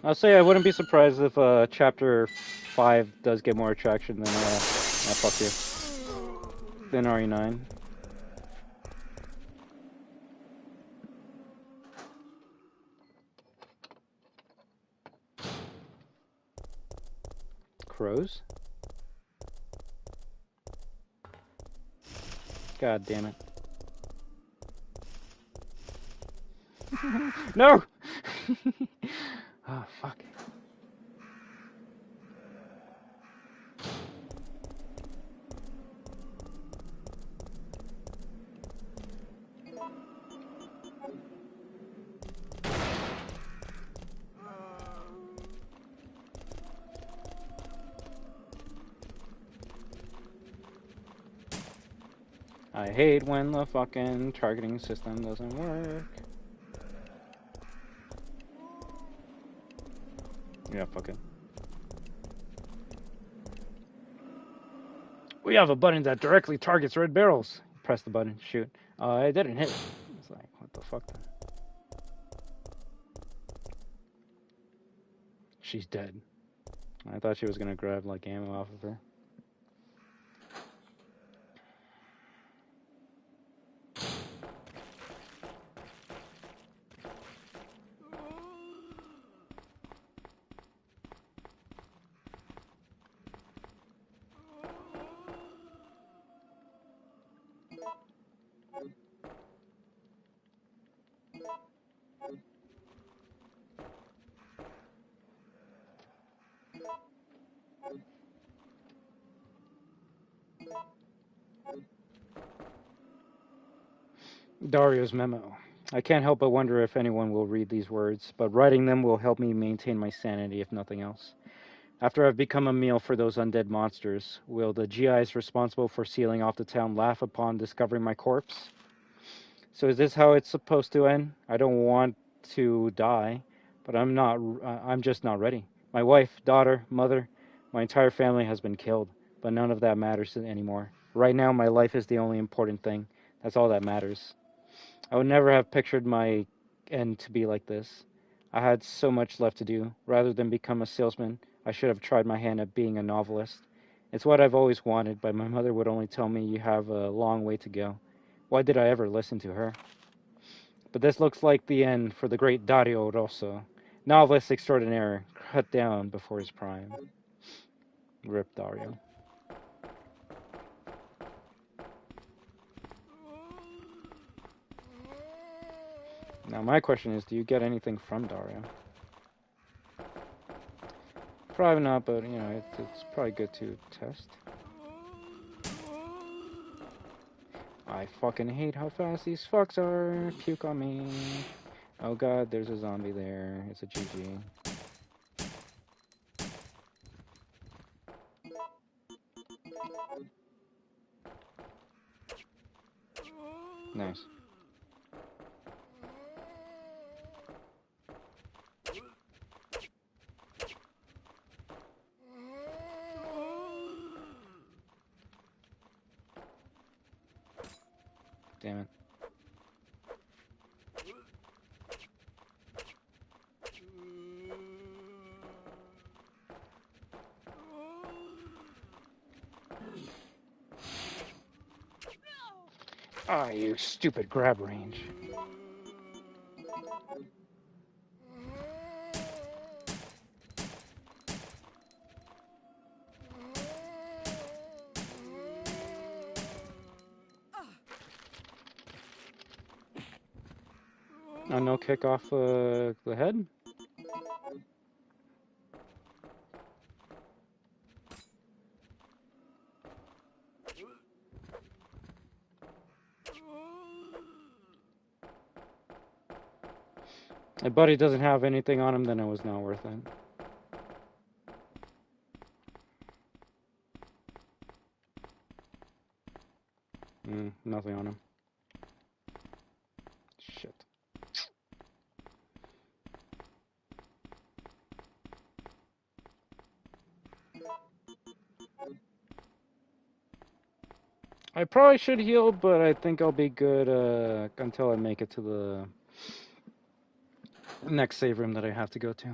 I'll say I wouldn't be surprised if Chapter 5 does get more attraction than, fuck you, than RE9. Crows? God damn it. No! Oh, fuck. I hate when the fucking targeting system doesn't work. Yeah, fuck it. We have a button that directly targets red barrels. Press the button, shoot. It didn't hit. It's like, what the fuck then? She's dead. I thought she was gonna grab like ammo off of her. Dario's memo. I can't help but wonder if anyone will read these words, but writing them will help me maintain my sanity if nothing else. After I've become a meal for those undead monsters, will the GIs responsible for sealing off the town laugh upon discovering my corpse? So is this how it's supposed to end? I don't want to die, but I'm just not ready. My wife, daughter, mother, my entire family has been killed, but none of that matters anymore. Right now, my life is the only important thing. That's all that matters. I would never have pictured my end to be like this. I had so much left to do. Rather than become a salesman, I should have tried my hand at being a novelist. It's what I've always wanted, but my mother would only tell me you have a long way to go. Why did I ever listen to her? But this looks like the end for the great Dario Rosso, novelist extraordinaire, cut down before his prime. Rip Dario. Now my question is, do you get anything from Dario? Probably not, but you know, it's probably good to test. I fucking hate how fast these fucks are. Puke on me. Oh god, there's a zombie there. It's a GG. Nice. Damn it. Ah, you stupid grab range. Oh, no kick off the head? My buddy doesn't have anything on him, then it was not worth it. Nothing on him. Shit. I probably should heal, but I think I'll be good until I make it to the next save room that I have to go to.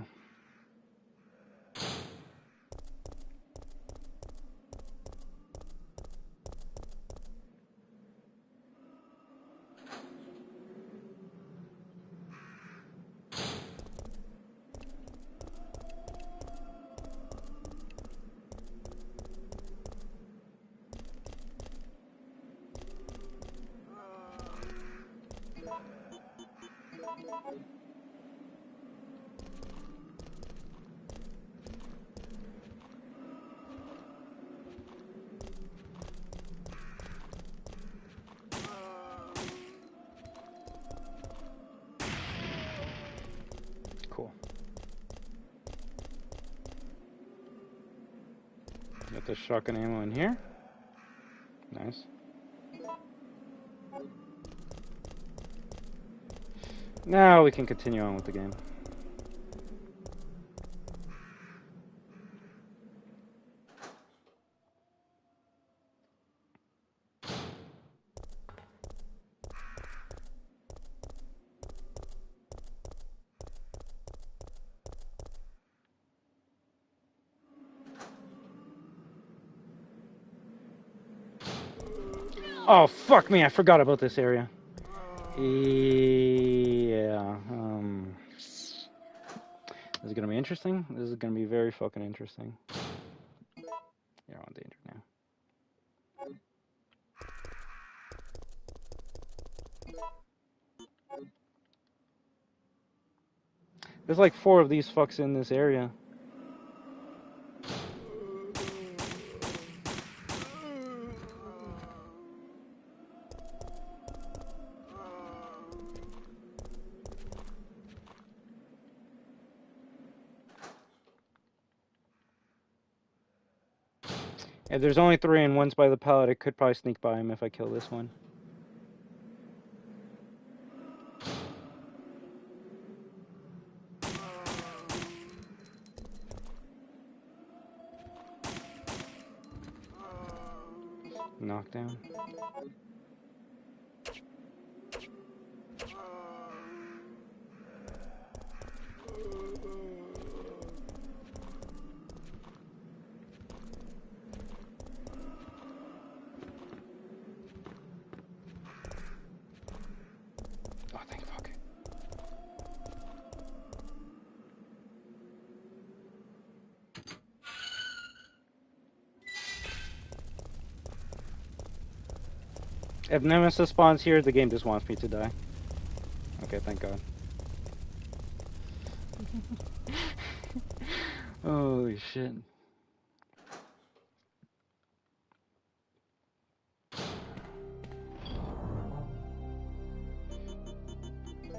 Cool. Got the shotgun ammo in here. Nice. Now we can continue on with the game. Oh, fuck me, I forgot about this area. Yeah, this is gonna be interesting. This is gonna be very fucking interesting. You're on danger now. There's like 4 of these fucks in this area. If there's only 3 and one's by the pallet, I could probably sneak by him if I kill this one. Knockdown. If Nemesis spawns here, the game just wants me to die. Okay, thank God. Holy shit.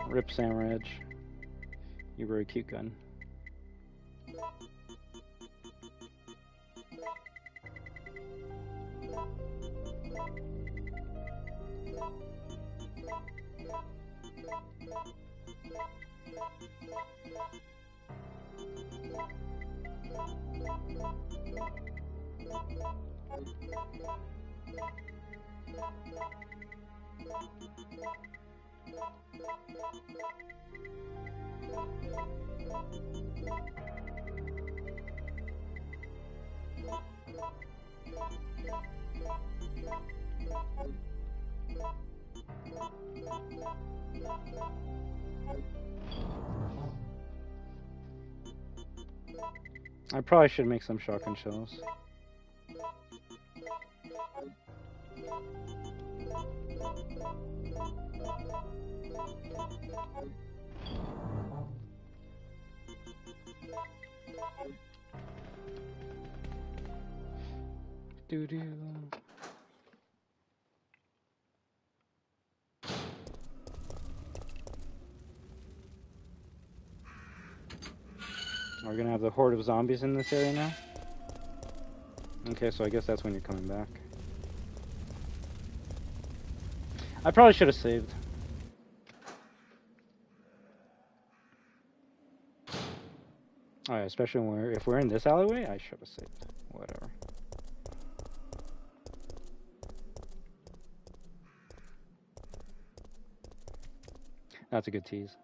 Rip Samurai Edge. You were a cute gun. I probably should make some shotgun shells. Doo-doo. We're gonna have the horde of zombies in this area now? Okay, so I guess that's when you're coming back. I probably should have saved. Oh yeah, especially when if we're in this alleyway, I should have saved. Whatever. That's a good tease.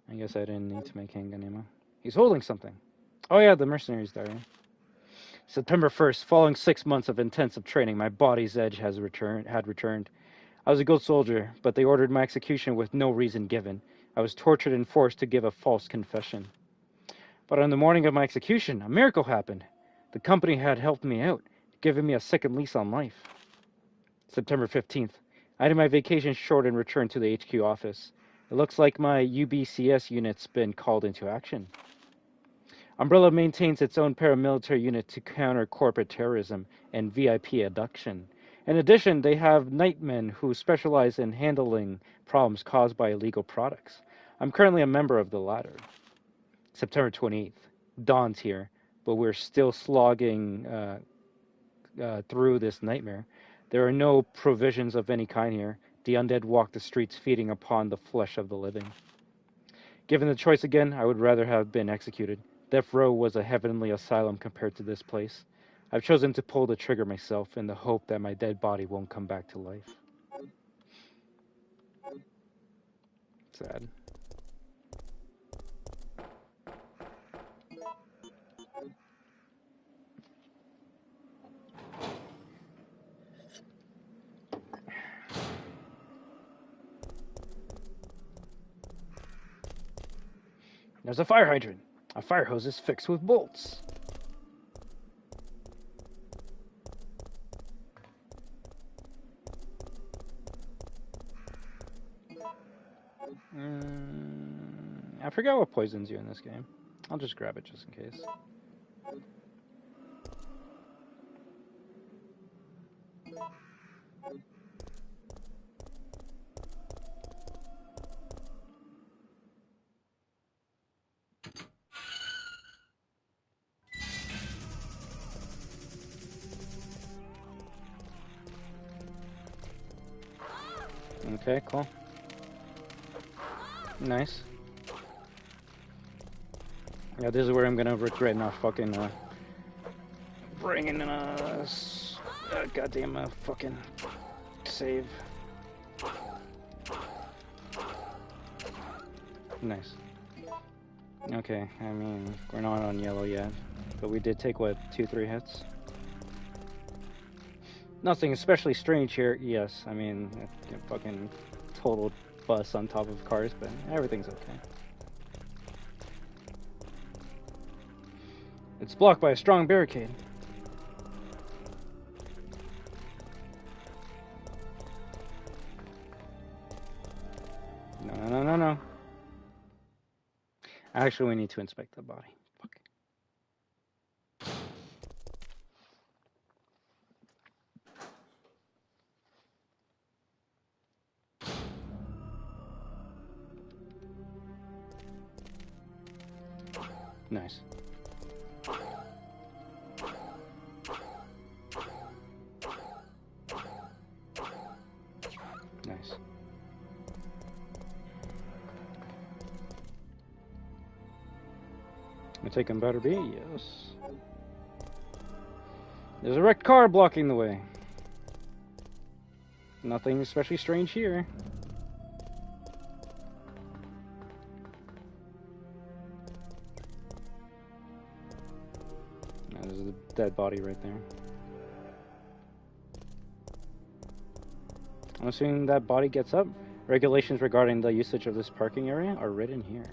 I guess I didn't need to make handgun ammo. He's holding something. Oh yeah, the mercenary's diary. September 1st, following 6 months of intensive training, my body's edge had returned. I was a good soldier, but they ordered my execution with no reason given. I was tortured and forced to give a false confession. But on the morning of my execution, a miracle happened. The company had helped me out, giving me a second lease on life. September 15th, I had my vacation short and returned to the HQ office. It looks like my UBCS unit's been called into action. Umbrella maintains its own paramilitary unit to counter corporate terrorism and VIP abduction. In addition, they have nightmen who specialize in handling problems caused by illegal products. I'm currently a member of the latter. September 28th. Dawn's here, but we're still slogging through this nightmare. There are no provisions of any kind here. The undead walk the streets feeding upon the flesh of the living. Given the choice again, I would rather have been executed. Death Row was a heavenly asylum compared to this place. I've chosen to pull the trigger myself in the hope that my dead body won't come back to life. Sad. There's a fire hydrant. A fire hose is fixed with bolts. I forgot what poisons you in this game. I'll just grab it just in case. Okay, cool. Nice. Yeah, this is where I'm gonna regret not fucking bringing a goddamn fucking save. Nice. Okay, I mean, we're not on yellow yet, but we did take, what, 2-3 hits? Nothing especially strange here. Yes, I mean, fucking total bus on top of cars, but everything's okay. It's blocked by a strong barricade. actually, we need to inspect the body. Fuck. Nice. Nice. I take him better be, yes. There's a wrecked car blocking the way. Nothing especially strange here. There's a dead body right there. I'm assuming that body gets up. Regulations regarding the usage of this parking area are written here.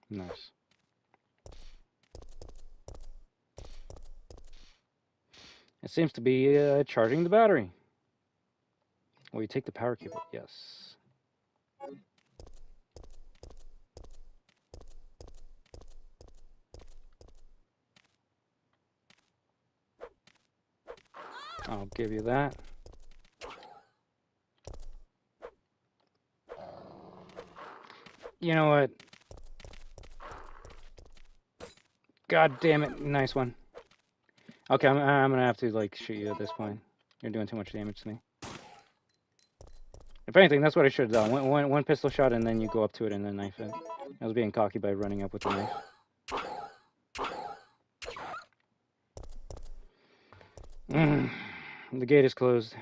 Nice. It seems to be charging the battery. Will you take the power cable? Yes. I'll give you that. You know what? God damn it. Nice one. Okay, I'm gonna have to, like, shoot you at this point. You're doing too much damage to me. If anything, that's what I should have done. One pistol shot and then you go up to it and then knife it. I was being cocky by running up with the knife. The gate is closed.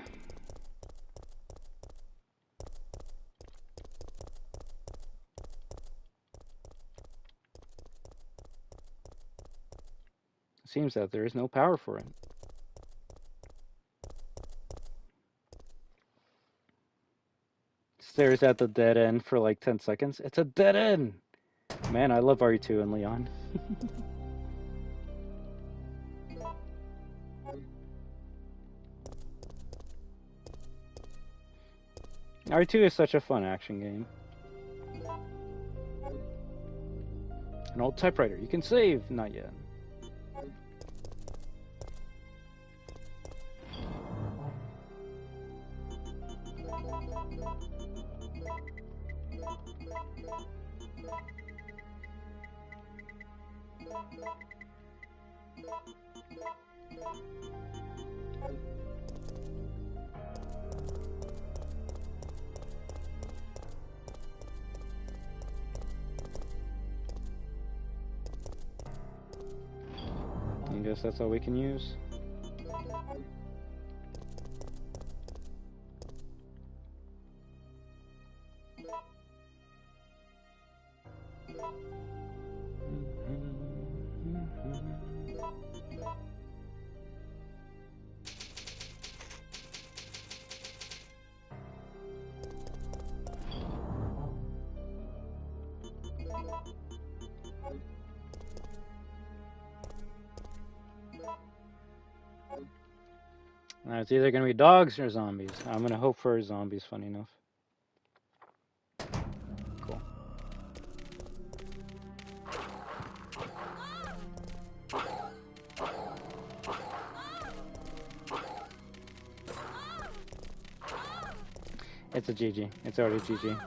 It seems that there is no power for it. Stares at the dead end for like 10 seconds. It's a dead end! Man, I love RE2 and Leon. RE2 is such a fun action game. An old typewriter. You can save. Not yet. I guess that's all we can use. It's either going to be dogs or zombies. I'm going to hope for zombies, funny enough. Cool. It's a GG. It's already GG.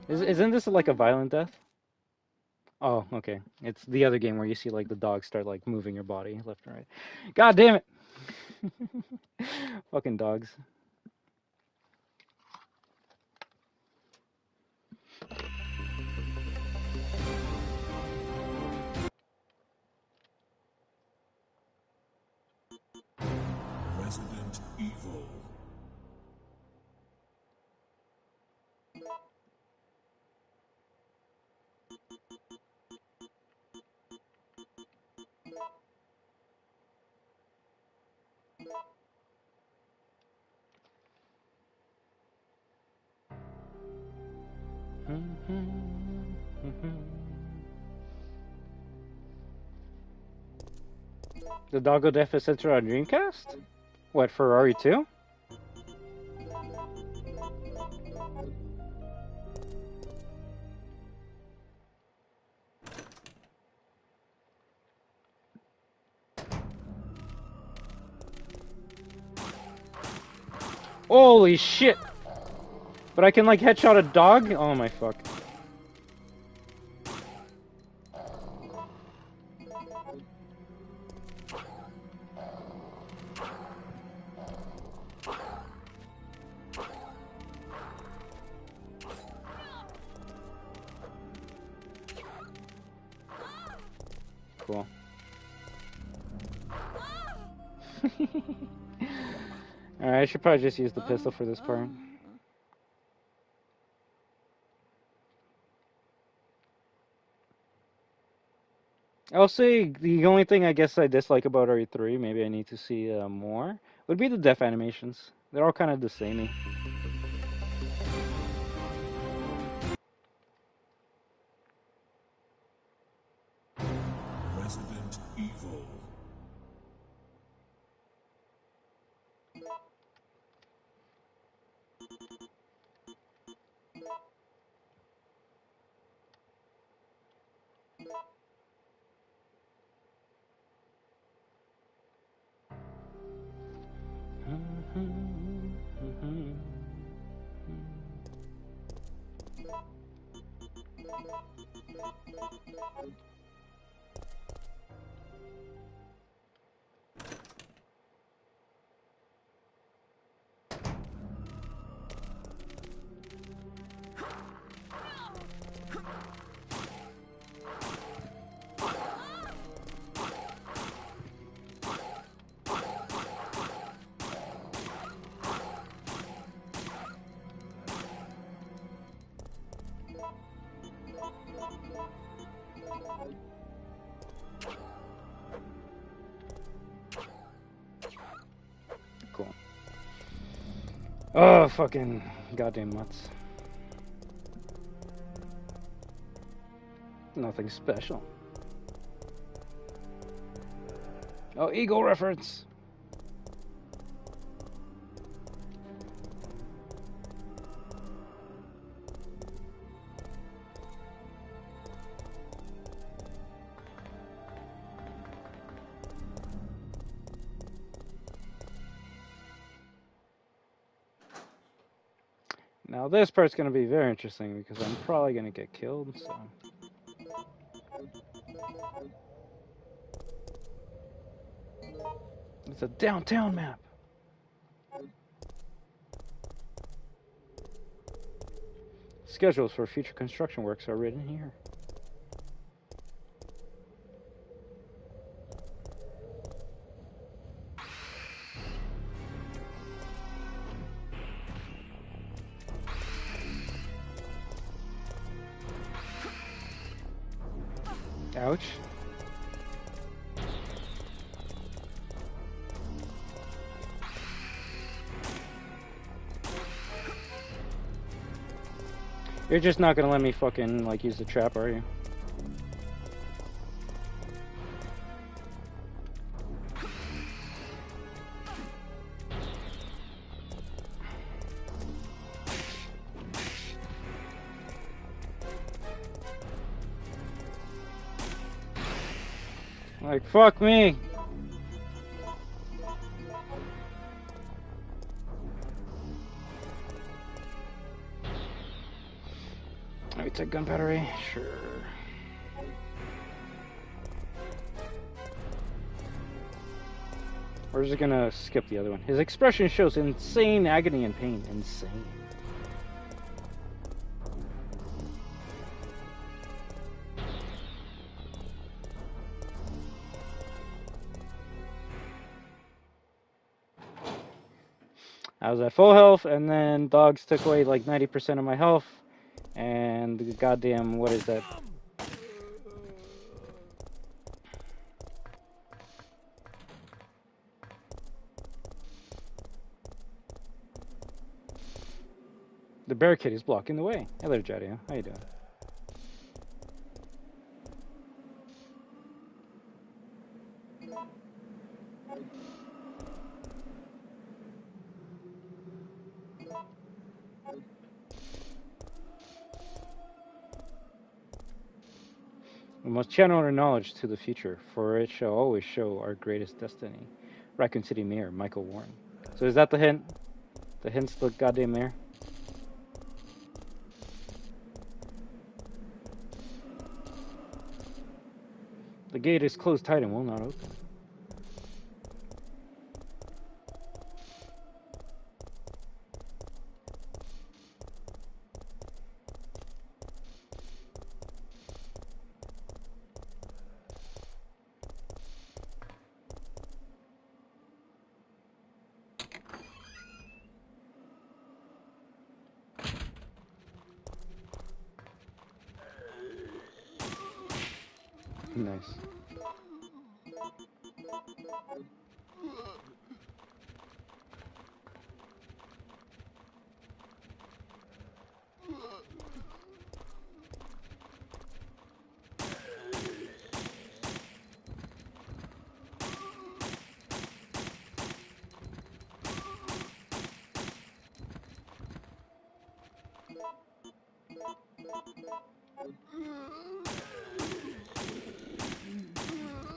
Isn't this like a violent death? Oh, okay. It's the other game where you see like the dogs start like moving your body left and right. God damn it! Fucking dogs. Resident Evil. The Doggo Deficit on Dreamcast? What, Ferrari 2? Holy shit! But I can like headshot a dog? Oh my fuck. Cool. Alright, I should probably just use the pistol for this part. I'll say the only thing I guess I dislike about RE3, maybe I need to see more, would be the death animations. They're all kind of the samey. Resident Evil. Cool. Oh, fucking goddamn mutts. Nothing special. Oh, Eagle reference. Now this part's going to be very interesting because I'm probably going to get killed, so... It's a downtown map. Schedules for future construction works are written here. Ouch. You're just not gonna let me fucking, like, use the trap, are you? Like, fuck me! Let me take gun battery. Sure. Or is it gonna skip the other one? His expression shows insane agony and pain. Insane. I was at full health, and then dogs took away like 90% of my health. And the goddamn, what is that? The barricade is blocking the way. Hello, Jadio. How you doing? We must channel our knowledge to the future, for it shall always show our greatest destiny. Raccoon City Mayor, Michael Warren. So is that the hint? The hint's the goddamn mayor? The gate is closed tight and will not open. Nice.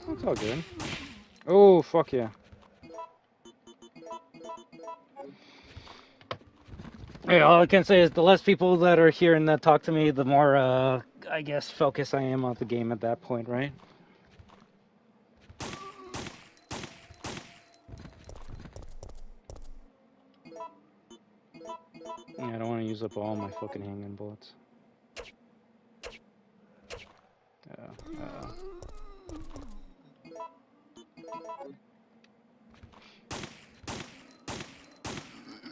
That's all good. Oh, fuck yeah. Hey, all I can say is the less people that are here and that talk to me, the more, I guess, focused I am on the game at that point, right? Yeah, I don't want to use up all my fucking handgun bullets.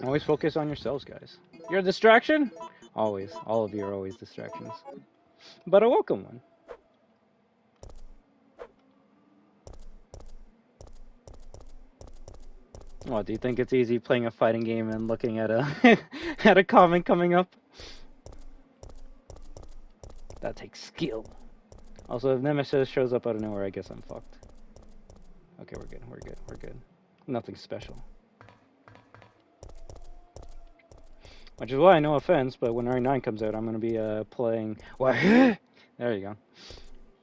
Always focus on yourselves, guys. You're a distraction? Always. All of you are always distractions. But a welcome one. What, do you think it's easy playing a fighting game and looking at a at a comment coming up? That takes skill. Also, if Nemesis shows up out of nowhere, I guess I'm fucked. Okay, we're good, we're good, we're good. Nothing special. Which is why, no offense, but when RE9 comes out, I'm going to be playing... WAHOO! There you go.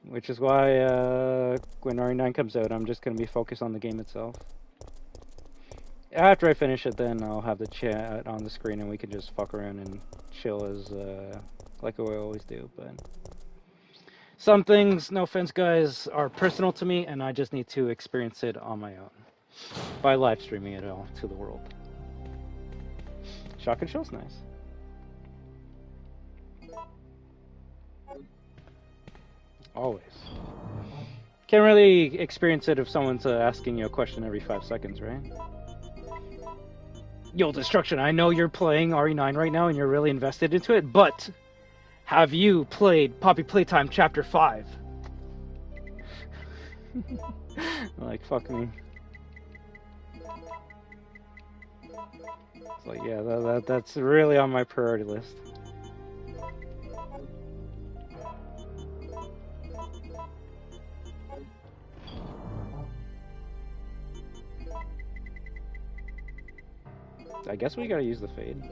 Which is why when RE9 comes out, I'm just going to be focused on the game itself. After I finish it, then I'll have the chat on the screen and we can just fuck around and chill as like we always do. But some things, no offense guys, are personal to me and I just need to experience it on my own by live streaming it all to the world. Shotgun shell's nice. Always. Can't really experience it if someone's asking you a question every 5 seconds, right? Yo, Destruction, I know you're playing RE9 right now and you're really invested into it, but have you played Poppy Playtime Chapter 5? Like, fuck me. It's like, yeah, that's really on my priority list. I guess we gotta use the fade.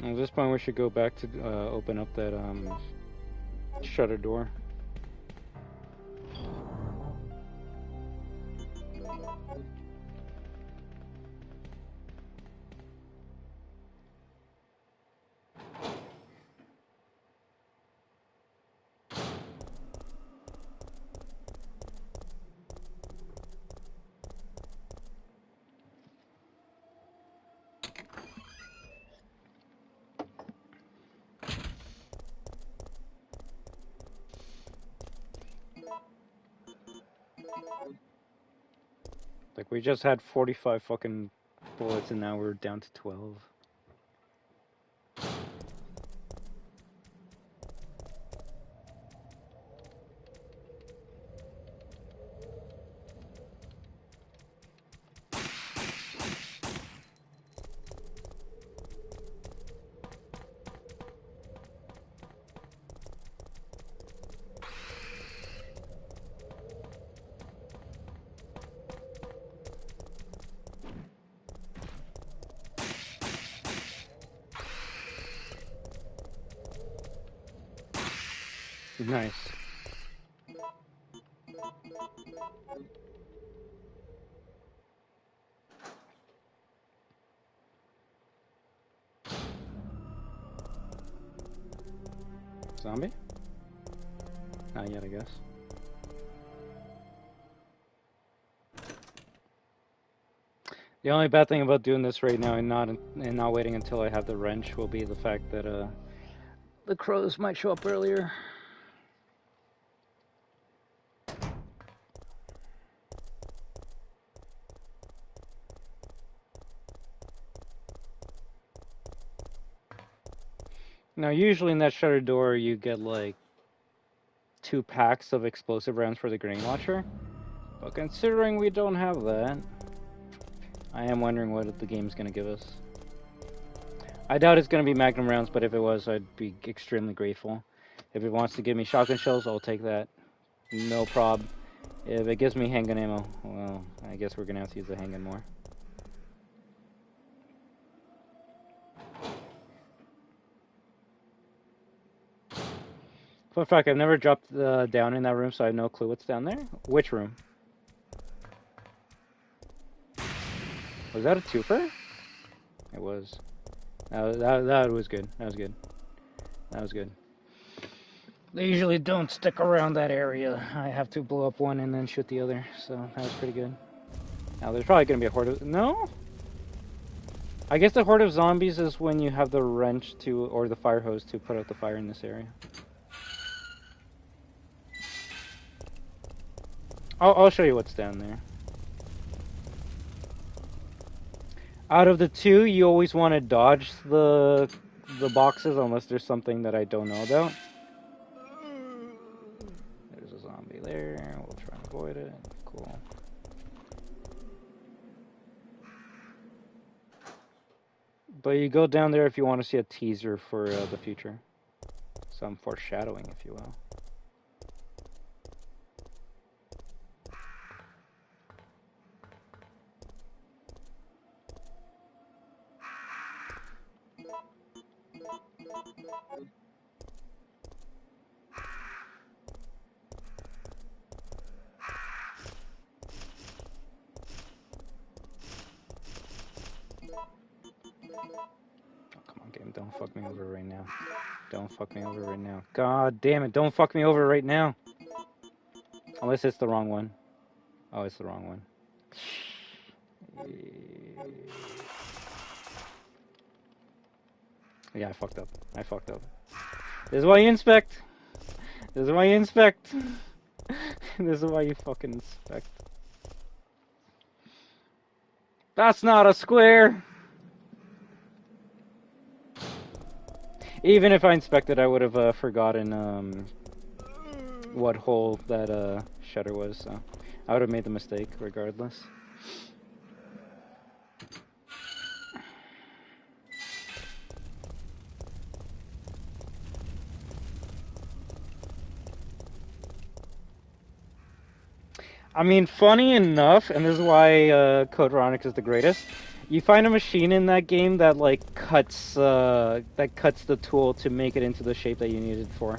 At this point, we should go back to open up that shutter door. Like, we just had 45 fucking bullets and now we're down to 12. Nice. Zombie? Not yet, I guess. The only bad thing about doing this right now and not waiting until I have the wrench will be the fact that the crows might show up earlier. Now, usually in that shutter door, you get like 2 packs of explosive rounds for the grenade launcher. But considering we don't have that, I am wondering what the game's going to give us. I doubt it's going to be Magnum rounds, but if it was, I'd be extremely grateful. If it wants to give me shotgun shells, I'll take that. No prob. If it gives me handgun ammo, well, I guess we're going to have to use the handgun more. Fun fact, I've never dropped down in that room, so I have no clue what's down there. Which room? Was that a twofer? It was. That was good. That was good. That was good. They usually don't stick around that area. I have to blow up one and then shoot the other, so that was pretty good. Now, there's probably going to be a horde of... No? I guess the horde of zombies is when you have the wrench to, or the fire hose to put out the fire in this area. I'll show you what's down there. Out of the two, you always want to dodge the boxes unless there's something that I don't know about. There's a zombie there. We'll try and avoid it. Cool. But you go down there if you want to see a teaser for the future. Some foreshadowing, if you will. Don't fuck me over right now. Don't fuck me over right now. God damn it, don't fuck me over right now. Unless it's the wrong one. Oh, it's the wrong one. Yeah, I fucked up. I fucked up. This is why you inspect. This is why you inspect. This is why you fucking inspect. That's not a square! Even if I inspected, I would have forgotten what hole that shutter was, so I would have made the mistake regardless. I mean, funny enough, and this is why Code Veronica is the greatest. You find a machine in that game that like cuts the tool to make it into the shape that you need it for.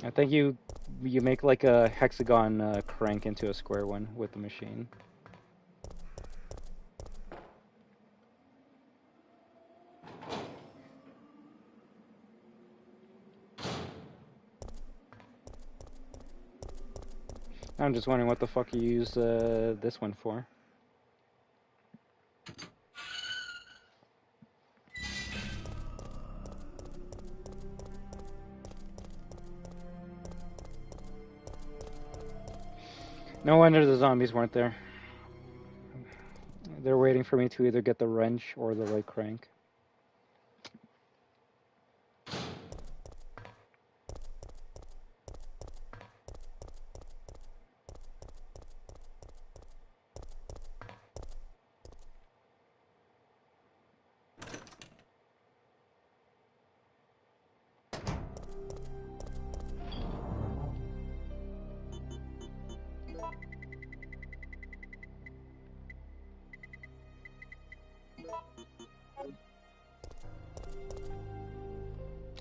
I think you make like a hexagon crank into a square one with the machine. I'm just wondering what the fuck you use this one for. No wonder the zombies weren't there. They're waiting for me to either get the wrench or the right crank.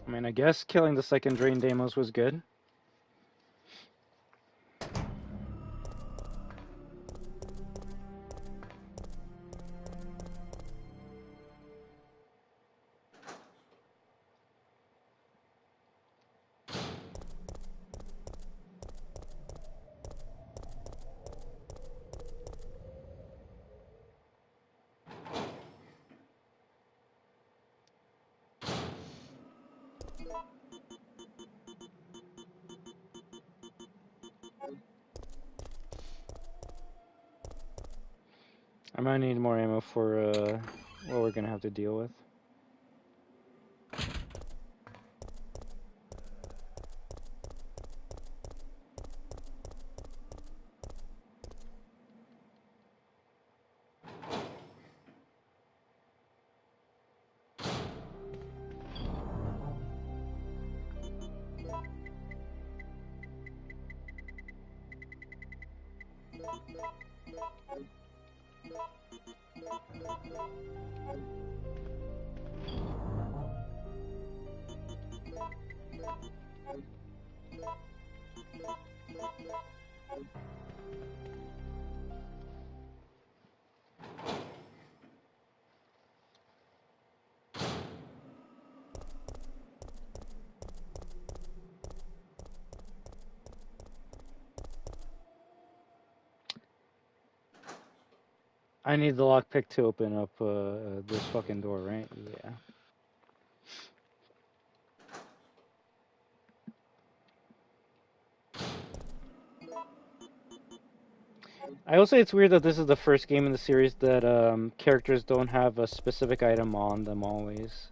I mean, I guess killing the second Drain Deimos was good. I might need more ammo for what we're gonna have to deal with. I need the lockpick to open up this fucking door, right? Yeah. I will say it's weird that this is the first game in the series that characters don't have a specific item on them always.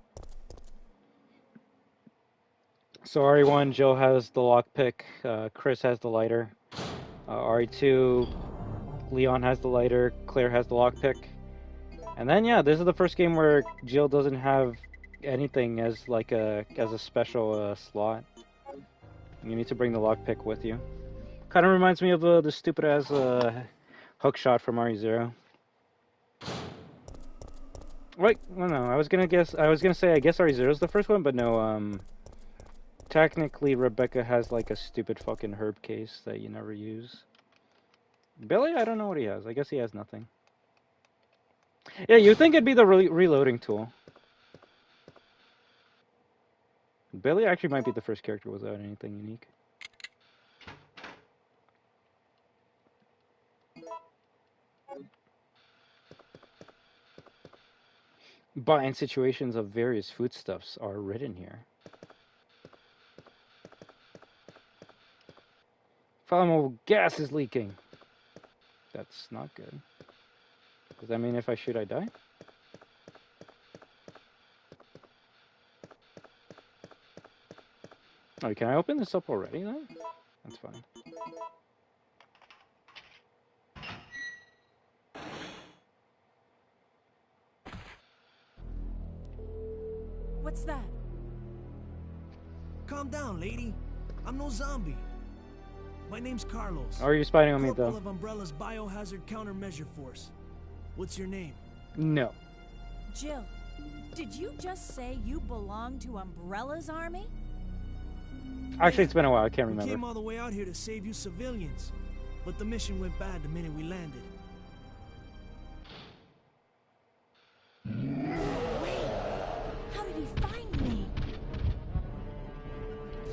So RE1, Jill has the lockpick, Chris has the lighter, RE2, Leon has the lighter, Claire has the lockpick. And then yeah, this is the first game where Jill doesn't have anything as like as a special slot. You need to bring the lockpick with you. Kind of reminds me of the stupid ass hook shot from RE0. Wait, no, I was gonna say I guess RE0 is the first one, but no. Technically, Rebecca has like a stupid fucking herb case that you never use. Billy, I don't know what he has. I guess he has nothing. Yeah, you'd think it'd be the reloading tool. Billy actually might be the first character without anything unique. Buying situations of various foodstuffs are written here. Flammable gas is leaking. That's not good. Does that mean if I shoot, I die? Oh, can I open this up already then? That's fine. What's that? Calm down, lady. I'm no zombie. My name's Carlos. Or are you spying on me, Corporal though? of Umbrella's Biohazard Countermeasure Force. What's your name? No. Jill, did you just say you belong to Umbrella's army? Actually, it's been a while. I can't We remember. came all the way out here to save you civilians, but the mission went bad the minute we landed. How did he find me?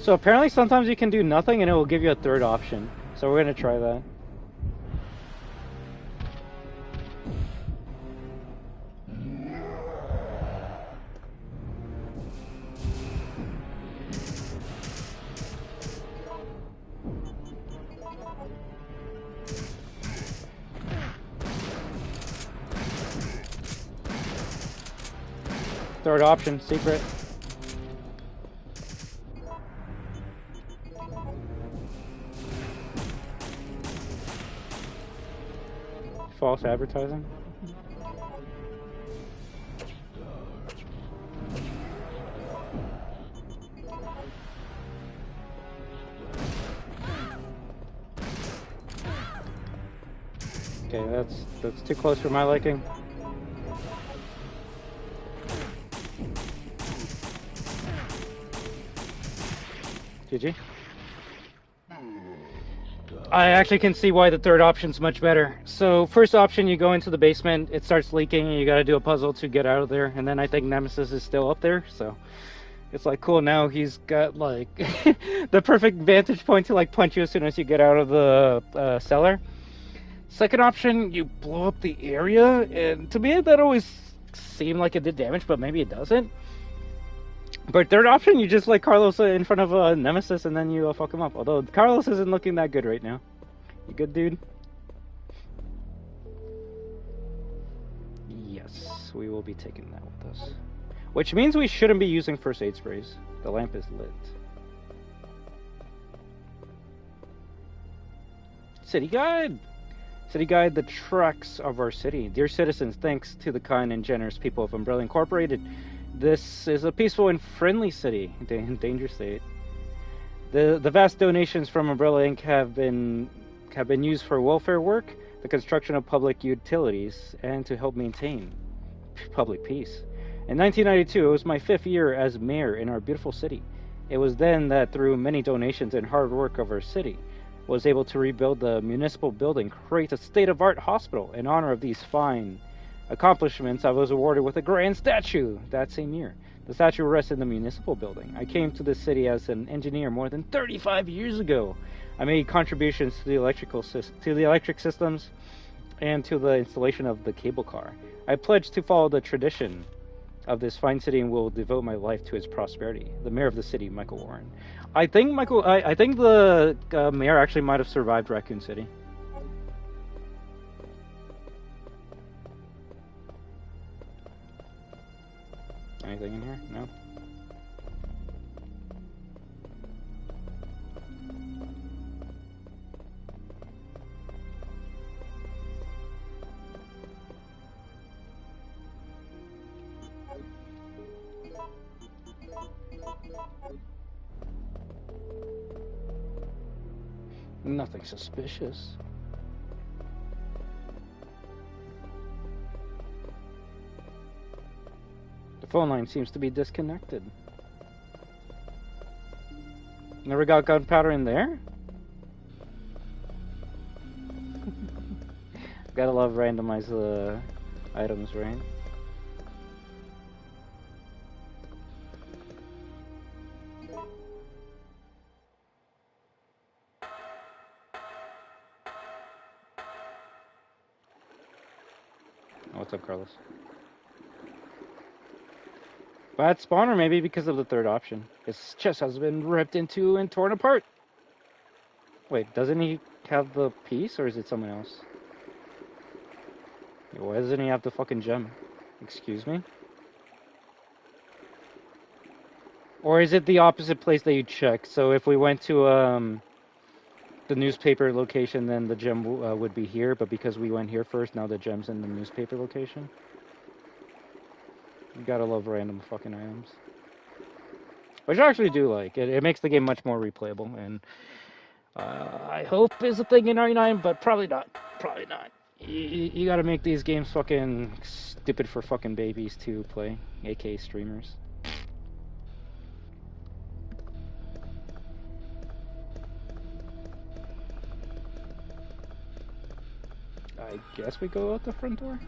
So apparently sometimes you can do nothing and it will give you a third option. So we're gonna try that. Third option, secret. False advertising. Okay, that's too close for my liking. GG. I actually can see why the third option's much better. So first option, you go into the basement, it starts leaking, and you gotta do a puzzle to get out of there. And then I think Nemesis is still up there, so it's like cool. Now he's got like the perfect vantage point to like punch you as soon as you get out of the cellar. Second option, you blow up the area, and to me that always seemed like it did damage, but maybe it doesn't. But third option, you just like Carlos in front of Nemesis, and then you fuck him up. Although Carlos isn't looking that good right now. You good, dude? Yes, we will be taking that with us. Which means we shouldn't be using first aid sprays. The lamp is lit. City Guide! City Guide, the tracks of our city. Dear citizens, thanks to the kind and generous people of Umbrella Incorporated, this is a peaceful and friendly city in danger state. The vast donations from Umbrella Inc. have been used for welfare work, the construction of public utilities, and to help maintain public peace. In 1992, it was my 5th year as mayor in our beautiful city. It was then that through many donations and hard work of our city, was able to rebuild the municipal building, create a state-of-art hospital. In honor of these fine accomplishments, I was awarded with a grand statue that same year. The statue rests in the municipal building. I came to this city as an engineer more than 35 years ago. I made contributions to the electric systems and to the installation of the cable car. I pledged to follow the tradition of this fine city and will devote my life to its prosperity. The mayor of the city, Michael Warren. I think the mayor actually might have survived Raccoon City. Anything in here? No? Nothing suspicious. The phone line seems to be disconnected. Never got gunpowder in there? Gotta love randomized items, right? What's up, Carlos? Bad spawner, maybe because of the third option. His chest has been ripped into and torn apart. Wait, doesn't he have the piece, or is it someone else? Why doesn't he have the fucking gem? Excuse me? Or is it the opposite place that you check? So if we went to the newspaper location, then the gem would be here, but because we went here first, now the gem's in the newspaper location? You gotta love random fucking items. Which I actually do like. It makes the game much more replayable, and I hope is a thing in RE9, but probably not. Probably not. You gotta make these games fucking stupid for fucking babies to play, aka streamers. I guess we go out the front door?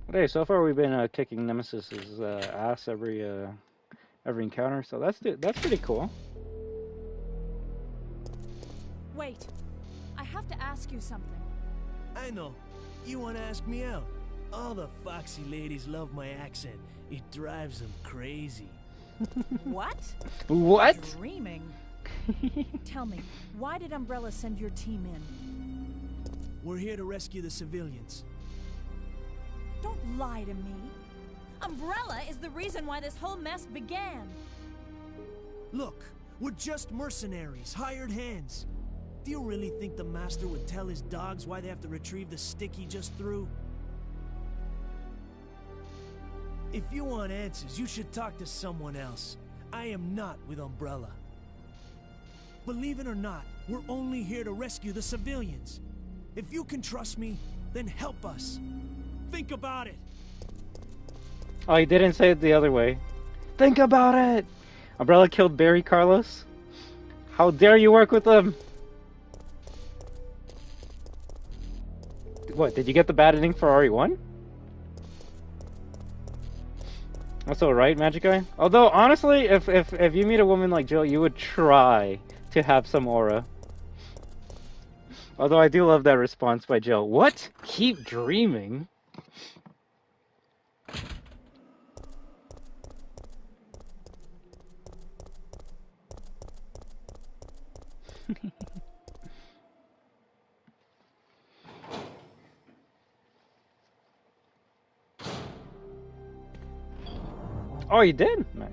Okay, so far we've been kicking Nemesis's ass every encounter, so that's pretty cool. Wait, I have to ask you something. I know. You wanna ask me out? All the foxy ladies love my accent. It drives them crazy. What? What? Dreaming. Tell me, why did Umbrella send your team in? We're here to rescue the civilians. Don't lie to me. Umbrella is the reason why this whole mess began. Look, we're just mercenaries, hired hands. Do you really think the master would tell his dogs why they have to retrieve the stick he just threw? If you want answers, you should talk to someone else. I am not with Umbrella. Believe it or not, we're only here to rescue the civilians. If you can trust me, then help us. Think about it. Oh, he didn't say it the other way. Think about it! Umbrella killed Barry Carlos? How dare you work with them? What, did you get the bad ending for RE1? That's alright, Magic Guy. Although, honestly, if you meet a woman like Jill, you would try to have some aura. Although I do love that response by Jill. What? Keep dreaming? Oh, you did? Nice.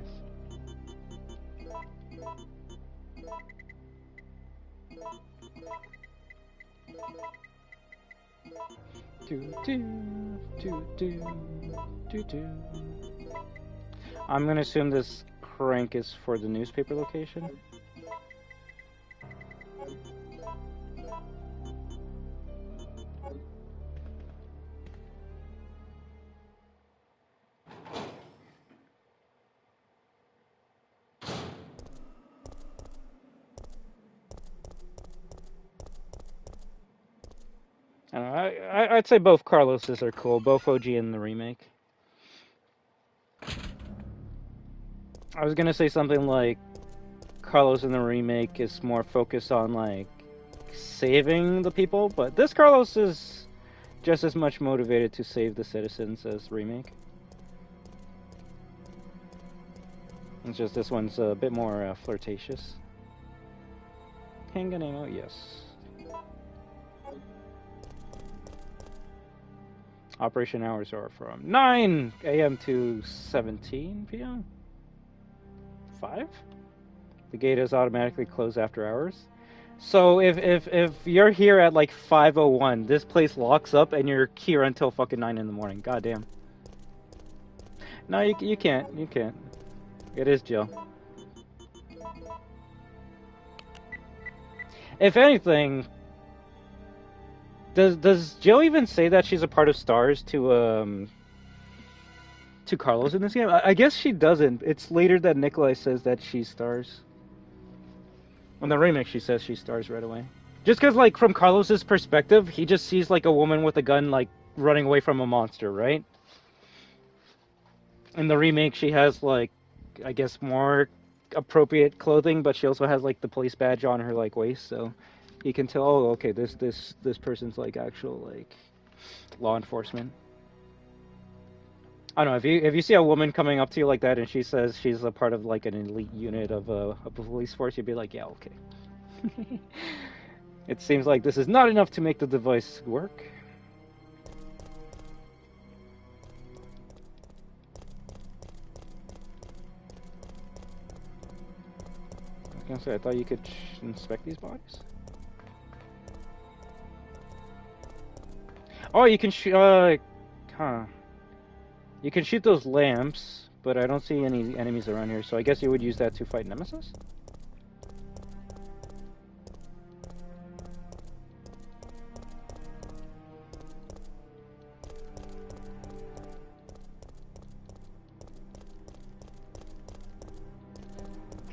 I'm gonna assume this crank is for the newspaper location. I don't know, I'd say both Carloses are cool, both OG and the remake. I was gonna say something like Carlos in the remake is more focused on like saving the people, but this Carlos is just as much motivated to save the citizens as remake. It's just this one's a bit more flirtatious. Hanganeno, yes. Operation hours are from 9 a.m. to 17 p.m. 5? The gate is automatically closed after hours. So if you're here at like 5:01, this place locks up and you're here until fucking 9 in the morning. Goddamn. No, you can't. You can't. It is Jill. If anything, does Jill even say that she's a part of Stars to Carlos in this game? I guess she doesn't. It's later that Nikolai says that she stars. On the remake, she says she stars right away. Just because, like, from Carlos's perspective, he just sees, like, a woman with a gun, like, running away from a monster, right? In the remake, she has, like, I guess more appropriate clothing, but she also has, like, the police badge on her, like, waist, so you can tell, oh, okay, this person's, like, actual, like, law enforcement. I don't know, if you see a woman coming up to you like that and she says she's a part of like an elite unit of a police force, you'd be like, yeah, okay. It seems like this is not enough to make the device work. I was gonna say, I thought you could inspect these bodies. Oh, you can You can shoot those lamps, but I don't see any enemies around here, so I guess you would use that to fight Nemesis?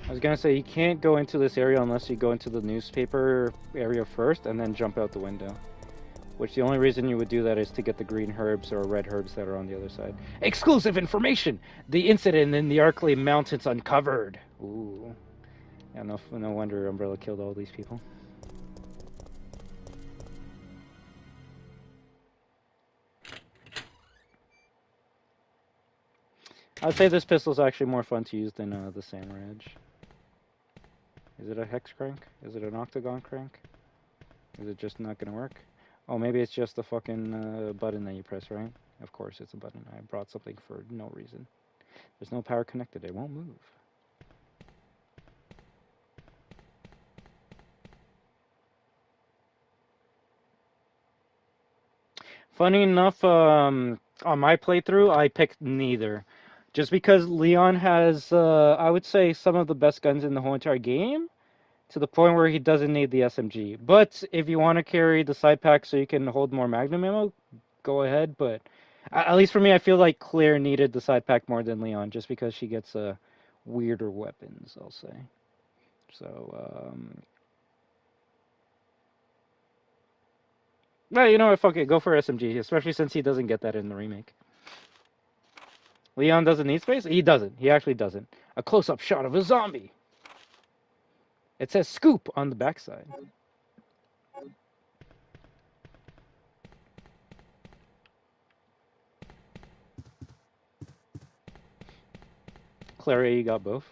I was gonna say, you can't go into this area unless you go into the newspaper area first and then jump out the window. Which the only reason you would do that is to get the green herbs or red herbs that are on the other side. Exclusive information! The incident in the Arklay Mountains uncovered! Ooh. Yeah, no wonder Umbrella killed all these people. I'd say this pistol's actually more fun to use than the Samurai Edge. Is it a hex crank? Is it an octagon crank? Is it just not gonna work? Oh, maybe it's just a fucking button that you press, right? Of course it's a button. I brought something for no reason. There's no power connected. It won't move. Funny enough, on my playthrough, I picked neither. Just because Leon has, I would say, some of the best guns in the whole entire game, to the point where he doesn't need the SMG. But if you want to carry the side pack so you can hold more Magnum ammo, go ahead. But at least for me, I feel like Claire needed the side pack more than Leon, just because she gets weirder weapons, I'll say. So, well, you know what? Fuck it. Go for SMG, especially since he doesn't get that in the remake. Leon doesn't need space? He doesn't. He actually doesn't. A close-up shot of a zombie. It says scoop on the backside. Clara, you got both.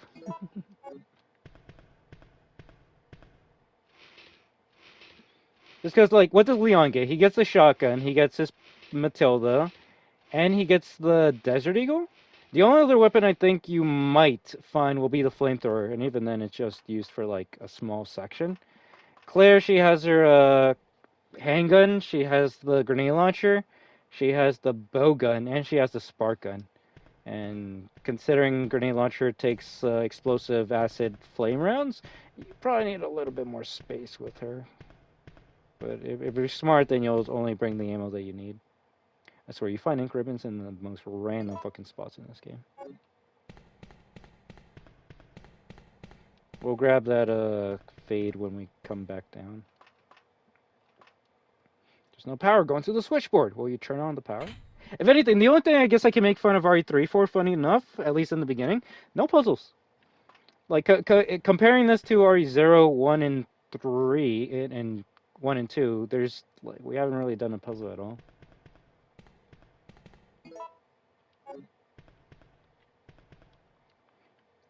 Just because, like, what does Leon get? He gets the shotgun, he gets his Matilda, and he gets the Desert Eagle? The only other weapon I think you might find will be the flamethrower, and even then it's just used for, like, a small section. Claire, she has her handgun, she has the grenade launcher, she has the bow gun, and she has the spark gun. And considering grenade launcher takes explosive acid flame rounds, you probably need a little bit more space with her. But if you're smart, then you'll only bring the ammo that you need. I swear, you find ink ribbons in the most random fucking spots in this game. We'll grab that fade when we come back down. There's no power going through the switchboard. Will you turn on the power? If anything, the only thing I guess I can make fun of RE3 for, funny enough, at least in the beginning, no puzzles. Like, comparing this to RE0, 1, and 3, and 1 and 2, there's, like, we haven't really done a puzzle at all.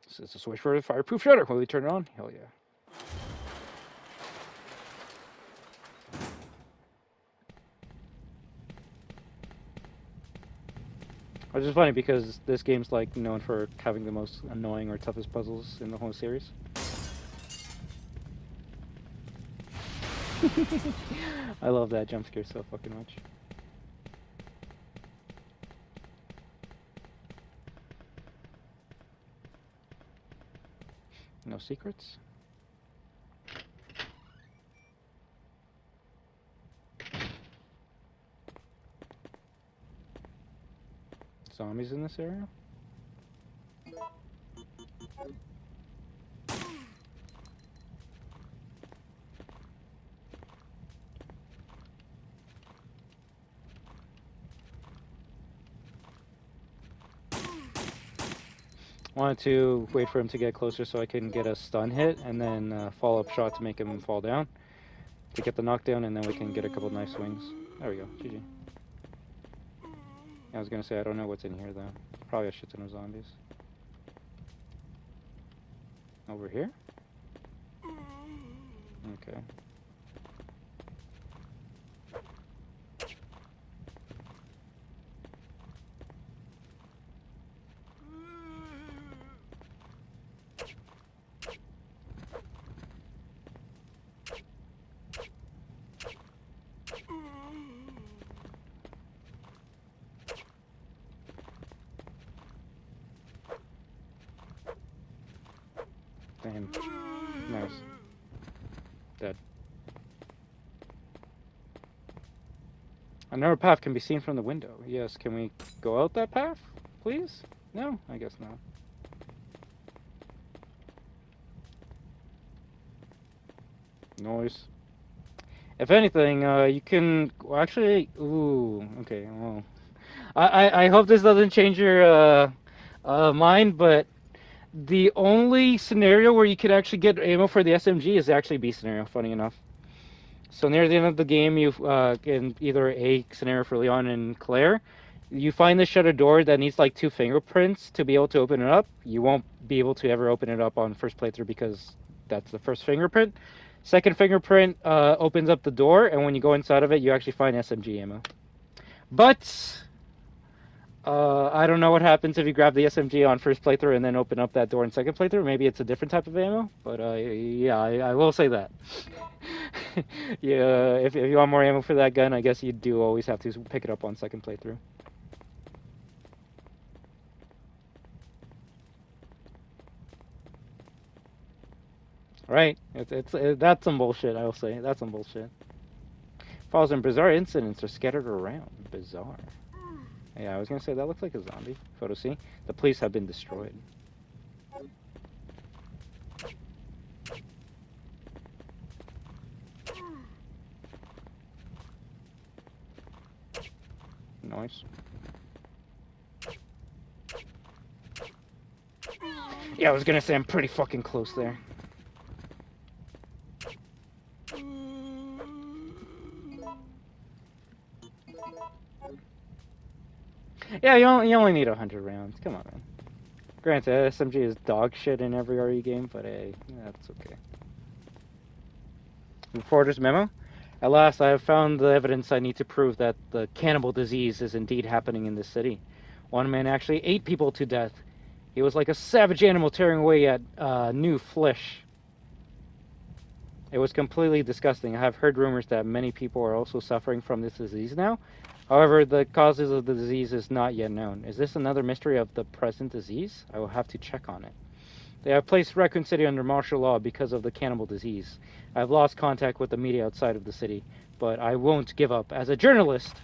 So it's a switch for a fireproof shutter. Will we turn it on? Hell yeah. Which is funny because this game's like known for having the most annoying or toughest puzzles in the whole series. I love that jump scare so fucking much. No secrets? Zombies in this area? Wanted to wait for him to get closer so I can get a stun hit and then follow-up shot to make him fall down. To get the knockdown, and then we can get a couple nice swings. There we go. GG. I was gonna say, I don't know what's in here though. Probably a shit ton of zombies. Over here? Okay. Damn. Nice. Dead. Another path can be seen from the window. Yes, can we go out that path, please? No? I guess not. Noise. If anything, you can... Well, actually... Ooh, okay, well... I hope this doesn't change your mind, but... The only scenario where you could actually get ammo for the SMG is actually B scenario, funny enough. So near the end of the game, you in either A scenario for Leon and Claire, you find the shutter door that needs like 2 fingerprints to be able to open it up, you won't be able to ever open it up on first playthrough because that's the first fingerprint. Second fingerprint opens up the door, and when you go inside of it, you actually find SMG ammo. But I don't know what happens if you grab the SMG on first playthrough and then open up that door in second playthrough. Maybe it's a different type of ammo, but yeah, I will say that. Yeah, if you want more ammo for that gun, I guess you do always have to pick it up on second playthrough. Right? That's some bullshit. I will say that's some bullshit. Files and bizarre incidents are scattered around. Bizarre. Yeah, I was gonna say that looks like a zombie. Photo C. The police have been destroyed. Nice. Yeah, I was gonna say I'm pretty fucking close there. Yeah, you only need 100 rounds. Come on, man. Granted, SMG is dog shit in every RE game, but hey, that's okay. Reporter's memo. At last, I have found the evidence I need to prove that the cannibal disease is indeed happening in this city. One man actually ate people to death. He was like a savage animal tearing away at new flesh. It was completely disgusting. I have heard rumors that many people are also suffering from this disease now. However, the causes of the disease is not yet known. Is this another mystery of the present disease? I will have to check on it. They have placed Raccoon City under martial law because of the cannibal disease. I have lost contact with the media outside of the city, but I won't give up. As a journalist,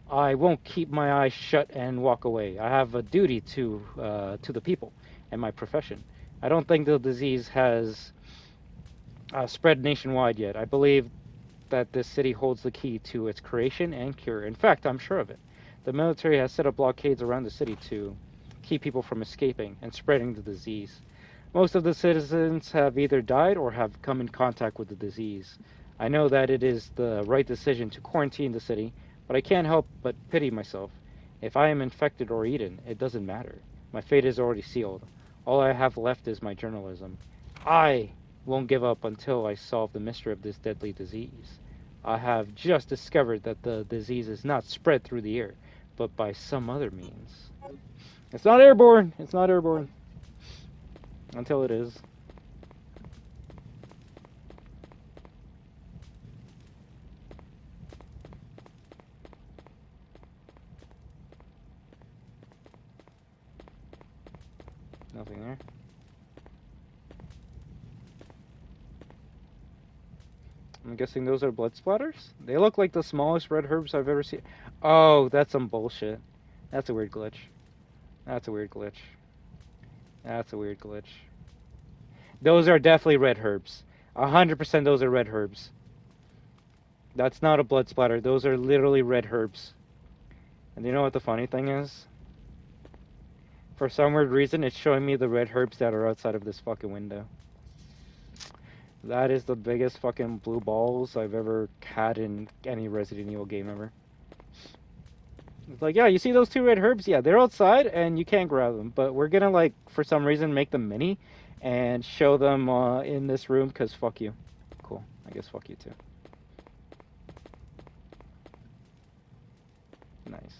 I won't keep my eyes shut and walk away. I have a duty to the people and my profession. I don't think the disease has spread nationwide yet. I believe that this city holds the key to its creation and cure. In fact, I'm sure of it. The military has set up blockades around the city to keep people from escaping and spreading the disease. Most of the citizens have either died or have come in contact with the disease. I know that it is the right decision to quarantine the city, but I can't help but pity myself. If I am infected or eaten, it doesn't matter. My fate is already sealed. All I have left is my journalism. I won't give up until I solve the mystery of this deadly disease. I have just discovered that the disease is not spread through the air, but by some other means. It's not airborne! It's not airborne. Until it is. Nothing there. I'm guessing those are blood splatters? They look like the smallest red herbs I've ever seen. Oh, that's some bullshit. That's a weird glitch. That's a weird glitch. That's a weird glitch. Those are definitely red herbs. 100% those are red herbs. That's not a blood splatter. Those are literally red herbs. And you know what the funny thing is? For some weird reason, it's showing me the red herbs that are outside of this fucking window. That is the biggest fucking blue balls I've ever had in any Resident Evil game ever. It's like, yeah, you see those 2 red herbs? Yeah, they're outside and you can't grab them. But we're gonna, like, for some reason, make them mini and show them in this room, because fuck you. Cool. I guess fuck you too. Nice.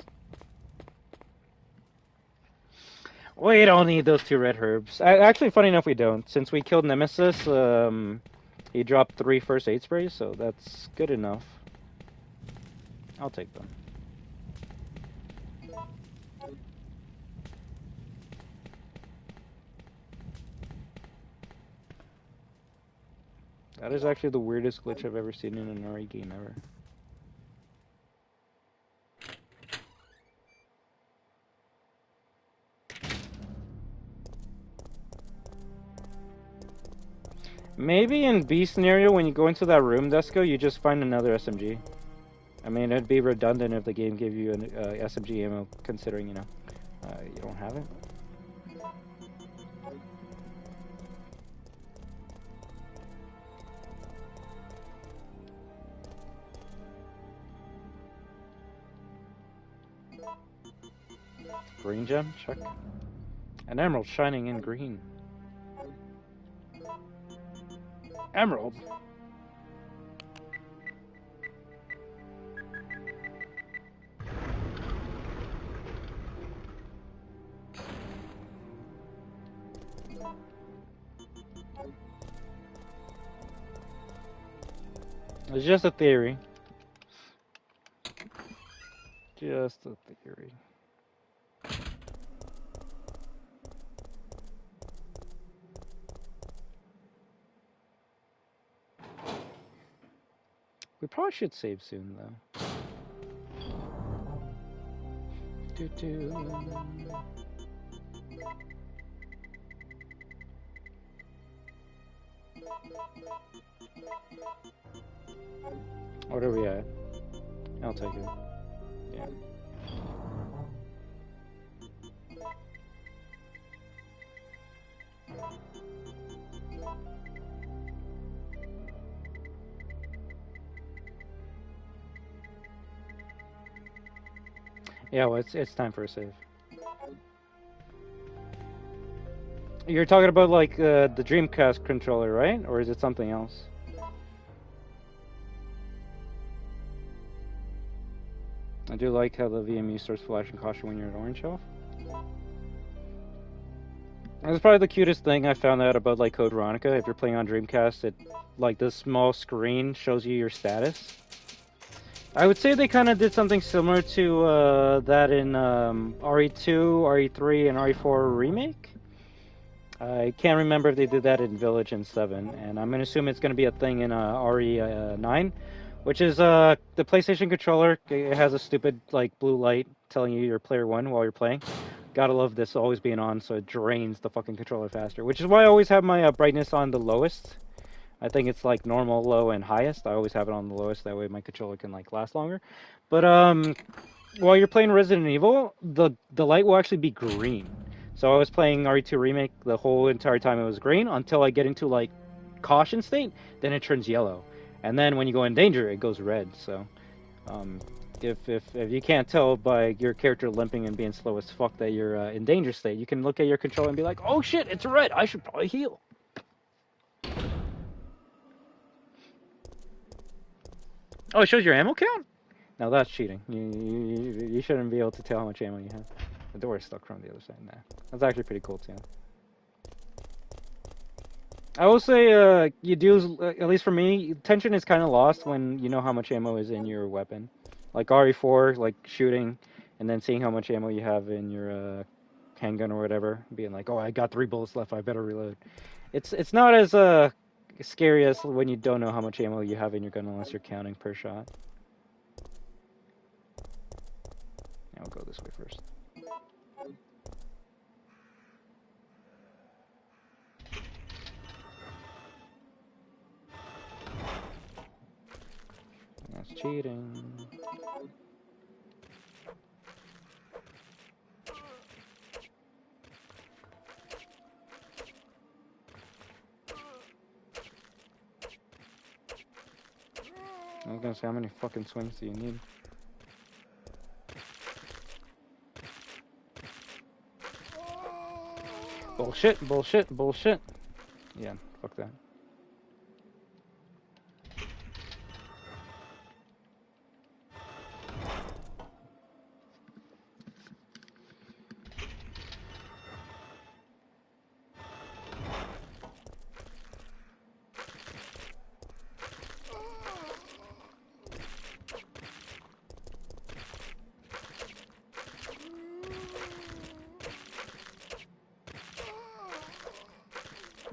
We don't need those 2 red herbs. Actually, funny enough, we don't. Since we killed Nemesis, he dropped 3 first aid sprays, so that's good enough. I'll take them. That is actually the weirdest glitch I've ever seen in an RE game ever. Maybe in B scenario, when you go into that room, Desco, you just find another SMG. I mean, it'd be redundant if the game gave you an SMG ammo, considering, you know, you don't have it. Green gem, check. An emerald shining in green. Emerald? It's just a theory. Just a theory. We probably should save soon, though. What are we at? I'll take it. Yeah. Yeah, well, it's time for a save. You're talking about like the Dreamcast controller, right? Or is it something else? I do like how the VMU starts flashing caution when you're at orange health. That's probably the cutest thing I found out about like Code Veronica. If you're playing on Dreamcast, it like this small screen shows you your status. I would say they kind of did something similar to that in RE2, RE3, and RE4 Remake. I can't remember if they did that in Village and 7, and I'm going to assume it's going to be a thing in RE9, which is the PlayStation controller. It has a stupid like blue light telling you you're player 1 while you're playing. Gotta love this always being on, so it drains the fucking controller faster, which is why I always have my brightness on the lowest. I think it's like normal, low, and highest. I always have it on the lowest, that way my controller can like last longer. But while you're playing Resident Evil, the light will actually be green. So I was playing RE2 Remake the whole entire time it was green until I get into like caution state, then it turns yellow. And then when you go in danger, it goes red. So if you can't tell by your character limping and being slow as fuck that you're in danger state, you can look at your controller and be like, oh shit, it's red, I should probably heal. Oh, it shows your ammo count? Now that's cheating. You shouldn't be able to tell how much ammo you have. The door is stuck from the other side. Nah, that's actually pretty cool too. I will say, you do, at least for me, tension is kind of lost when you know how much ammo is in your weapon. Like RE4, like shooting, and then seeing how much ammo you have in your handgun or whatever, being like, oh, I got 3 bullets left, I better reload. It's not as scary as when you don't know how much ammo you have in your gun unless you're counting per shot. I'll go this way first. That's cheating. I was gonna say, how many fucking swings do you need? Bullshit, bullshit, bullshit. Yeah, fuck that.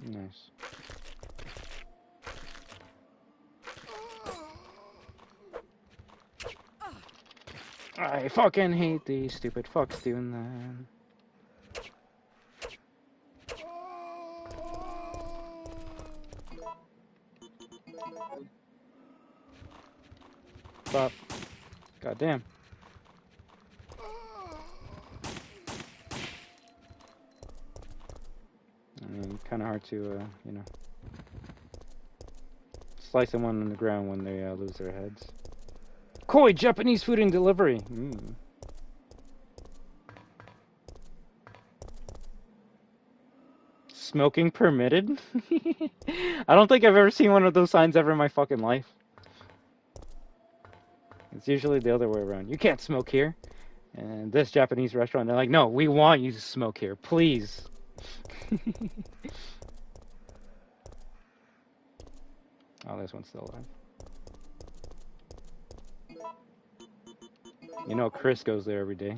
Nice. I fucking hate these stupid fucks doing that. Stop. Goddamn. I mean, kind of hard to, you know, slice someone on the ground when they lose their heads. Koi, Japanese food and delivery. Mm. smoking permitted? I don't think I've ever seen one of those signs ever in my fucking life. It's usually the other way around. You can't smoke here. And this Japanese restaurant, they're like, no, we want you to smoke here, please. Oh, this one's still alive. You know, Chris goes there every day.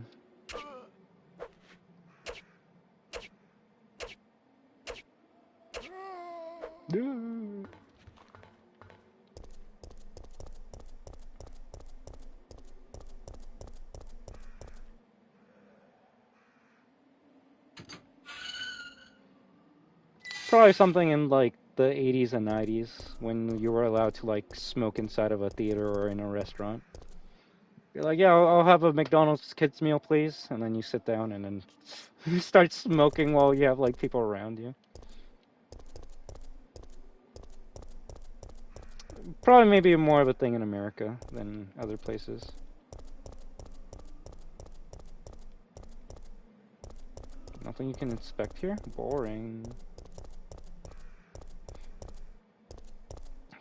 Probably something in like the 80s and 90s when you were allowed to like smoke inside of a theater or in a restaurant. You're like, yeah, I'll have a McDonald's kids meal, please. And then you sit down and then you start smoking while you have like people around you. Probably maybe more of a thing in America than other places. Nothing you can inspect here? Boring.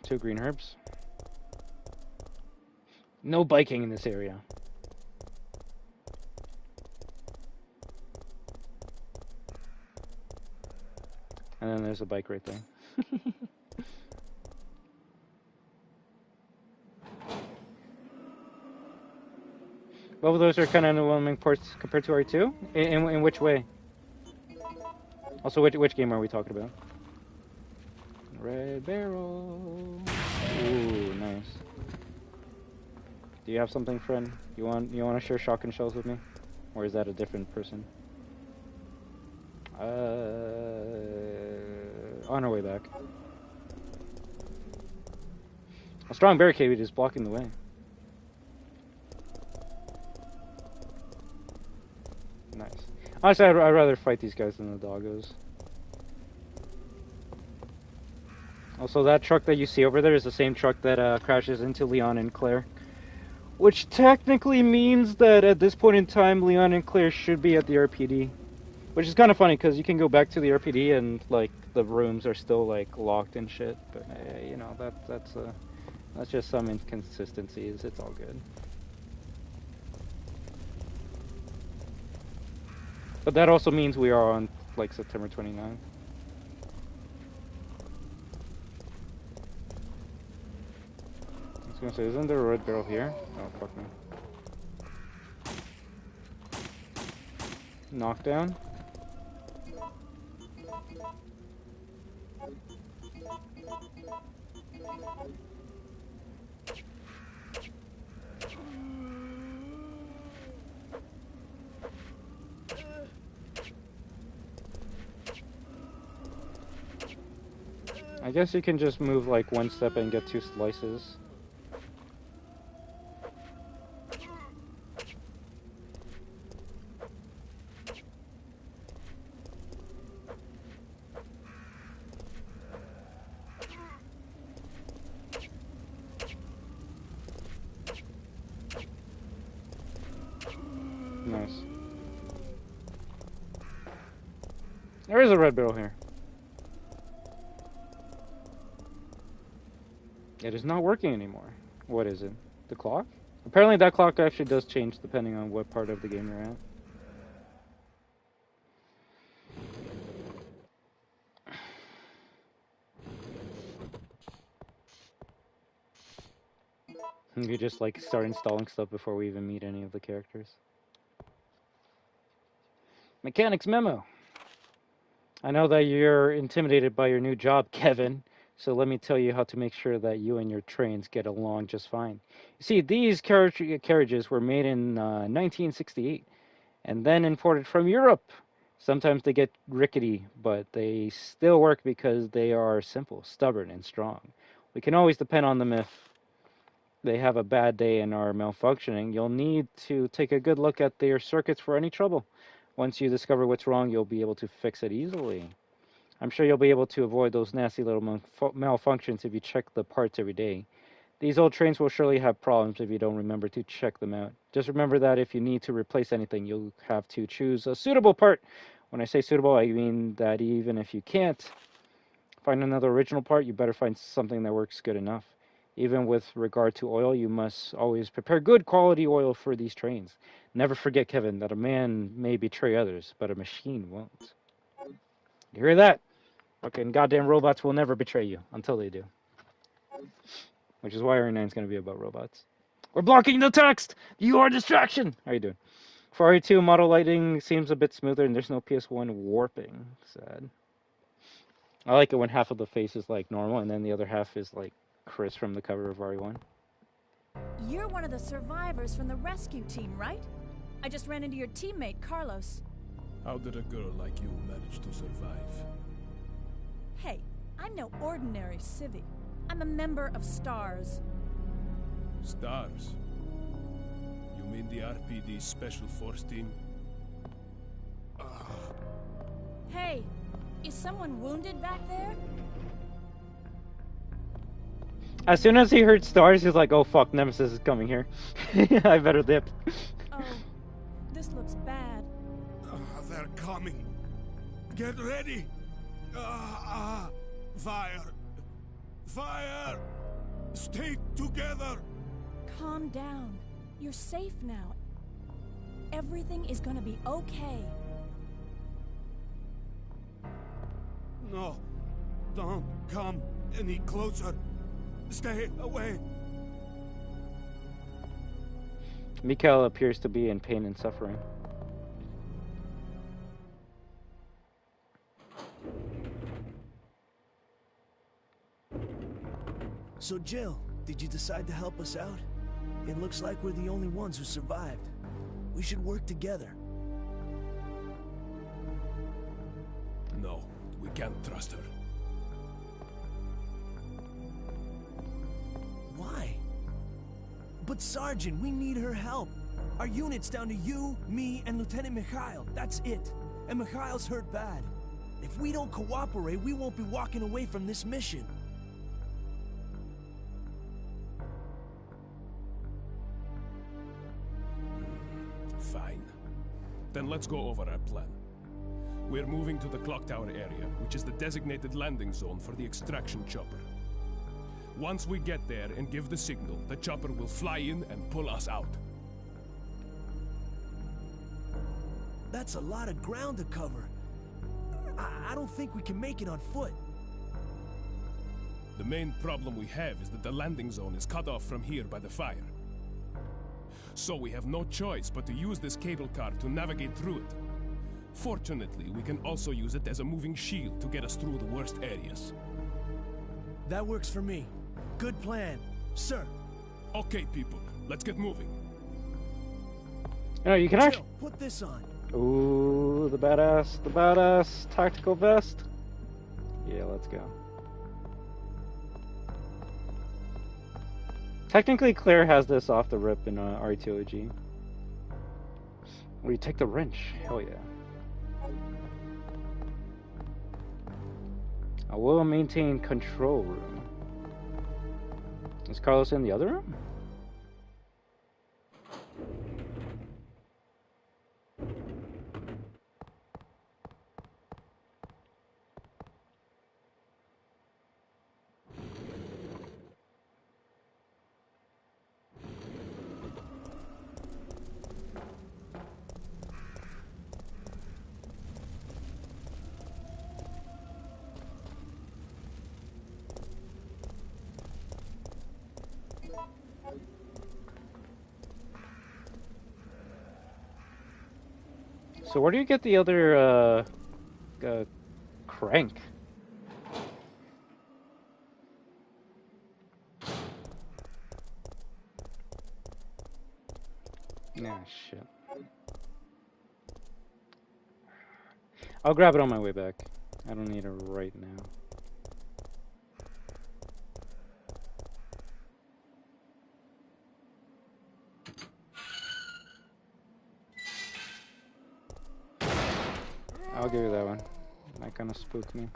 2 green herbs. No biking in this area. And then there's a bike right there. Both of those are kind of underwhelming ports compared to R2? In which way? Also, which game are we talking about? Red barrel. Ooh, nice. Do you have something, friend? You want to share shotgun shells with me? Or is that a different person? On our way back. A strong barricade is blocking the way. Nice. Honestly, I'd rather fight these guys than the doggos. Also, that truck that you see over there is the same truck that crashes into Leon and Claire. Which technically means that at this point in time, Leon and Claire should be at the RPD. Which is kind of funny, because you can go back to the RPD and, like, the rooms are still, like, locked and shit. But, you know, that's just some inconsistencies. It's all good. But that also means we are on, like, September 29th. I was gonna say, isn't there a red barrel here? Oh, fuck me. Knockdown? I guess you can just move like one step and get 2 slices. Nice. There is a red barrel here. It is not working anymore. What is it? The clock? Apparently that clock actually does change depending on what part of the game you're at. You just like start installing stuff before we even meet any of the characters. Mechanics memo. I know that you're intimidated by your new job, Kevin. So let me tell you how to make sure that you and your trains get along just fine. You see, these carriages were made in 1968 and then imported from Europe. Sometimes they get rickety, but they still work because they are simple, stubborn, and strong. We can always depend on them if they have a bad day and are malfunctioning. You'll need to take a good look at their circuits for any trouble. Once you discover what's wrong, you'll be able to fix it easily. I'm sure you'll be able to avoid those nasty little malfunctions if you check the parts every day. These old trains will surely have problems if you don't remember to check them out. Just remember that if you need to replace anything, you'll have to choose a suitable part When I say suitable, I mean that even if you can't find another original part, you better find something that works good enough. Even with regard to oil, you must always prepare good quality oil for these trains. Never forget, Kevin, that a man may betray others, but a machine won't. You hear that? Fucking goddamn robots will never betray you until they do. Which is why RE9 is going to be about robots. We're blocking the text! You are a distraction! How you doing? For RE2, model lighting seems a bit smoother and there's no PS1 warping. Sad. I like it when half of the face is like normal and then the other half is like Chris from the cover of RE1. You're one of the survivors from the rescue team, right? I just ran into your teammate, Carlos. How did a girl like you manage to survive? Hey, I'm no ordinary civvy. I'm a member of STARS. Stars? You mean the RPD Special Force Team? Hey, is someone wounded back there? As soon as he heard stars, he's like, oh fuck, Nemesis is coming here. I better dip. Oh, this looks bad. They're coming. Get ready. Fire. Fire. Stay together. Calm down. You're safe now. Everything is gonna be okay. No. Don't come any closer. Stay away. Mikhail appears to be in pain and suffering. So Jill, did you decide to help us out? It looks like we're the only ones who survived. We should work together. No, we can't trust her. Why? But Sergeant, we need her help. Our unit's down to you, me, and Lieutenant Mikhail. That's it. And Mikhail's hurt bad. If we don't cooperate, we won't be walking away from this mission. Fine. Then let's go over our plan. We're moving to the clock tower area, which is the designated landing zone for the extraction chopper. Once we get there and give the signal, the chopper will fly in and pull us out. That's a lot of ground to cover. I don't think we can make it on foot. The main problem we have is that the landing zone is cut off from here by the fire. So we have no choice but to use this cable car to navigate through it. Fortunately, we can also use it as a moving shield to get us through the worst areas. That works for me. Good plan, sir. Okay, people, let's get moving. No, you can Jill, actually. put this on. Ooh, the badass tactical vest. Yeah, let's go. Technically, Claire has this off the rip in RE2 OG. Where you take the wrench. Hell yeah. I will maintain control room. Is Carlos in the other room? So where do you get the other crank? Nah, shit. I'll grab it on my way back. I don't need it right now. I'll give you that one. That kind of spooked me.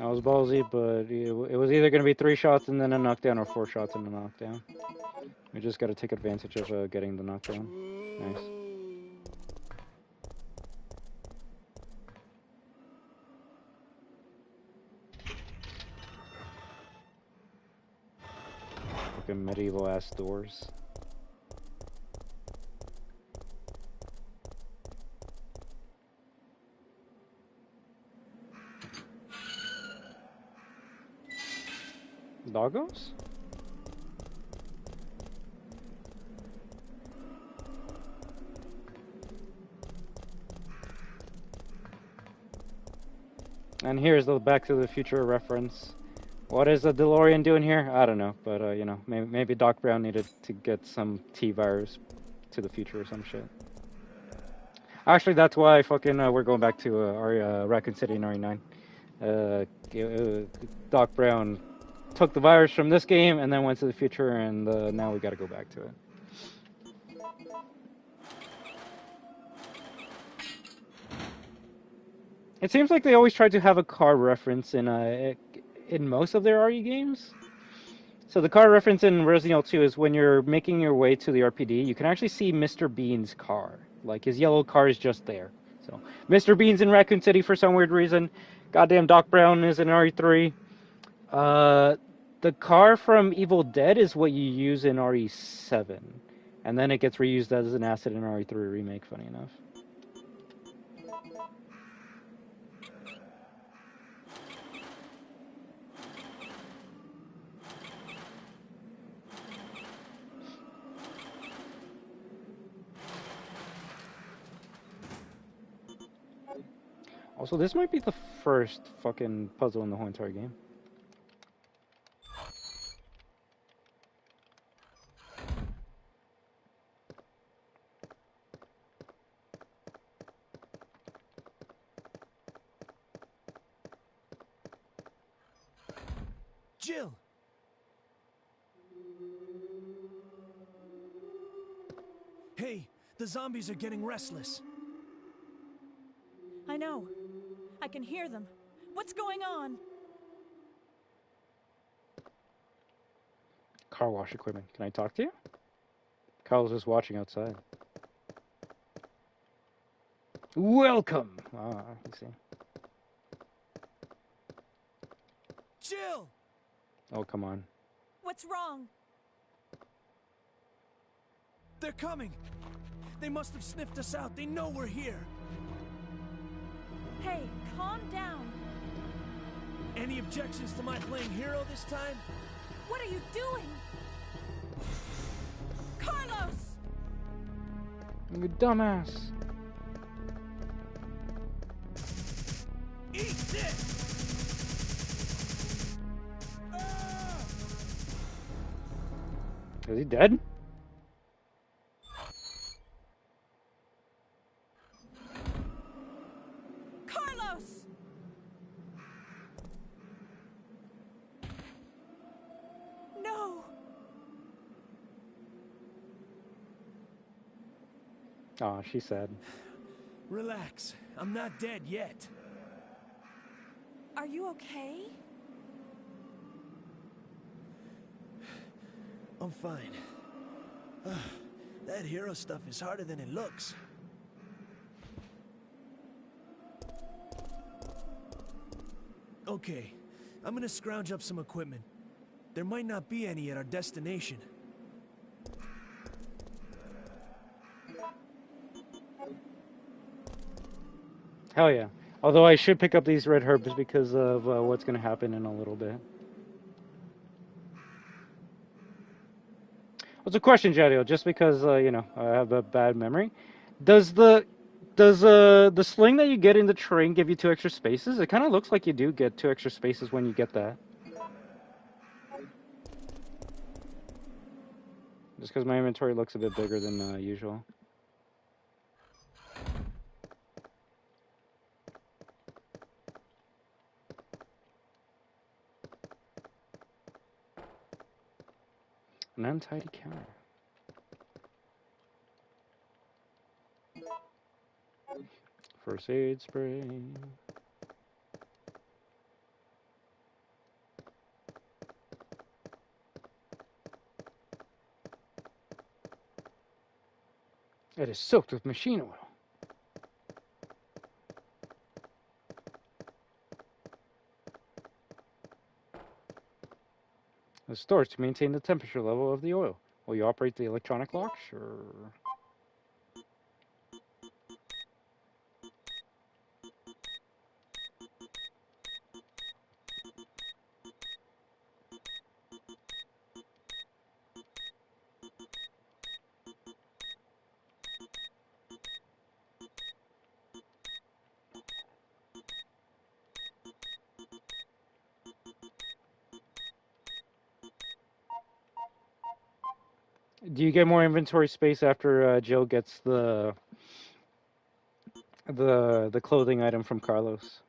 That was ballsy, but it was either going to be 3 shots and then a knockdown or 4 shots and a knockdown. We just got to take advantage of getting the knockdown. Nice. Fucking medieval ass doors. Doggos? And here's the Back to the Future reference. What is the DeLorean doing here? I don't know, but you know, maybe Doc Brown needed to get some T-virus to the future or some shit. Actually, that's why fucking we're going back to Raccoon City in RE9. Doc Brown took the virus from this game and then went to the future, and now we got to go back to it. It seems like they always try to have a car reference in most of their RE games. So the car reference in Resident Evil 2 is when you're making your way to the RPD, you can actually see Mr. Bean's car. Like, his yellow car is just there. So, Mr. Bean's in Raccoon City for some weird reason. Goddamn Doc Brown is in RE3. The car from Evil Dead is what you use in RE7. And then it gets reused as an asset in RE3 Remake, funny enough. Also, this might be the first fucking puzzle in the whole entire game. Jill! Hey, the zombies are getting restless. I know. I can hear them. What's going on? Car wash equipment. Can I talk to you? Carl's just watching outside. Welcome! Ah, you see. Jill! Oh, come on. What's wrong? They're coming! They must have sniffed us out. They know we're here. Hey, calm down. Any objections to my playing hero this time? What are you doing? Carlos! You dumbass. Eat this! Is he dead? Carlos! No! Aw, she's sad. Relax. I'm not dead yet. Are you okay? I'm fine. That hero stuff is harder than it looks. Okay, I'm gonna scrounge up some equipment. There might not be any at our destination. Hell yeah. Although I should pick up these red herbs because of what's going to happen in a little bit. What's a question, Jadio? Just because, you know, I have a bad memory. Does the sling that you get in the train give you 2 extra spaces? It kind of looks like you do get 2 extra spaces when you get that. Just because my inventory looks a bit bigger than usual. An untidy counter. First aid spray. It is soaked with machine oil. It's stored to maintain the temperature level of the oil. Will you operate the electronic lock? Sure. Do you get more inventory space after Jill gets the clothing item from Carlos?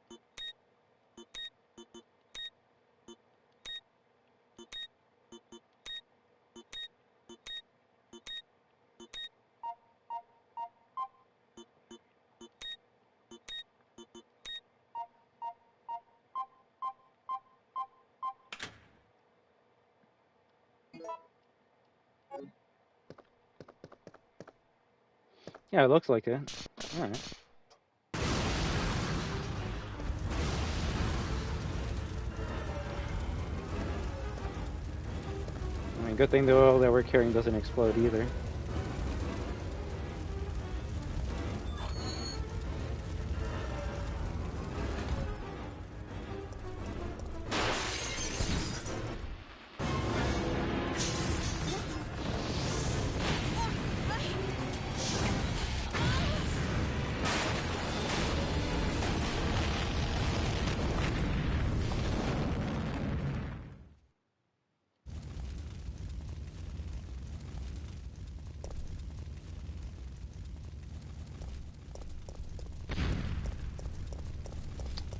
Yeah, it looks like it. All right. I mean, good thing the oil that we're carrying doesn't explode either.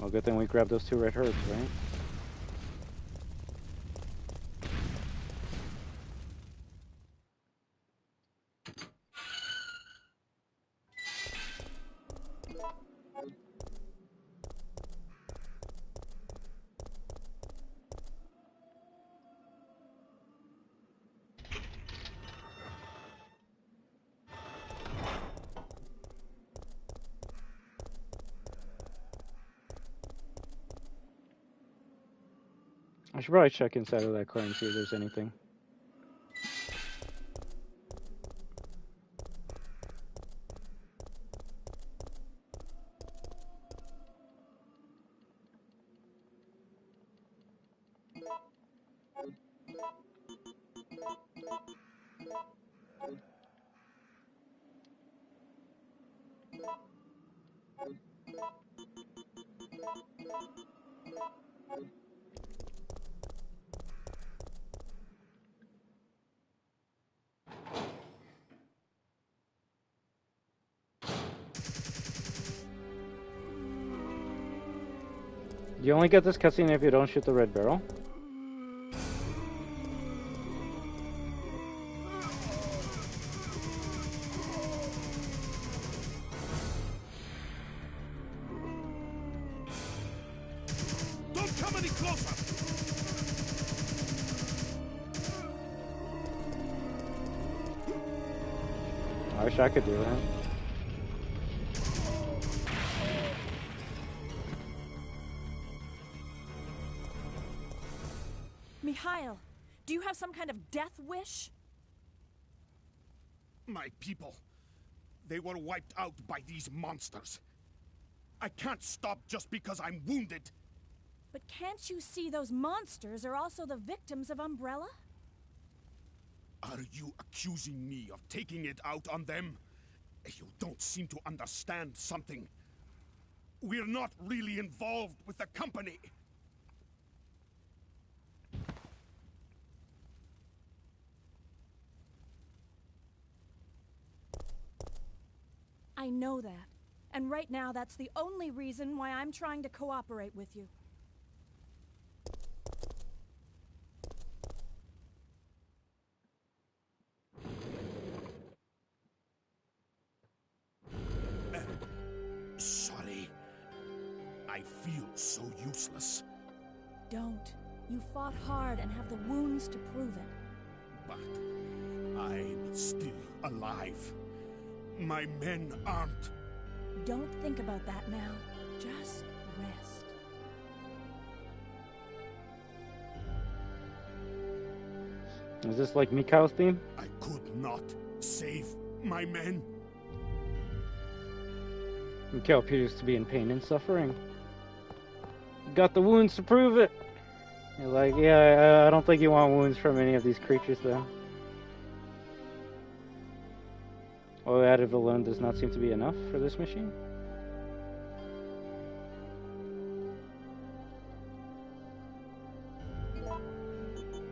Well, good thing we grabbed those 2 red herbs, right? I should probably check inside of that car and see if there's anything. You only get this cutscene if you don't shoot the red barrel. Don't come any closer! I wish I could do that. Mikhail, do you have some kind of death wish? My people, they were wiped out by these monsters. I can't stop just because I'm wounded. But can't you see those monsters are also the victims of Umbrella? Are you accusing me of taking it out on them? You don't seem to understand something. We're not really involved with the company. I know that. And right now, that's the only reason why I'm trying to cooperate with you. Sorry. I feel so useless. Don't. You fought hard and have the wounds to prove it. But I'm still alive. My men aren't. Don't think about that now. Just rest. Is this like Mikau's theme? I could not save my men. Mikau appears to be in pain and suffering. You got the wounds to prove it. You're like, yeah, I don't think you want wounds from any of these creatures, though. All added alone does not seem to be enough for this machine.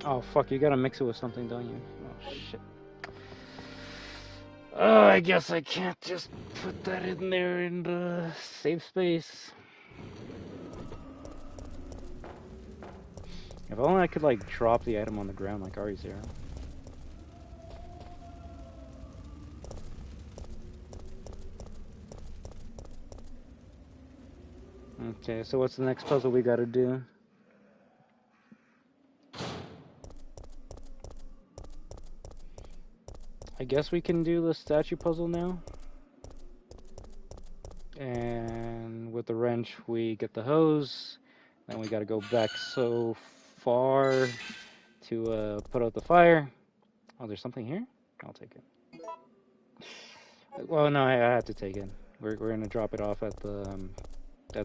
Oh, fuck, you gotta mix it with something, don't you? Oh, shit. Oh, I guess I can't just put that in there in the safe space. If only I could, like, drop the item on the ground like RE0. Okay, so what's the next puzzle we gotta do? I guess we can do the statue puzzle now. And with the wrench, we get the hose. Then we gotta go back so far to put out the fire. Oh, there's something here? I'll take it. Well, no, I have to take it. We're gonna drop it off at the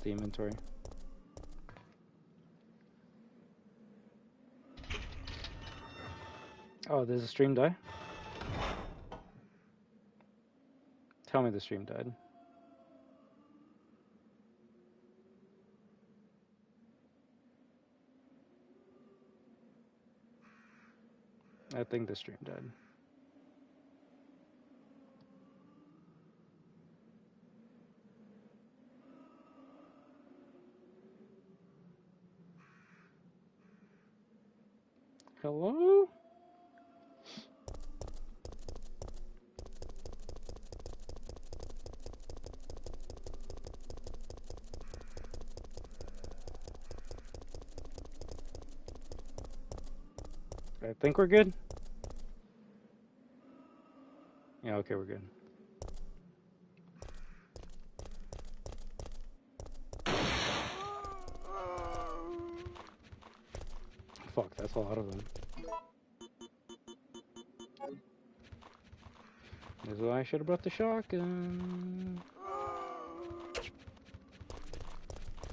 inventory. Oh, does the stream die? Tell me the stream died. I think the stream died. Hello? I think we're good. Yeah, okay, we're good. Fuck, that's a lot of them. This is why I should have brought the shotgun.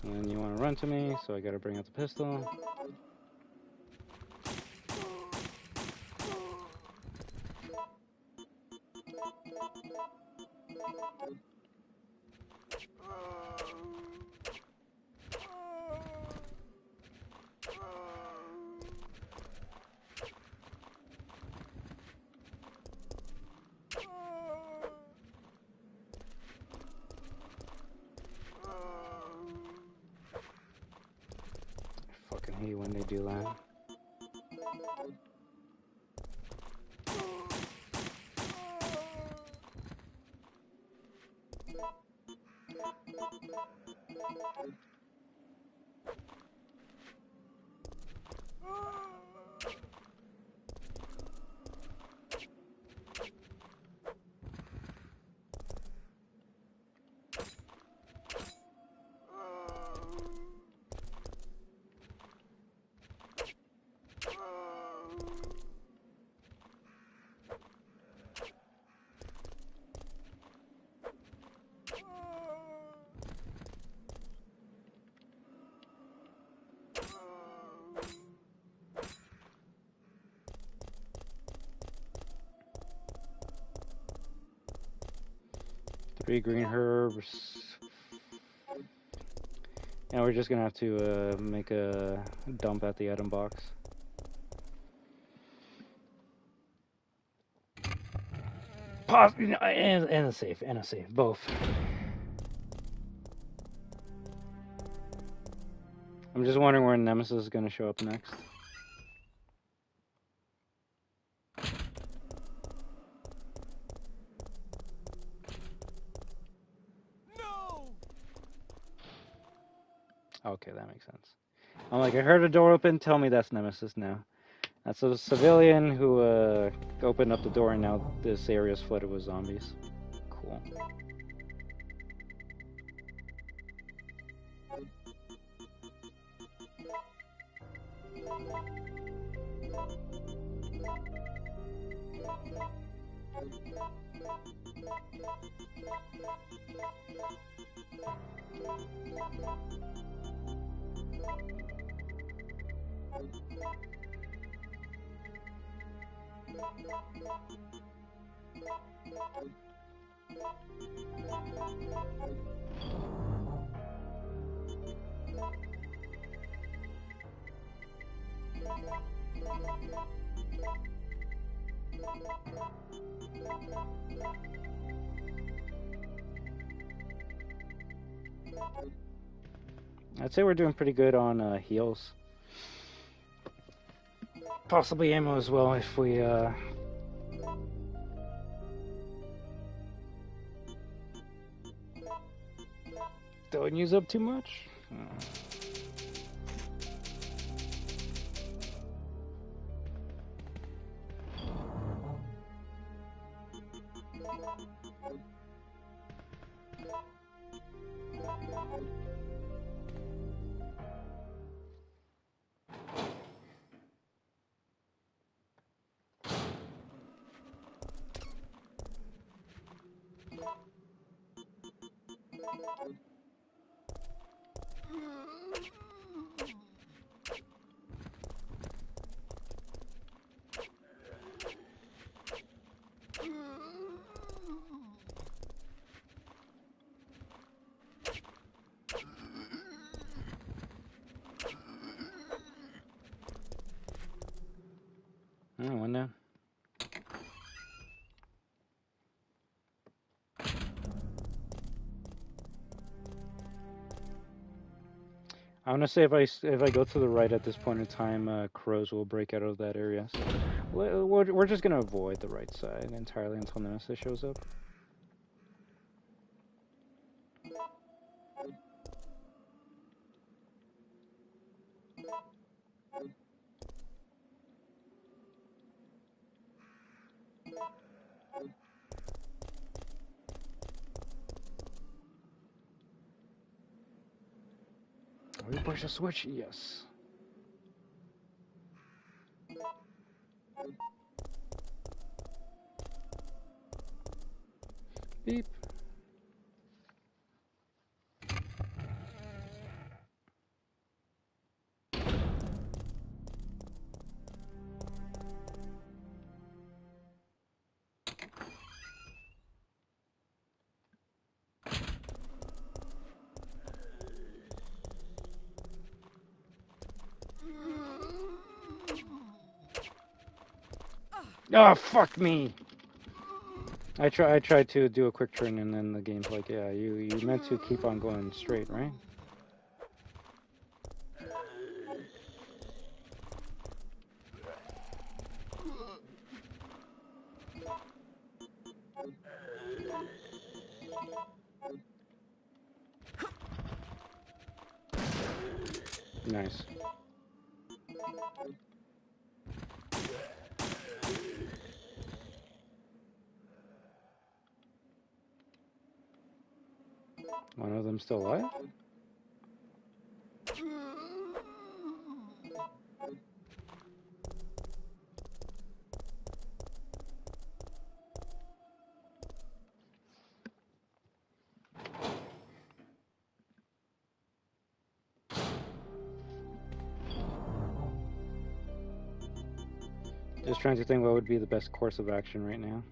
And then you want to run to me, so I gotta bring out the pistol. I hate when they do that. Three green herbs. And we're just gonna have to make a dump at the item box. And a safe, both. I'm just wondering where Nemesis is gonna show up next. Okay, that makes sense. I'm like, I heard a door open, tell me that's Nemesis now. That's a civilian who opened up the door and now this area's flooded with zombies. cool. I'd say we're doing pretty good on heals. Possibly ammo as well if we don't use up too much. One down. I want to say if I go to the right at this point in time, crows will break out of that area. So we're just gonna avoid the right side entirely until Nemesis shows up. We push a switch, yes. Beep. Oh, fuck me! I tried to do a quick turn and then the game's like, yeah, you meant to keep on going straight, right? Nice. One of them still alive? Just trying to think what would be the best course of action right now.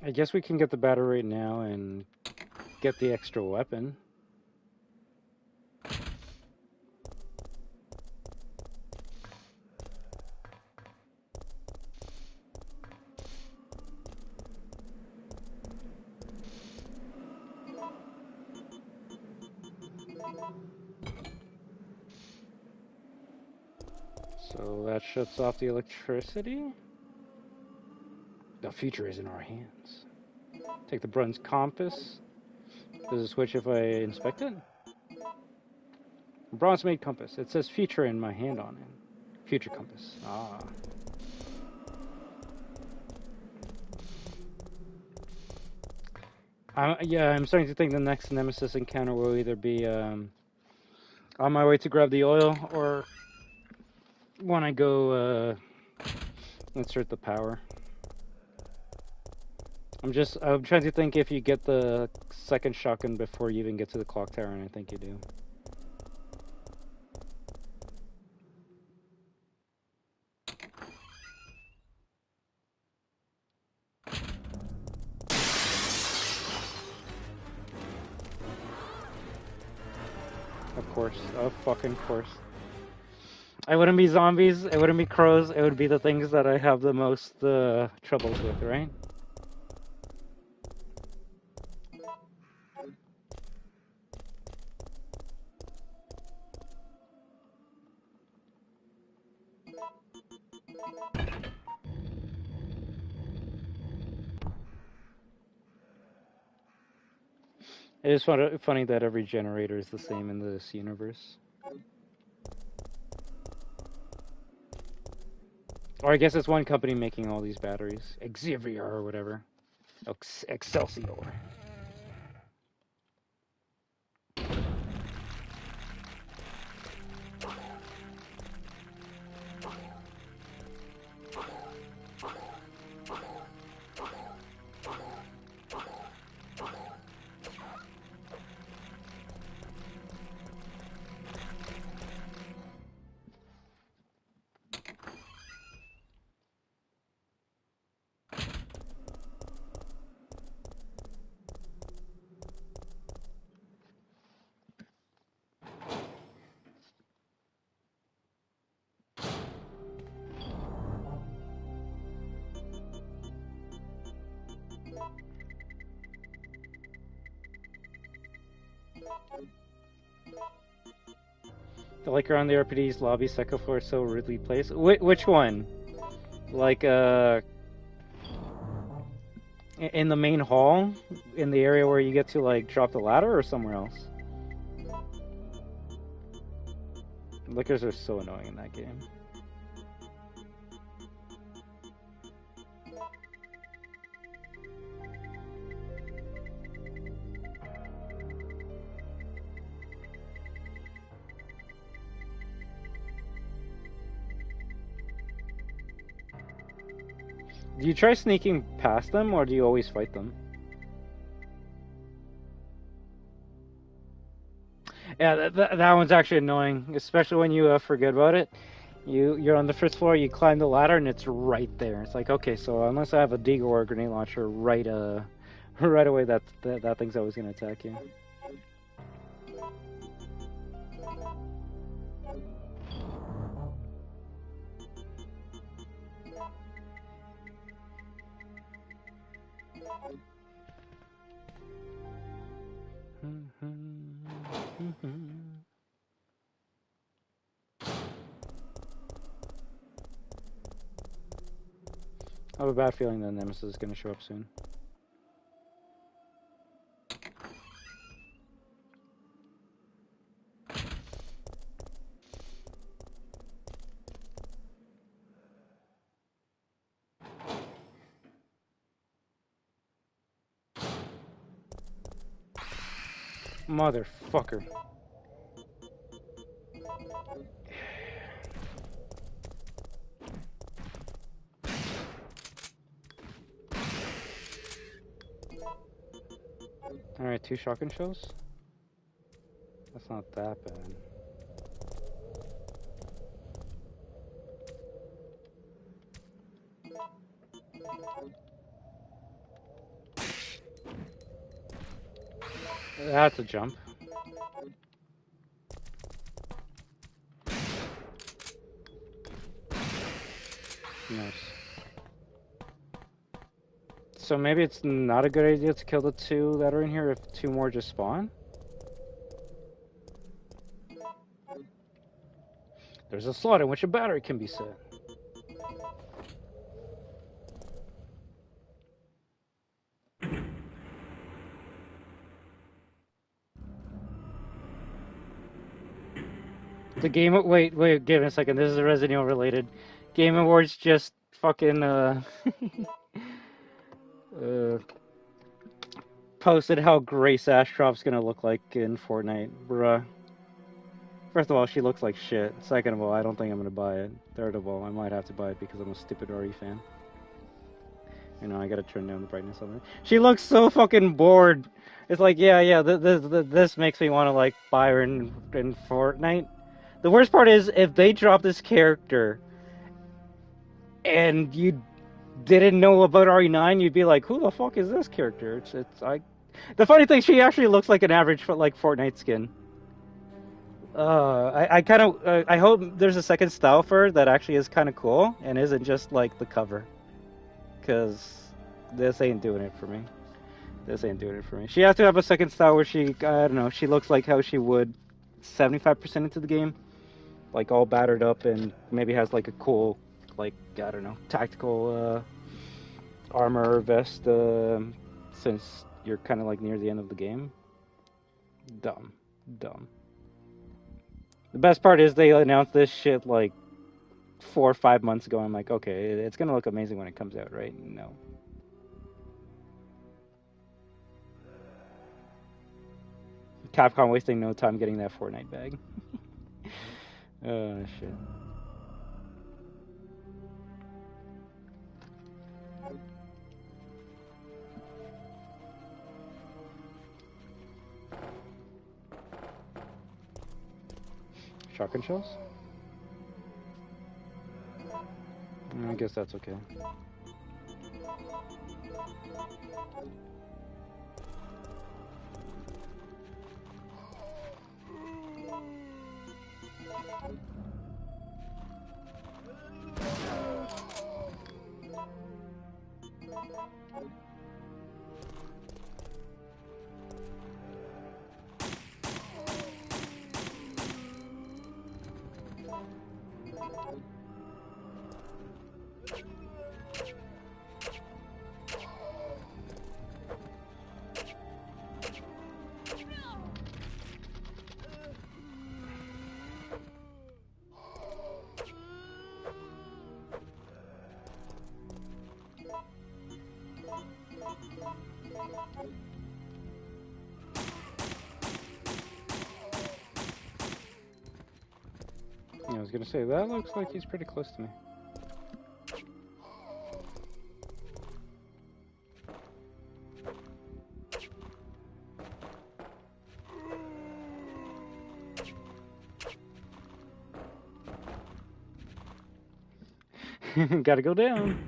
I guess we can get the battery right now and get the extra weapon. So that shuts off the electricity. The future is in our hands. Take the bronze compass. Does it switch if I inspect it? Bronze made compass. It says future in my hand on it. Future compass. Ah. Yeah, I'm starting to think the next Nemesis encounter will either be on my way to grab the oil or when I go insert the power. I'm trying to think if you get the second shotgun before you even get to the clock tower, and I think you do. Of course. Of fucking course. It wouldn't be zombies, it wouldn't be crows, it would be the things that I have the most troubles with, right? It is funny that every generator is the same in this universe. Or I guess it's one company making all these batteries. Xavier or whatever. Excelsior. Like around the RPD's lobby, second floor is so rudely placed. Which one? Like, in the main hall? In the area where you get to, like, drop the ladder, or somewhere else? Lickers are so annoying in that game. Do you try sneaking past them, or do you always fight them? Yeah, that one's actually annoying, especially when you forget about it. You're on the first floor, you climb the ladder, and it's right there. It's like, okay, so unless I have a deagle or a grenade launcher right away, that thing's always gonna attack you. I have a bad feeling that Nemesis is going to show up soon. Motherfucker. Alright, 2 shotgun shells? That's not that bad. That's a jump. Nice. So maybe it's not a good idea to kill the 2 that are in here if 2 more just spawn? There's a slot in which a battery can be set. The game. Wait, give me a second. This is Resident Evil related. Game Awards just fucking posted how Grace Astrop's gonna look like in Fortnite, bruh. First of all, she looks like shit. Second of all, I don't think I'm gonna buy it. Third of all, I might have to buy it because I'm a stupid RE fan. You know, I gotta turn down the brightness of it. She looks so fucking bored. It's like, yeah, this makes me want to like buy her in Fortnite. The worst part is if they drop this character and you didn't know about RE9, you'd be like, who the fuck is this character? The funny thing, she actually looks like an average like Fortnite skin. I hope there's a second style for her that actually is kind of cool and isn't just like the cover. Because this ain't doing it for me. This ain't doing it for me. She has to have a second style where she, I don't know, she looks like how she would 75% into the game. Like all battered up and maybe has like a cool, like, I don't know, tactical armor vest since you're kind of like near the end of the game. Dumb. The best part is they announced this shit like 4 or 5 months ago. I'm like, okay, it's gonna look amazing when it comes out, right? No. Capcom wasting no time getting that Fortnite bag. Oh shit. Shotgun shells? I guess that's okay. I was gonna say, that looks like he's pretty close to me. Gotta go down.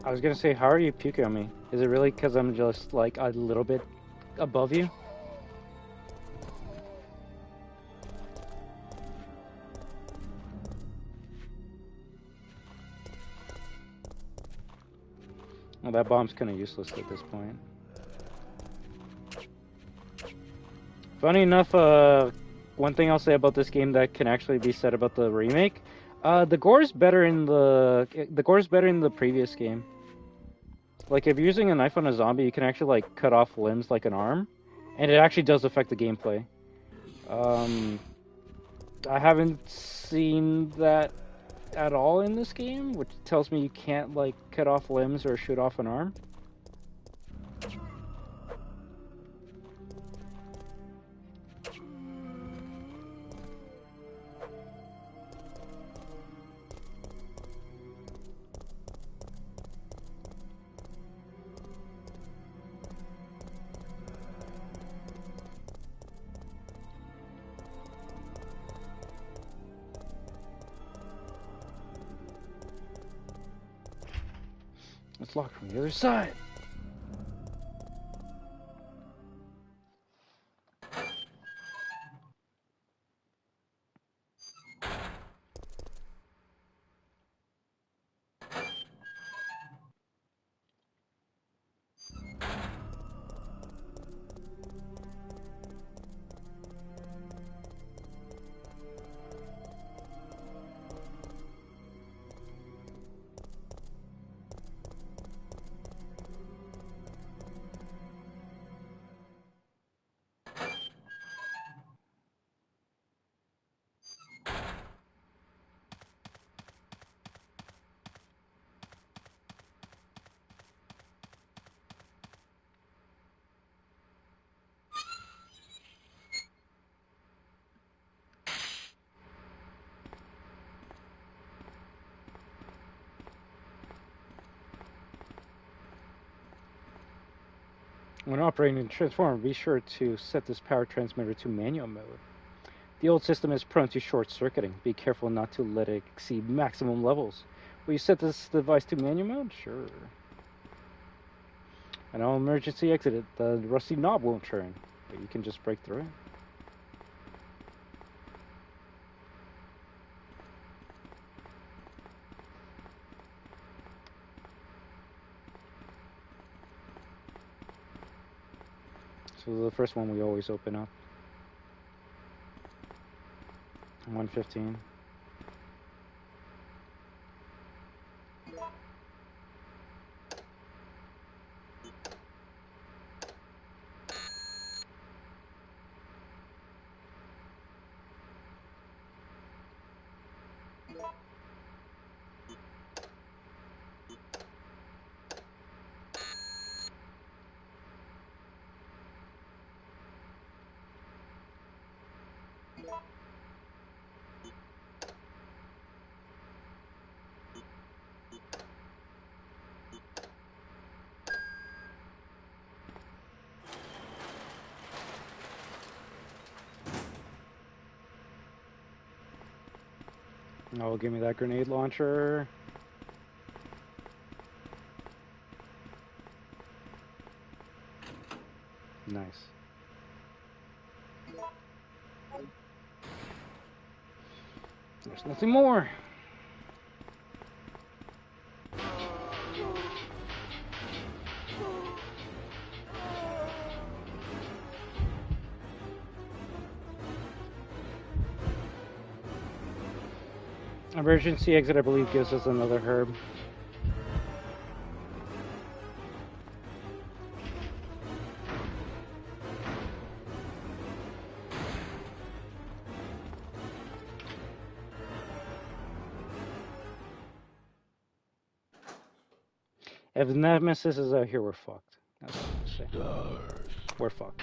I was gonna say, how are you puking on me? Is it really because I'm just like a little bit above you? Well, that bomb's kind of useless at this point. Funny enough, one thing I'll say about this game that can actually be said about the remake, the gore's better in the previous game. Like, if you're using a knife on a zombie, you can actually, like, cut off limbs like an arm. And it actually does affect the gameplay. I haven't seen that at all in this game, which tells me you can't like cut off limbs or shoot off an arm. It's locked from the other side. When operating the transformer, be sure to set this power transmitter to manual mode. The old system is prone to short-circuiting. Be careful not to let it exceed maximum levels. Will you set this device to manual mode? Sure. And on emergency exit, the rusty knob won't turn, but you can just break through it. So the first one we always open up. 115. Oh, give me that grenade launcher. Nice. There's nothing more. Emergency exit, I believe, gives us another herb. If Nemesis is out here, we're fucked. That's what I'm saying. We're fucked.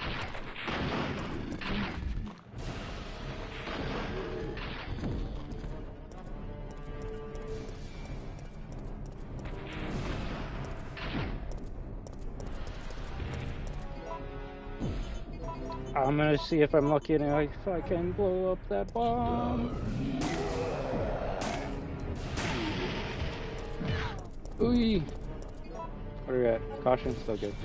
I'm gonna see if I'm lucky and if I can blow up that bomb. Ooh. What are we at? Caution, still good.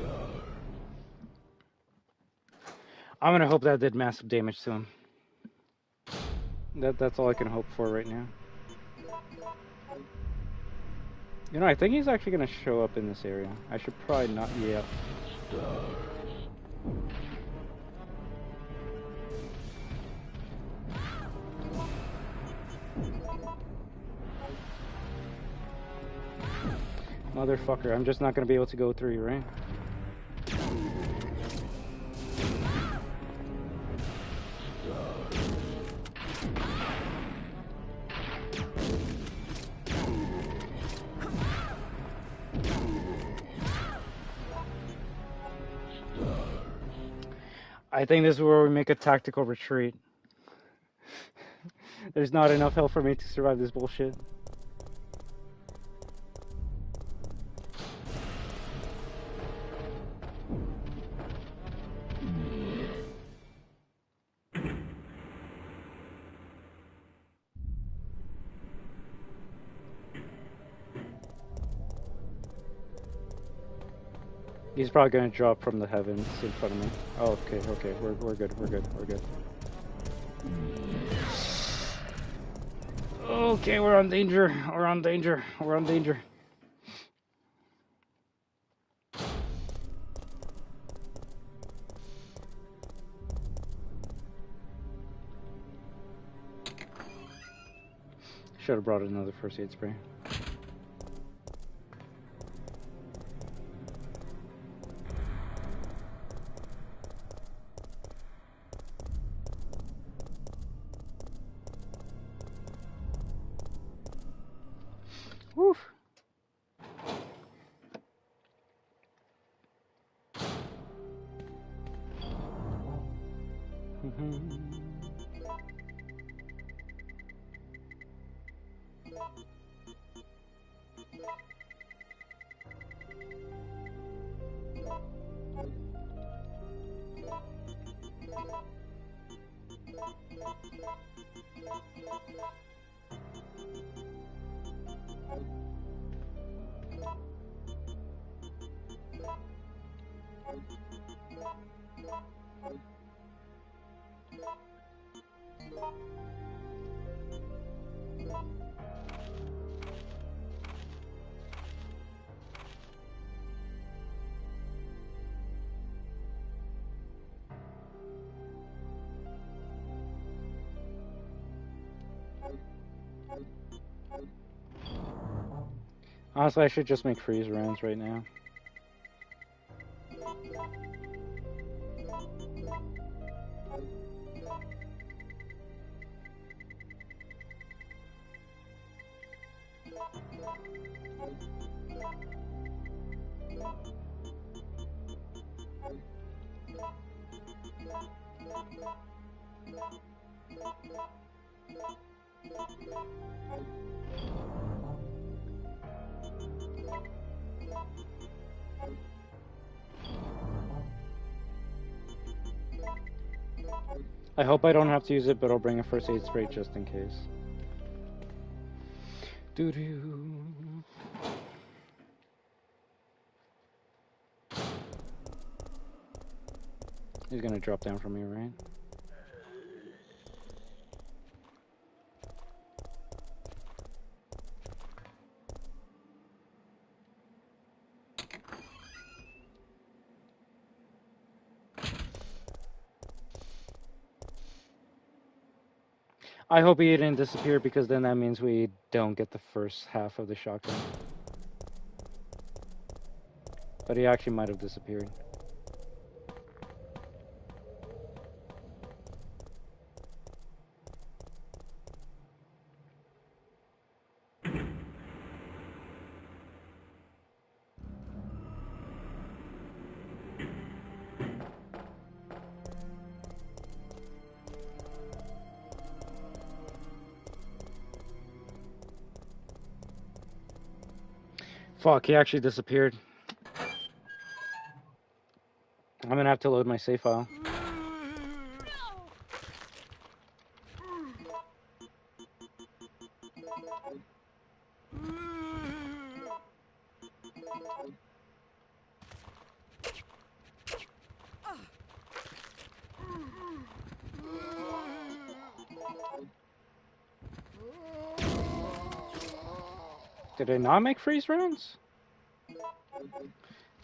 I'm gonna hope that did massive damage to him. That's all I can hope for right now. You know, I think he's actually gonna show up in this area. I should probably not. Yeah. Motherfucker, I'm just not gonna be able to go through you, right? I think this is where we make a tactical retreat. There's not enough health for me to survive this bullshit. He's probably gonna drop from the heavens in front of me. Oh, okay, okay, we're good, we're good, we're good. Okay, we're on danger, we're on danger, we're on danger. Should have brought another first aid spray. Woof. Honestly, I should just make freeze rounds right now. I hope I don't have to use it, but I'll bring a first aid spray just in case. Doo-doo. He's gonna drop down from here, right? I hope he didn't disappear, because then that means we don't get the first half of the shotgun. But he actually might have disappeared. Fuck, he actually disappeared. I'm gonna have to load my save file. Did I not make freeze rounds?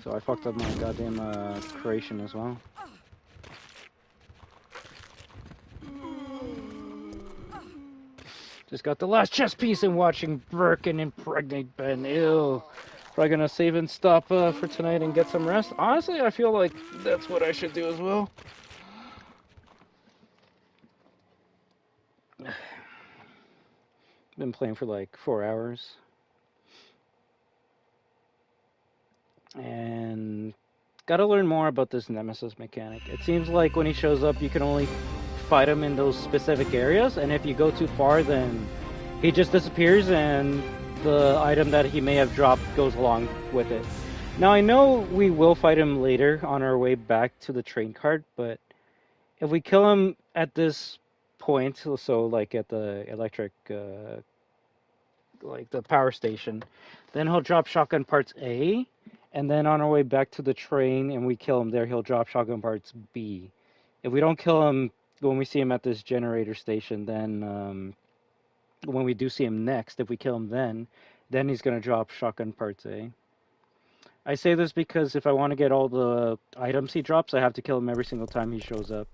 So I fucked up my goddamn creation as well. Just got the last chess piece and watching Birkin impregnate Ben. Ew. Probably gonna save and stop for tonight and get some rest. Honestly, I feel like that's what I should do as well. Been playing for like 4 hours. And Gotta learn more about this Nemesis mechanic. It seems like when he shows up, you can only fight him in those specific areas, and if you go too far, then he just disappears, and the item that he may have dropped goes along with it. Now, I know we will fight him later on our way back to the train cart, but if we kill him at this point, so like at the electric, like the power station, then he'll drop shotgun parts A, and then on our way back to the train and we kill him there, he'll drop shotgun parts B. If we don't kill him when we see him at this generator station, then when we do see him next, if we kill him then he's going to drop shotgun parts A. I say this because if I want to get all the items he drops, I have to kill him every single time he shows up.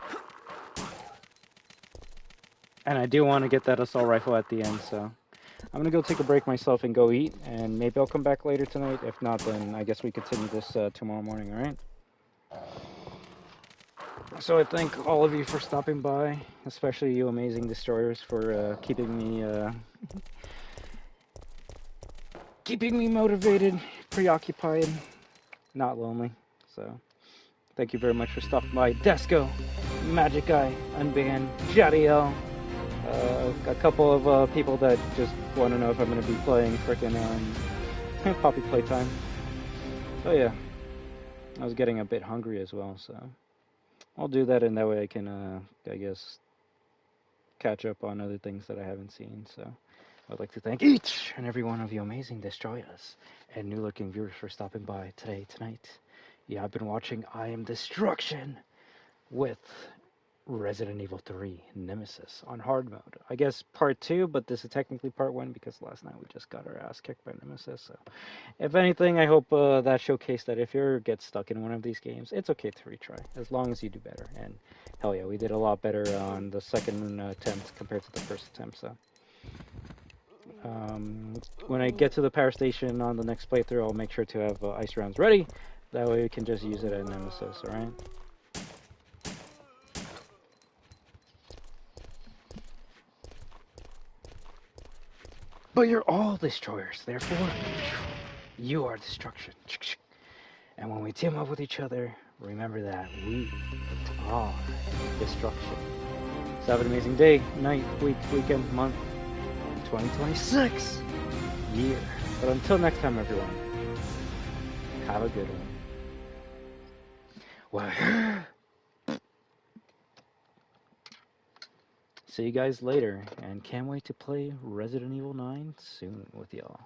And I do want to get that assault rifle at the end, so I'm gonna go take a break myself and go eat, and maybe I'll come back later tonight. If not, then I guess we continue this tomorrow morning, alright? So I thank all of you for stopping by, especially you amazing destroyers for keeping me motivated, preoccupied, not lonely. So thank you very much for stopping by. Desco, Magic Guy, Unbanned, Jadiel, a couple of people that just want to know if I'm going to be playing frickin' Poppy Playtime. Oh yeah, I was getting a bit hungry as well, so I'll do that, and that way I can, I guess, catch up on other things that I haven't seen. So I'd like to thank each and every one of you amazing destroyers and new-looking viewers for stopping by tonight. Yeah, I've been watching I Am Destruction with Resident Evil 3 Nemesis on hard mode. I guess part 2, but this is technically part 1 because last night we just got our ass kicked by Nemesis. So, if anything, I hope that showcased that if you get stuck in one of these games, it's okay to retry as long as you do better. And hell yeah, we did a lot better on the second attempt compared to the first attempt. So, when I get to the power station on the next playthrough, I'll make sure to have ice rounds ready. That way we can just use it at Nemesis. All right. But you're all destroyers, therefore, you are destruction. And when we team up with each other, remember that we are destruction. So have an amazing day, night, week, weekend, month, 2026 year. But until next time, everyone, have a good one. Well, see you guys later, and can't wait to play Resident Evil 9 soon with y'all.